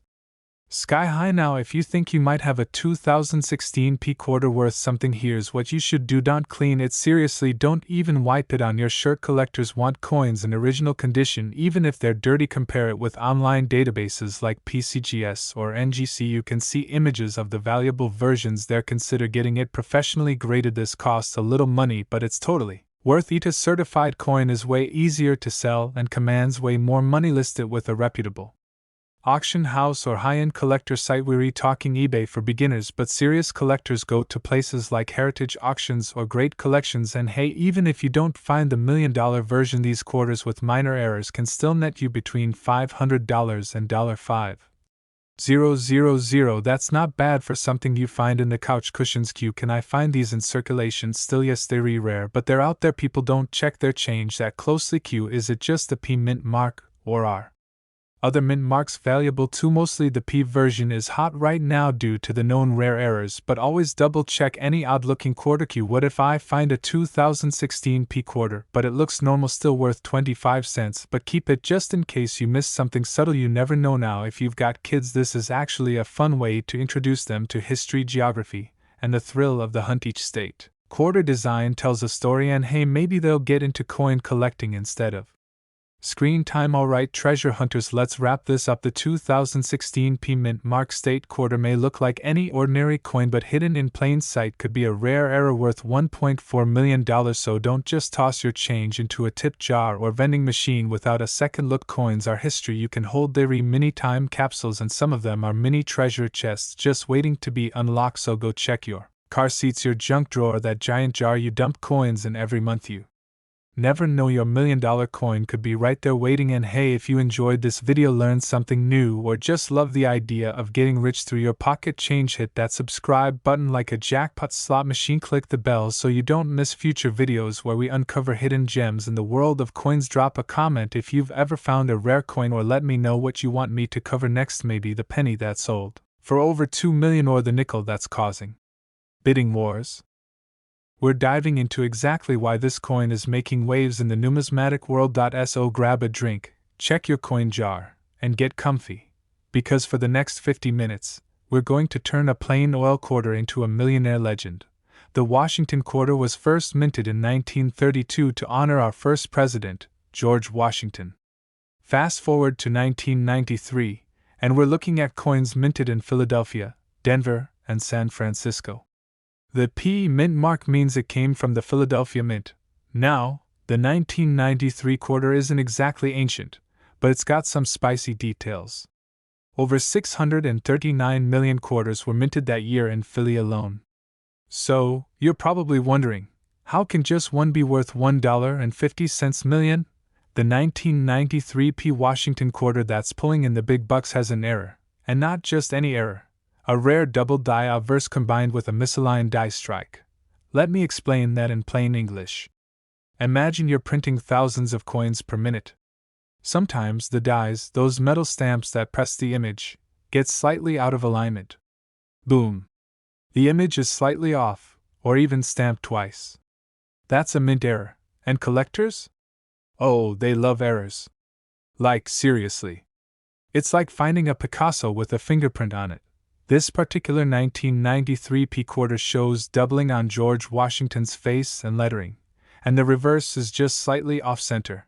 sky high. Now if you think you might have a 2016 P quarter worth something, here's what you should do. Don't clean it. Seriously, don't even wipe it on your shirt. Collectors want coins in original condition, even if they're dirty. Compare it with online databases like PCGS or NGC. You can see images of the valuable versions there. Consider getting it professionally graded. This costs a little money, but it's totally worth it. A certified coin is way easier to sell and commands way more money. List it with a reputable auction house or high-end collector site. We're talking eBay for beginners, but serious collectors go to places like Heritage Auctions or Great Collections. And hey, even if you don't find the $1 million version, these quarters with minor errors can still net you between $500 and $5,000. That's not bad for something you find in the couch cushions queue. Can I find these in circulation still? Yes, they're rare, but they're out there. People don't check their change that closely. Q, is it just the P Mint mark, or are other mint marks valuable too? Mostly the P version is hot right now due to the known rare errors, but always double check any odd looking quarter. Q, what if I find a 2016 P quarter, but it looks normal, still worth 25 cents, but keep it just in case you missed something subtle. You never know. Now if you've got kids, this is actually a fun way to introduce them to history, geography, and the thrill of the hunt. Each state quarter design tells a story, and hey, maybe they'll get into coin collecting instead of Screen time. Alright, treasure hunters, let's wrap this up. The 2016 P Mint Mark State quarter may look like any ordinary coin, but hidden in plain sight could be a rare error worth $1.4 million. So don't just toss your change into a tip jar or vending machine without a second look. Coins are history you can hold. They're mini time capsules, and some of them are mini treasure chests just waiting to be unlocked. So go check your car seats, your junk drawer, that giant jar you dump coins in every month. You never know, your $1 million coin could be right there waiting. And hey, if you enjoyed this video, learned something new, or just love the idea of getting rich through your pocket change, hit that subscribe button like a jackpot slot machine. Click the bell so you don't miss future videos where we uncover hidden gems in the world of coins. Drop a comment if you've ever found a rare coin, or let me know what you want me to cover next. Maybe the penny that sold for over $2 million, or the nickel that's causing bidding wars. We're diving into exactly why this coin is making waves in the numismatic world. So grab a drink, check your coin jar, and get comfy, because for the next 50 minutes, we're going to turn a plain oil quarter into a millionaire legend. The Washington quarter was first minted in 1932 to honor our first president, George Washington. Fast forward to 1993, and we're looking at coins minted in Philadelphia, Denver, and San Francisco. The P Mint mark means it came from the Philadelphia Mint. Now, the 1993 quarter isn't exactly ancient, but it's got some spicy details. Over 639 million quarters were minted that year in Philly alone. So, you're probably wondering, how can just one be worth $1.50 million? The 1993 P Washington quarter that's pulling in the big bucks has an error, and not just any error. A rare double die obverse combined with a misaligned die strike. Let me explain that in plain English. Imagine you're printing thousands of coins per minute. Sometimes the dies, those metal stamps that press the image, get slightly out of alignment. Boom! The image is slightly off, or even stamped twice. That's a mint error. And collectors? Oh, they love errors. Like, seriously. It's like finding a Picasso with a fingerprint on it. This particular 1993 P quarter shows doubling on George Washington's face and lettering, and the reverse is just slightly off-center.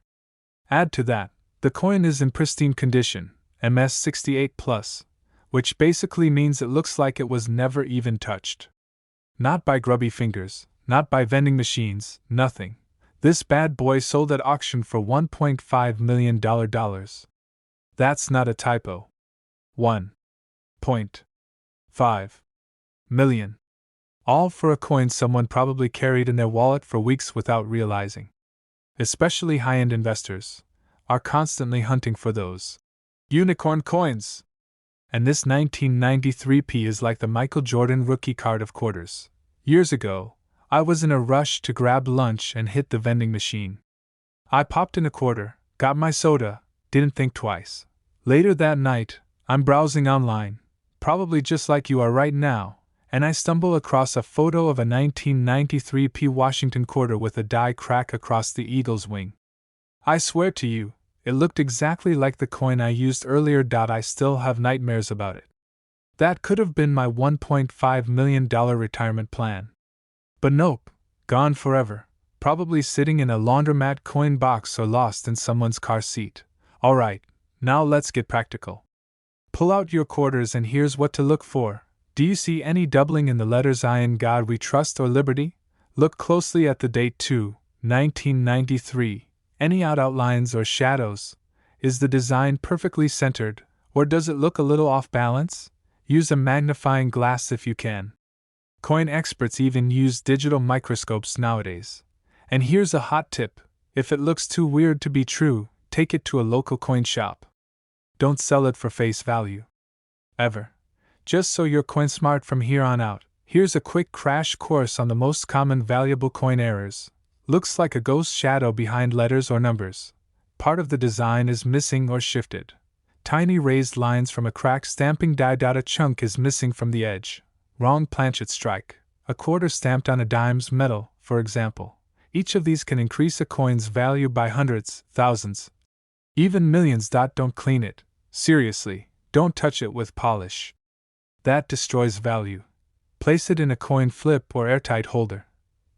Add to that, the coin is in pristine condition, MS 68+, which basically means it looks like it was never even touched. Not by grubby fingers, not by vending machines, nothing. This bad boy sold at auction for $1.5 million. That's not a typo. 1.5 million. All for a coin someone probably carried in their wallet for weeks without realizing. Especially high-end investors are constantly hunting for those unicorn coins. And this 1993 P is like the Michael Jordan rookie card of quarters. Years ago, I was in a rush to grab lunch and hit the vending machine. I popped in a quarter, got my soda, didn't think twice. Later that night, I'm browsing online, probably just like you are right now, and I stumble across a photo of a 1993 P Washington quarter with a die crack across the eagle's wing. I swear to you, it looked exactly like the coin I used earlier. I still have nightmares about it. That could have been my $1.5 million retirement plan. But nope, gone forever, probably sitting in a laundromat coin box or lost in someone's car seat. Alright, now let's get practical. Pull out your quarters and here's what to look for. Do you see any doubling in the letters I in God We Trust or Liberty? Look closely at the date too, 1993. Any outlines or shadows? Is the design perfectly centered, or does it look a little off balance? Use a magnifying glass if you can. Coin experts even use digital microscopes nowadays. And here's a hot tip: if it looks too weird to be true, take it to a local coin shop. Don't sell it for face value. Ever. Just so you're coin smart from here on out, here's a quick crash course on the most common valuable coin errors. Looks like a ghost shadow behind letters or numbers. Part of the design is missing or shifted. Tiny raised lines from a cracked stamping die. A chunk is missing from the edge. Wrong planchet strike. A quarter stamped on a dime's metal, for example. Each of these can increase a coin's value by hundreds, thousands, even millions. Don't clean it. Seriously, don't touch it with polish. That destroys value. Place it in a coin flip or airtight holder.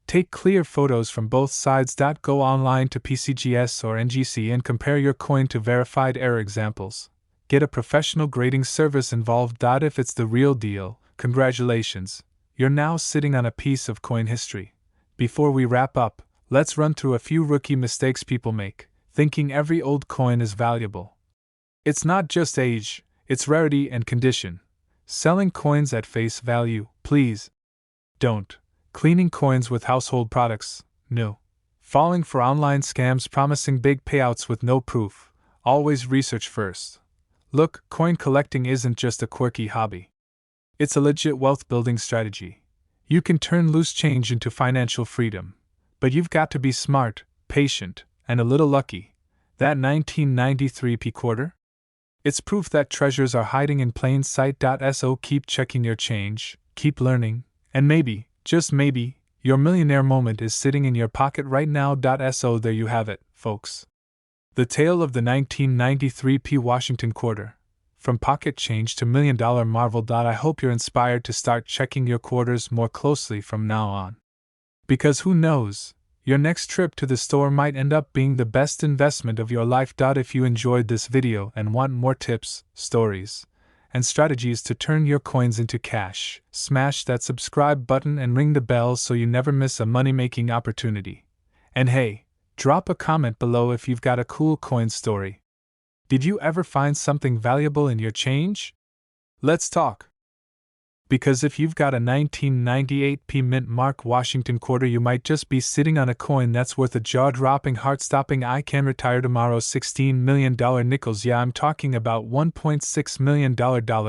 Take clear photos from both sides. Go online to PCGS or NGC and compare your coin to verified error examples. Get a professional grading service involved. If it's the real deal, congratulations, you're now sitting on a piece of coin history. Before we wrap up, let's run through a few rookie mistakes people make, thinking every old coin is valuable. It's not just age, it's rarity and condition. Selling coins at face value, please. Don't. Cleaning coins with household products, no. Falling for online scams promising big payouts with no proof, always research first. Look, coin collecting isn't just a quirky hobby. It's a legit wealth building strategy. You can turn loose change into financial freedom. But you've got to be smart, patient, and a little lucky. That 1993 p quarter? It's proof that treasures are hiding in plain sight. So keep checking your change, keep learning, and maybe, just maybe, your millionaire moment is sitting in your pocket right now. So there you have it, folks. The tale of the 1993 p Washington quarter. From pocket change to million-dollar marvel. I hope you're inspired to start checking your quarters more closely from now on. Because who knows, your next trip to the store might end up being the best investment of your life. If you enjoyed this video and want more tips, stories, and strategies to turn your coins into cash, smash that subscribe button and ring the bell so you never miss a money-making opportunity. And hey, drop a comment below if you've got a cool coin story. Did you ever find something valuable in your change? Let's talk. Because if you've got a 1998 p mint mark Washington quarter, you might just be sitting on a coin that's worth a jaw-dropping, heart-stopping I can retire tomorrow $16 million nickels. Yeah, I'm talking about $1.6 million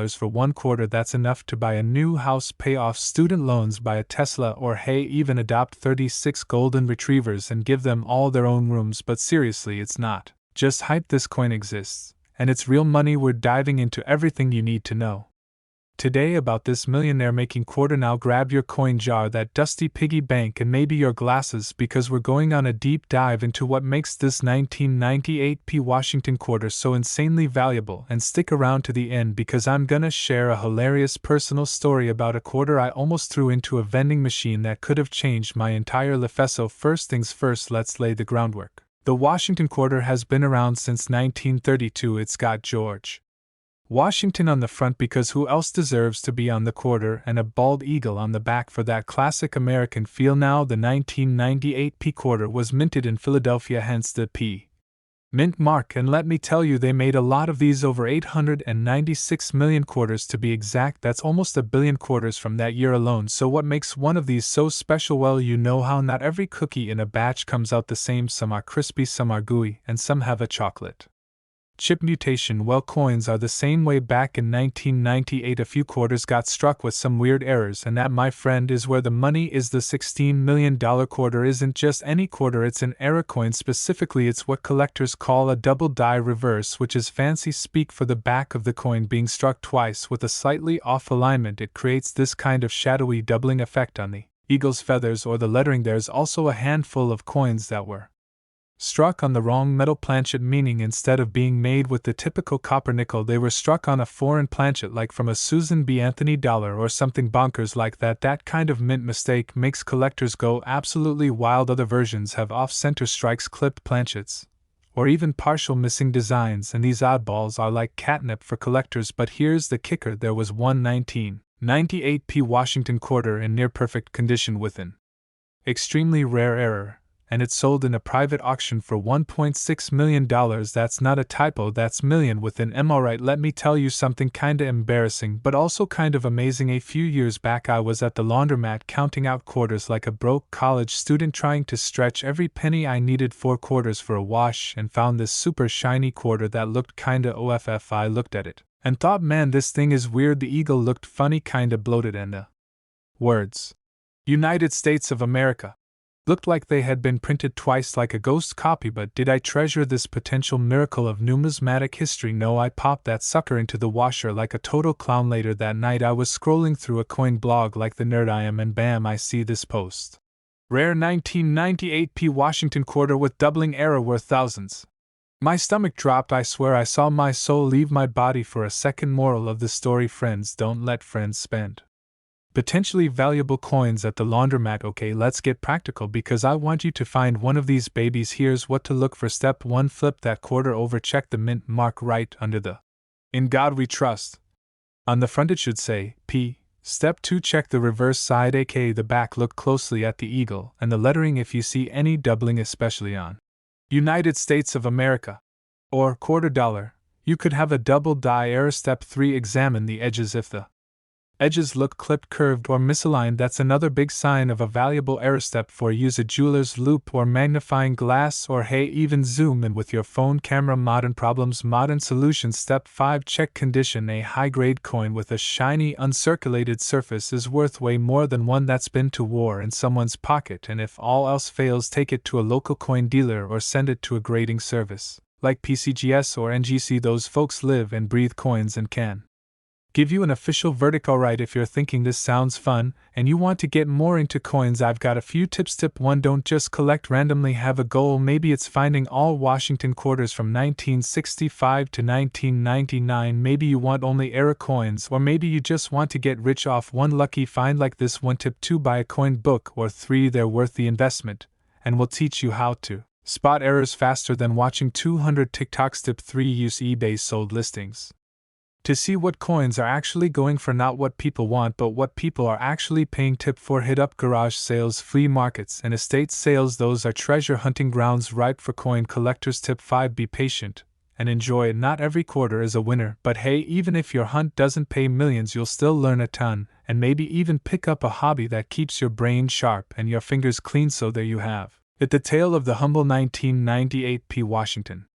for one quarter. That's enough to buy a new house, pay off student loans, buy a Tesla, or hey, even adopt 36 golden retrievers and give them all their own rooms. But seriously, it's not just hype. This coin exists, and it's real money. We're diving into everything you need to know today about this millionaire-making quarter. Now grab your coin jar, that dusty piggy bank, and maybe your glasses, because we're going on a deep dive into what makes this 1998 p Washington quarter so insanely valuable. And stick around to the end, because I'm gonna share a hilarious personal story about a quarter I almost threw into a vending machine that could have changed my entire life. So first things first, let's lay the groundwork. The Washington quarter has been around since 1932. It's got George Washington on the front, because who else deserves to be on the quarter, and a bald eagle on the back for that classic American feel. Now, the 1998 p quarter was minted in Philadelphia, hence the P mint mark, and let me tell you, they made a lot of these, over 896 million quarters to be exact. That's almost a billion quarters from that year alone. So what makes one of these so special? Well, you know how not every cookie in a batch comes out the same. Some are crispy, some are gooey, and some have a chocolate chip mutation. Well, coins are the same way. Back in 1998, a few quarters got struck with some weird errors, and that, my friend, is where the money is. The $16 million quarter isn't just any quarter, it's an error coin. Specifically, it's what collectors call a double die reverse, which is fancy speak for the back of the coin being struck twice with a slightly off alignment. It creates this kind of shadowy doubling effect on the eagle's feathers or the lettering. There's also a handful of coins that were struck on the wrong metal planchet, meaning instead of being made with the typical copper nickel, they were struck on a foreign planchet, like from a Susan B. Anthony dollar or something bonkers like that. That kind of mint mistake makes collectors go absolutely wild. Other versions have off-center strikes, clipped planchets, or even partial missing designs, and these oddballs are like catnip for collectors. But here's the kicker: there was one 1998 p Washington quarter in near-perfect condition with an extremely rare error, and it sold in a private auction for $1.6 million. That's not a typo, that's million with an M. Alright, let me tell you something kinda embarrassing but also kind of amazing. A few years back, I was at the laundromat counting out quarters like a broke college student, trying to stretch every penny I needed. 4 quarters for a wash, and found this super shiny quarter that looked kinda off. I looked at it and thought, man, this thing is weird. The eagle looked funny, kinda bloated, and the words United States of America looked like they had been printed twice, like a ghost copy. But did I treasure this potential miracle of numismatic history? No, I popped that sucker into the washer like a total clown. Later that night, I was scrolling through a coin blog like the nerd I am, and bam, I see this post. Rare 1998 p Washington quarter with doubling error worth thousands. My stomach dropped. I swear I saw my soul leave my body for a second. Moral of the story: friends don't let friends spend. potentially valuable coins at the laundromat. Okay, let's get practical because I want you to find one of these babies. Here's what to look for. Step 1: flip that quarter over, check the mint mark right under the "In God We Trust." On the front it should say P. Step 2: check the reverse side, aka the back. Look closely at the eagle and the lettering if you see any doubling, especially on United States of America or quarter dollar. You could have a double die error. Step 3: examine the edges. If the edges look clipped, curved, or misaligned, that's another big sign of a valuable error. Step 4: use a jeweler's loupe or magnifying glass, or hey, even zoom in with your phone camera. Modern problems, modern solutions. Step 5: check condition. A high-grade coin with a shiny, uncirculated surface is worth way more than one that's been to war in someone's pocket, and if all else fails, take it to a local coin dealer or send it to a grading service like PCGS or NGC. Those folks live and breathe coins and can give you an official verdict. Alright, if you're thinking this sounds fun and you want to get more into coins, I've got a few tips. Tip 1: don't just collect randomly, have a goal. Maybe it's finding all Washington quarters from 1965 to 1999. Maybe you want only era coins, or maybe you just want to get rich off one lucky find like this one. Tip 2: buy a coin book, or 3: they're worth the investment and will teach you how to spot errors faster than watching 200 TikToks. Tip 3: use eBay's sold listings to see what coins are actually going for, not what people want but what people are actually paying. Tip 4: hit up garage sales, flea markets, and estate sales. Those are treasure hunting grounds ripe for coin collectors. Tip 5: be patient and enjoy it. Not every quarter is a winner, but hey, even if your hunt doesn't pay millions, you'll still learn a ton, and maybe even pick up a hobby that keeps your brain sharp and your fingers clean. So there you have it, the tale of the humble 1998 P. Washington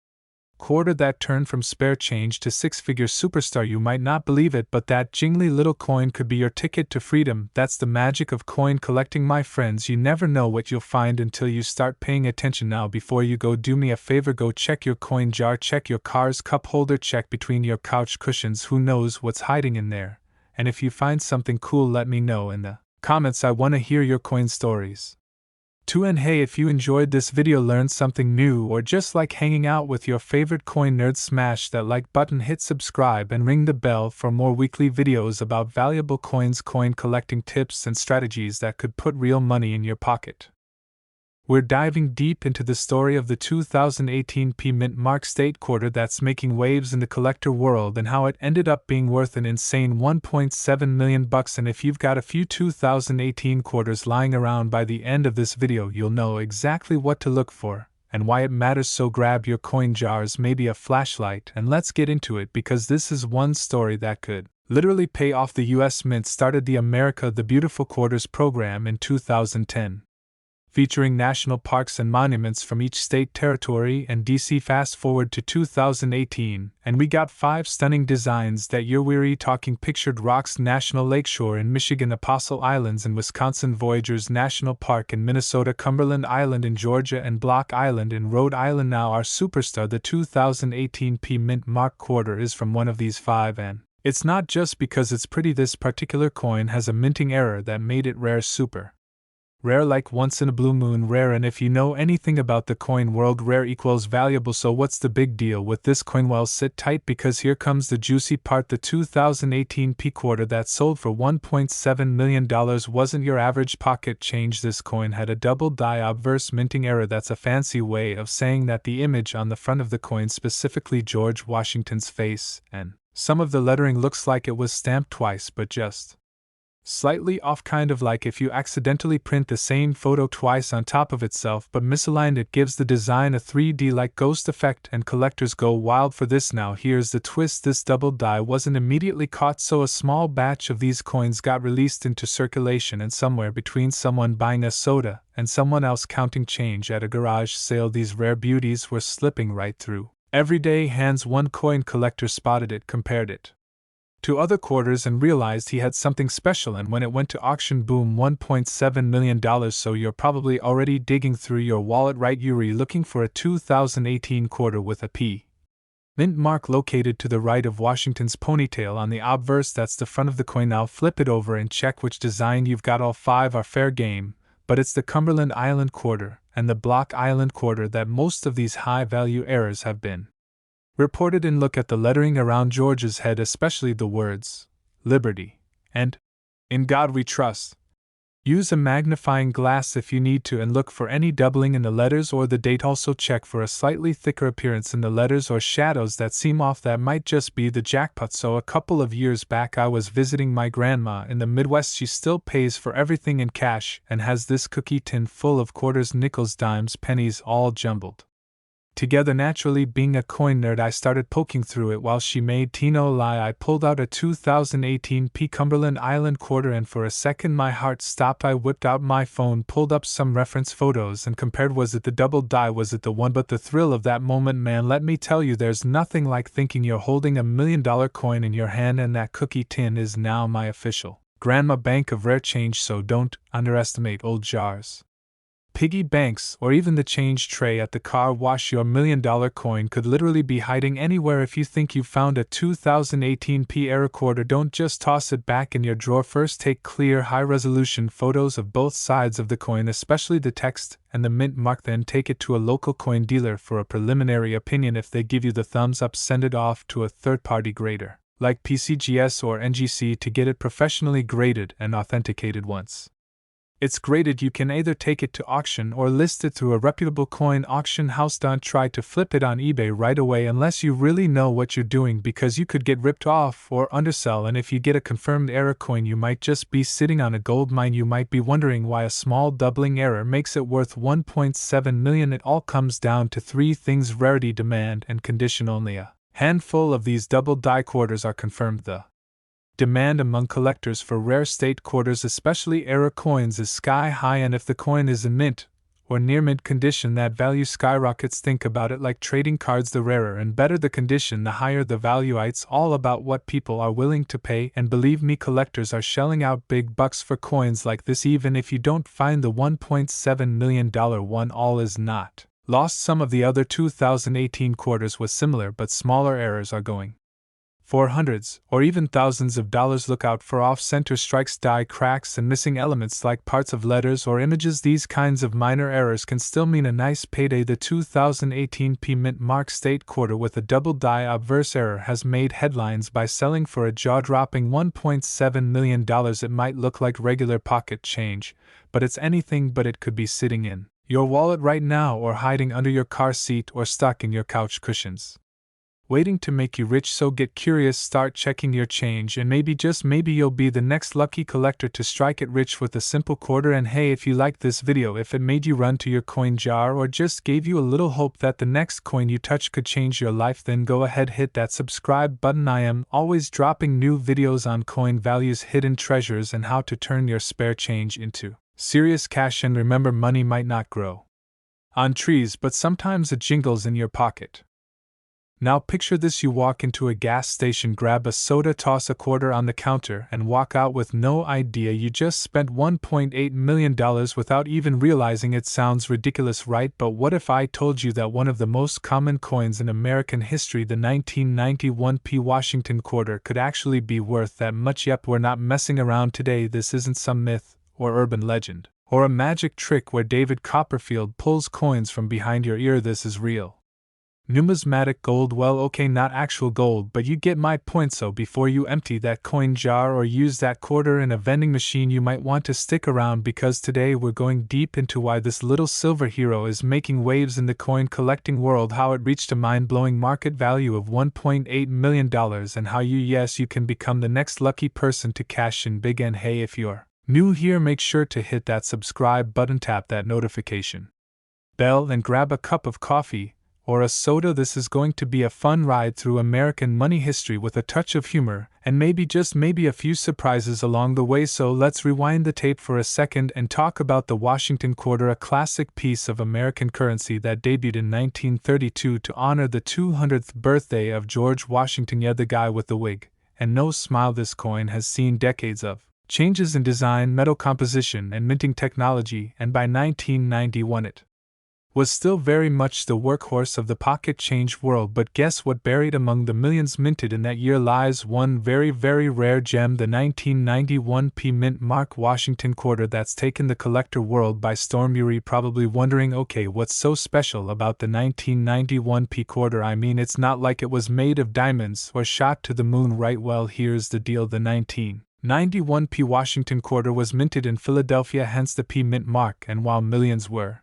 quarter that turned from spare change to six-figure superstar. You might not believe it, but that jingly little coin could be your ticket to freedom. That's the magic of coin collecting, my friends. You never know what you'll find until you start paying attention. Now, before you go, do me a favor, go check your coin jar, check your car's cup holder, check between your couch cushions. Who knows what's hiding in there? And if you find something cool, let me know in the comments. I want to hear your coin stories. 2. And hey, if you enjoyed this video, learned something new, or just like hanging out with your favorite coin nerds, smash that like button, hit subscribe, and ring the bell for more weekly videos about valuable coins, coin collecting tips, and strategies that could put real money in your pocket. We're diving deep into the story of the 2018 P Mint Mark State quarter that's making waves in the collector world, and how it ended up being worth an insane $1.7 million. And if you've got a few 2018 quarters lying around by the end of this video, you'll know exactly what to look for and why it matters. So grab your coin jars, maybe a flashlight, and let's get into it, because this is one story that could literally pay off. The US Mint started the America the Beautiful Quarters program in 2010. Featuring national parks and monuments from each state, territory, and DC. Fast forward to 2018, and we got 5 stunning designs that you're weary talking. Pictured Rocks National Lakeshore in Michigan, Apostle Islands in Wisconsin, Voyageurs National Park in Minnesota, Cumberland Island in Georgia, and Block Island in Rhode Island. Now our superstar, the 2018 P Mint Mark quarter, is from one of these 5, and it's not just because it's pretty. This particular coin has a minting error that made it rare, super rare, like once in a blue moon rare. And if you know anything about the coin world, rare equals valuable. So what's the big deal with this coin? Well, sit tight, because here comes the juicy part. The 2018 P quarter that sold for $1.7 million wasn't your average pocket change. This coin had a double die obverse minting error. That's a fancy way of saying that the image on the front of the coin, specifically George Washington's face and some of the lettering, looks like it was stamped twice, but just slightly off, kind of like if you accidentally print the same photo twice on top of itself but misaligned. It gives the design a 3D-like ghost effect, and collectors go wild for this. Now here's the twist: this double die wasn't immediately caught, so a small batch of these coins got released into circulation, and somewhere between someone buying a soda and someone else counting change at a garage sale, these rare beauties were slipping right through everyday hands. One coin collector spotted it, compared it to other quarters, and realized he had something special, and when it went to auction, boom, $1.7 million. So you're probably already digging through your wallet, right? You're looking for a 2018 quarter with a P Mint mark located to the right of Washington's ponytail on the obverse. That's the front of the coin. Now flip it over and check which design you've got. All 5 are fair game, but it's the Cumberland Island quarter and the Block Island quarter that most of these high-value errors have been reported in. Look at the lettering around George's head, especially the words Liberty and In God we trust. Use a magnifying glass if you need to and look for any doubling in the letters or the date. Also check for a slightly thicker appearance in the letters or shadows that seem off. That might just be the jackpot. So a couple of years back I was visiting my grandma in the Midwest. She still pays for everything in cash and has this cookie tin full of quarters, nickels, dimes, pennies, all jumbled together. Naturally, being a coin nerd, I started poking through it while she made tea. No lie, I pulled out a 2018 Cumberland Island quarter and for a second my heart stopped. I whipped out my phone, pulled up some reference photos and compared. Was it the double die? Was it the one? But the thrill of that moment, man, let me tell you, there's nothing like thinking you're holding $1 million coin in your hand. And that cookie tin is now my official grandma bank of rare change. So don't underestimate old jars, piggy banks, or even the change tray at the car wash. Your $1 million coin could literally be hiding anywhere. If you think you've found a 2018 era quarter, don't just toss it back in your drawer. First, take clear, high-resolution photos of both sides of the coin, especially the text and the mint mark. Then take it to a local coin dealer for a preliminary opinion. If they give you the thumbs up, send it off to a third-party grader, like PCGS or NGC, to get it professionally graded and authenticated. Once it's graded, you can either take it to auction or list it through a reputable coin auction house. Don't try to flip it on eBay right away unless you really know what you're doing, because you could get ripped off or undersell. And if you get a confirmed error coin, you might just be sitting on a gold mine. You might be wondering why a small doubling error makes it worth $1.7 million. It all comes down to three things: rarity, demand, and condition. Only a handful of these double die quarters are confirmed. The demand among collectors for rare state quarters, especially error coins, is sky high, and if the coin is in mint or near mint condition, that value skyrockets. Think about it like trading cards: the rarer and better the condition, the higher the value. It's all about what people are willing to pay, and believe me, collectors are shelling out big bucks for coins like this. Even if you don't find the $1.7 million one, all is not lost. Some of the other 2018 quarters with similar but smaller errors are going for hundreds or even thousands of dollars. Look out for off-center strikes, die cracks, and missing elements like parts of letters or images. These kinds of minor errors can still mean a nice payday. The 2018 mint mark state quarter with a double die obverse error has made headlines by selling for a jaw-dropping $1.7 million. It might look like regular pocket change, but it's anything but. It could be sitting in your wallet right now, or hiding under your car seat, or stuck in your couch cushions, waiting to make you rich. So get curious, start checking your change, and maybe, just maybe, you'll be the next lucky collector to strike it rich with a simple quarter. And hey, if you liked this video, if it made you run to your coin jar or just gave you a little hope that the next coin you touch could change your life, then go ahead, hit that subscribe button. I am always dropping new videos on coin values, hidden treasures, and how to turn your spare change into serious cash. And remember, money might not grow on trees, but sometimes it jingles in your pocket. Now picture this: you walk into a gas station, grab a soda, toss a quarter on the counter, and walk out with no idea you just spent $1.8 million without even realizing it. Sounds ridiculous, right? But what if I told you that one of the most common coins in American history, the 1991 Washington quarter, could actually be worth that much? Yep, we're not messing around today. This isn't some myth or urban legend or a magic trick where David Copperfield pulls coins from behind your ear. This is real numismatic gold. Well, okay, not actual gold, but you get my point. So before you empty that coin jar or use that quarter in a vending machine, you might want to stick around, because today we're going deep into why this little silver hero is making waves in the coin collecting world, how it reached a mind-blowing market value of $1.8 million, and how you can become the next lucky person to cash in big. And hey, if you're new here, make sure to hit that subscribe button, tap that notification bell, and grab a cup of coffee or a soda. This is going to be a fun ride through American money history with a touch of humor, and maybe, just maybe, a few surprises along the way. So let's rewind the tape for a second and talk about the Washington quarter, a classic piece of American currency that debuted in 1932 to honor the 200th birthday of George Washington. Yeah, the guy with the wig and no smile. This coin has seen decades of changes in design, metal composition, and minting technology, and by 1991 it was still very much the workhorse of the pocket change world. But guess what? Buried among the millions minted in that year lies one very, very rare gem, the 1991 mint mark Washington quarter that's taken the collector world by storm. You're probably wondering, okay, what's so special about the 1991 quarter? I mean, it's not like it was made of diamonds or shot to the moon, right? Well, here's the deal. The 91p Washington quarter was minted in Philadelphia, hence the P mint mark, and while millions were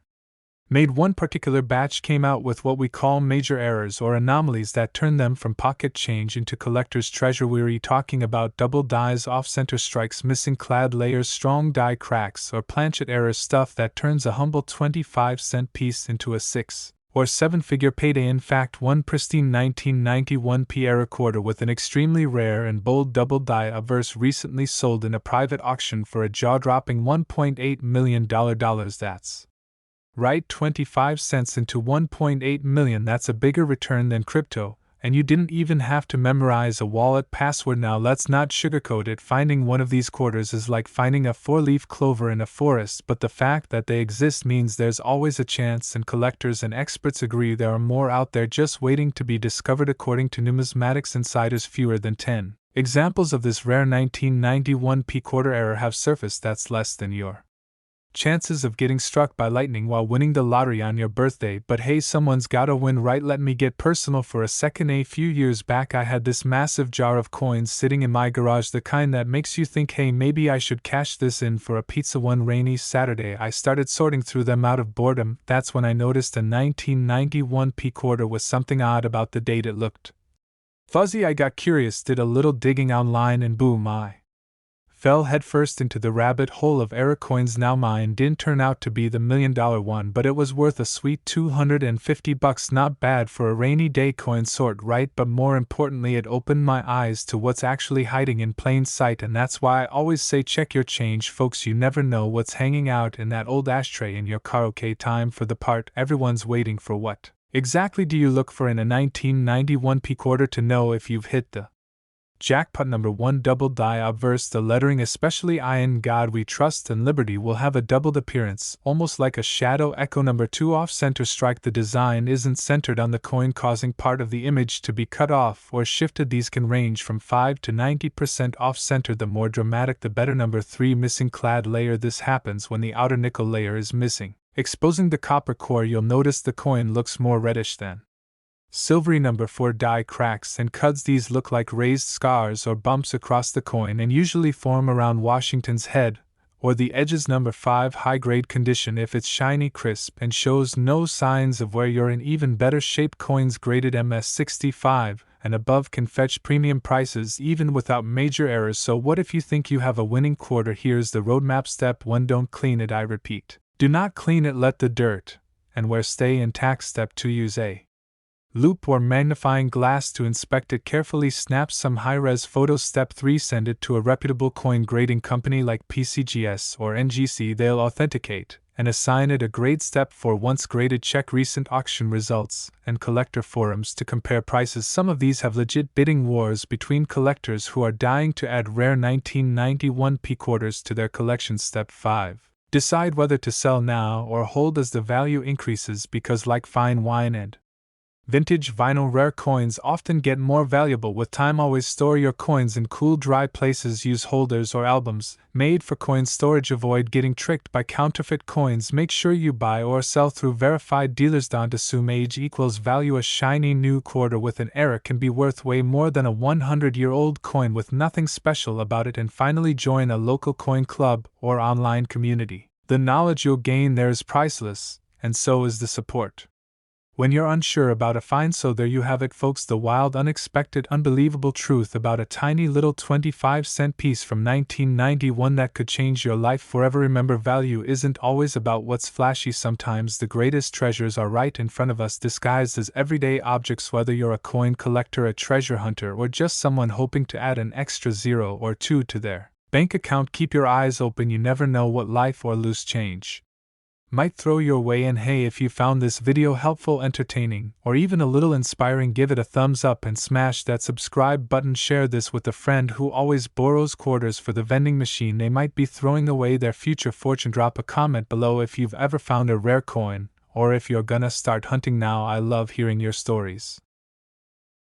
made, one particular batch came out with what we call major errors or anomalies that turned them from pocket change into collector's treasure. We're talking about double dies, off-center strikes, missing clad layers, strong die cracks, or planchet errors, stuff that turns a humble 25-cent piece into a 6 or 7-figure payday. In fact, one pristine 1991p error quarter with an extremely rare and bold double die obverse recently sold in a private auction for a jaw-dropping $1.8 million. That's right, 25 cents into 1.8 million. That's a bigger return than crypto, and you didn't even have to memorize a wallet password. Now let's not sugarcoat it. Finding one of these quarters is like finding a 4-leaf clover in a forest, but the fact that they exist means there's always a chance, and collectors and experts agree there are more out there just waiting to be discovered. According to numismatics insiders, fewer than 10 examples of this rare 1991p quarter error have surfaced. That's less than your chances of getting struck by lightning while winning the lottery on your birthday. But hey, someone's gotta win, right? Let me get personal for a second. A few years back, I had this massive jar of coins sitting in my garage, the kind that makes you think, hey, maybe I should cash this in for a pizza. One rainy Saturday, I started sorting through them out of boredom. That's when I noticed a 1991p quarter with something odd about the date. It looked fuzzy. I got curious, did a little digging online, and boom, I fell headfirst into the rabbit hole of error coins. Now mine didn't turn out to be the $1 million one, but it was worth a sweet $250. Not bad for a rainy day coin sort, right? But more importantly, it opened my eyes to what's actually hiding in plain sight, and that's why I always say check your change, folks. You never know what's hanging out in that old ashtray in your car. Okay, time for the part everyone's waiting for. What exactly do you look for in a 1991p quarter to know if you've hit the jackpot? Number 1, double die obverse. The lettering, especially I in God We Trust and Liberty, will have a doubled appearance, almost like a shadow echo. Number 2, off-center strike. The design isn't centered on the coin, causing part of the image to be cut off or shifted. These can range from 5 to 90% off-center. The more dramatic, the better. Number 3, missing clad layer. This happens when the outer nickel layer is missing, exposing the copper core. You'll notice the coin looks more reddish than silvery. Number 4, die cracks and cuts. These look like raised scars or bumps across the coin and usually form around Washington's head or the edges. Number 5, high-grade condition. If it's shiny, crisp, and shows no signs of wear, you're in even better shape. Coins graded MS65 and above can fetch premium prices even without major errors. So what if you think you have a winning quarter? Here's the roadmap. Step 1, don't clean it. I repeat, do not clean it. Let the dirt and wear stay intact. Step 2, use a loupe or magnifying glass to inspect it carefully. Snap some high-res photos. Step 3, send it to a reputable coin grading company like PCGS or NGC. They'll authenticate and assign it a grade. Step 4, once graded, check recent auction results and collector forums to compare prices. Some of these have legit bidding wars between collectors who are dying to add rare 1991p quarters to their collection. Step 5, decide whether to sell now or hold as the value increases, because like fine wine and vintage vinyl, rare coins often get more valuable with time. Always store your coins in cool, dry places. Use holders or albums made for coin storage. Avoid getting tricked by counterfeit coins. Make sure you buy or sell through verified dealers. Don't assume age equals value. A shiny new quarter with an error can be worth way more than a 100-year-old coin with nothing special about it. And finally, join a local coin club or online community. The knowledge you'll gain there is priceless, and so is the support when you're unsure about a find. So there you have it, folks, the wild, unexpected, unbelievable truth about a tiny little 25-cent piece from 1991 that could change your life forever. Remember, value isn't always about what's flashy. Sometimes the greatest treasures are right in front of us, disguised as everyday objects. Whether you're a coin collector, a treasure hunter, or just someone hoping to add an extra 0 or 2 to their bank account, keep your eyes open. You never know what life or loose change might throw your way. And hey, if you found this video helpful, entertaining, or even a little inspiring, give it a thumbs up and smash that subscribe button. Share this with a friend who always borrows quarters for the vending machine they might be throwing away their future fortune. Drop a comment below if you've ever found a rare coin, or if you're gonna start hunting now. I love hearing your stories.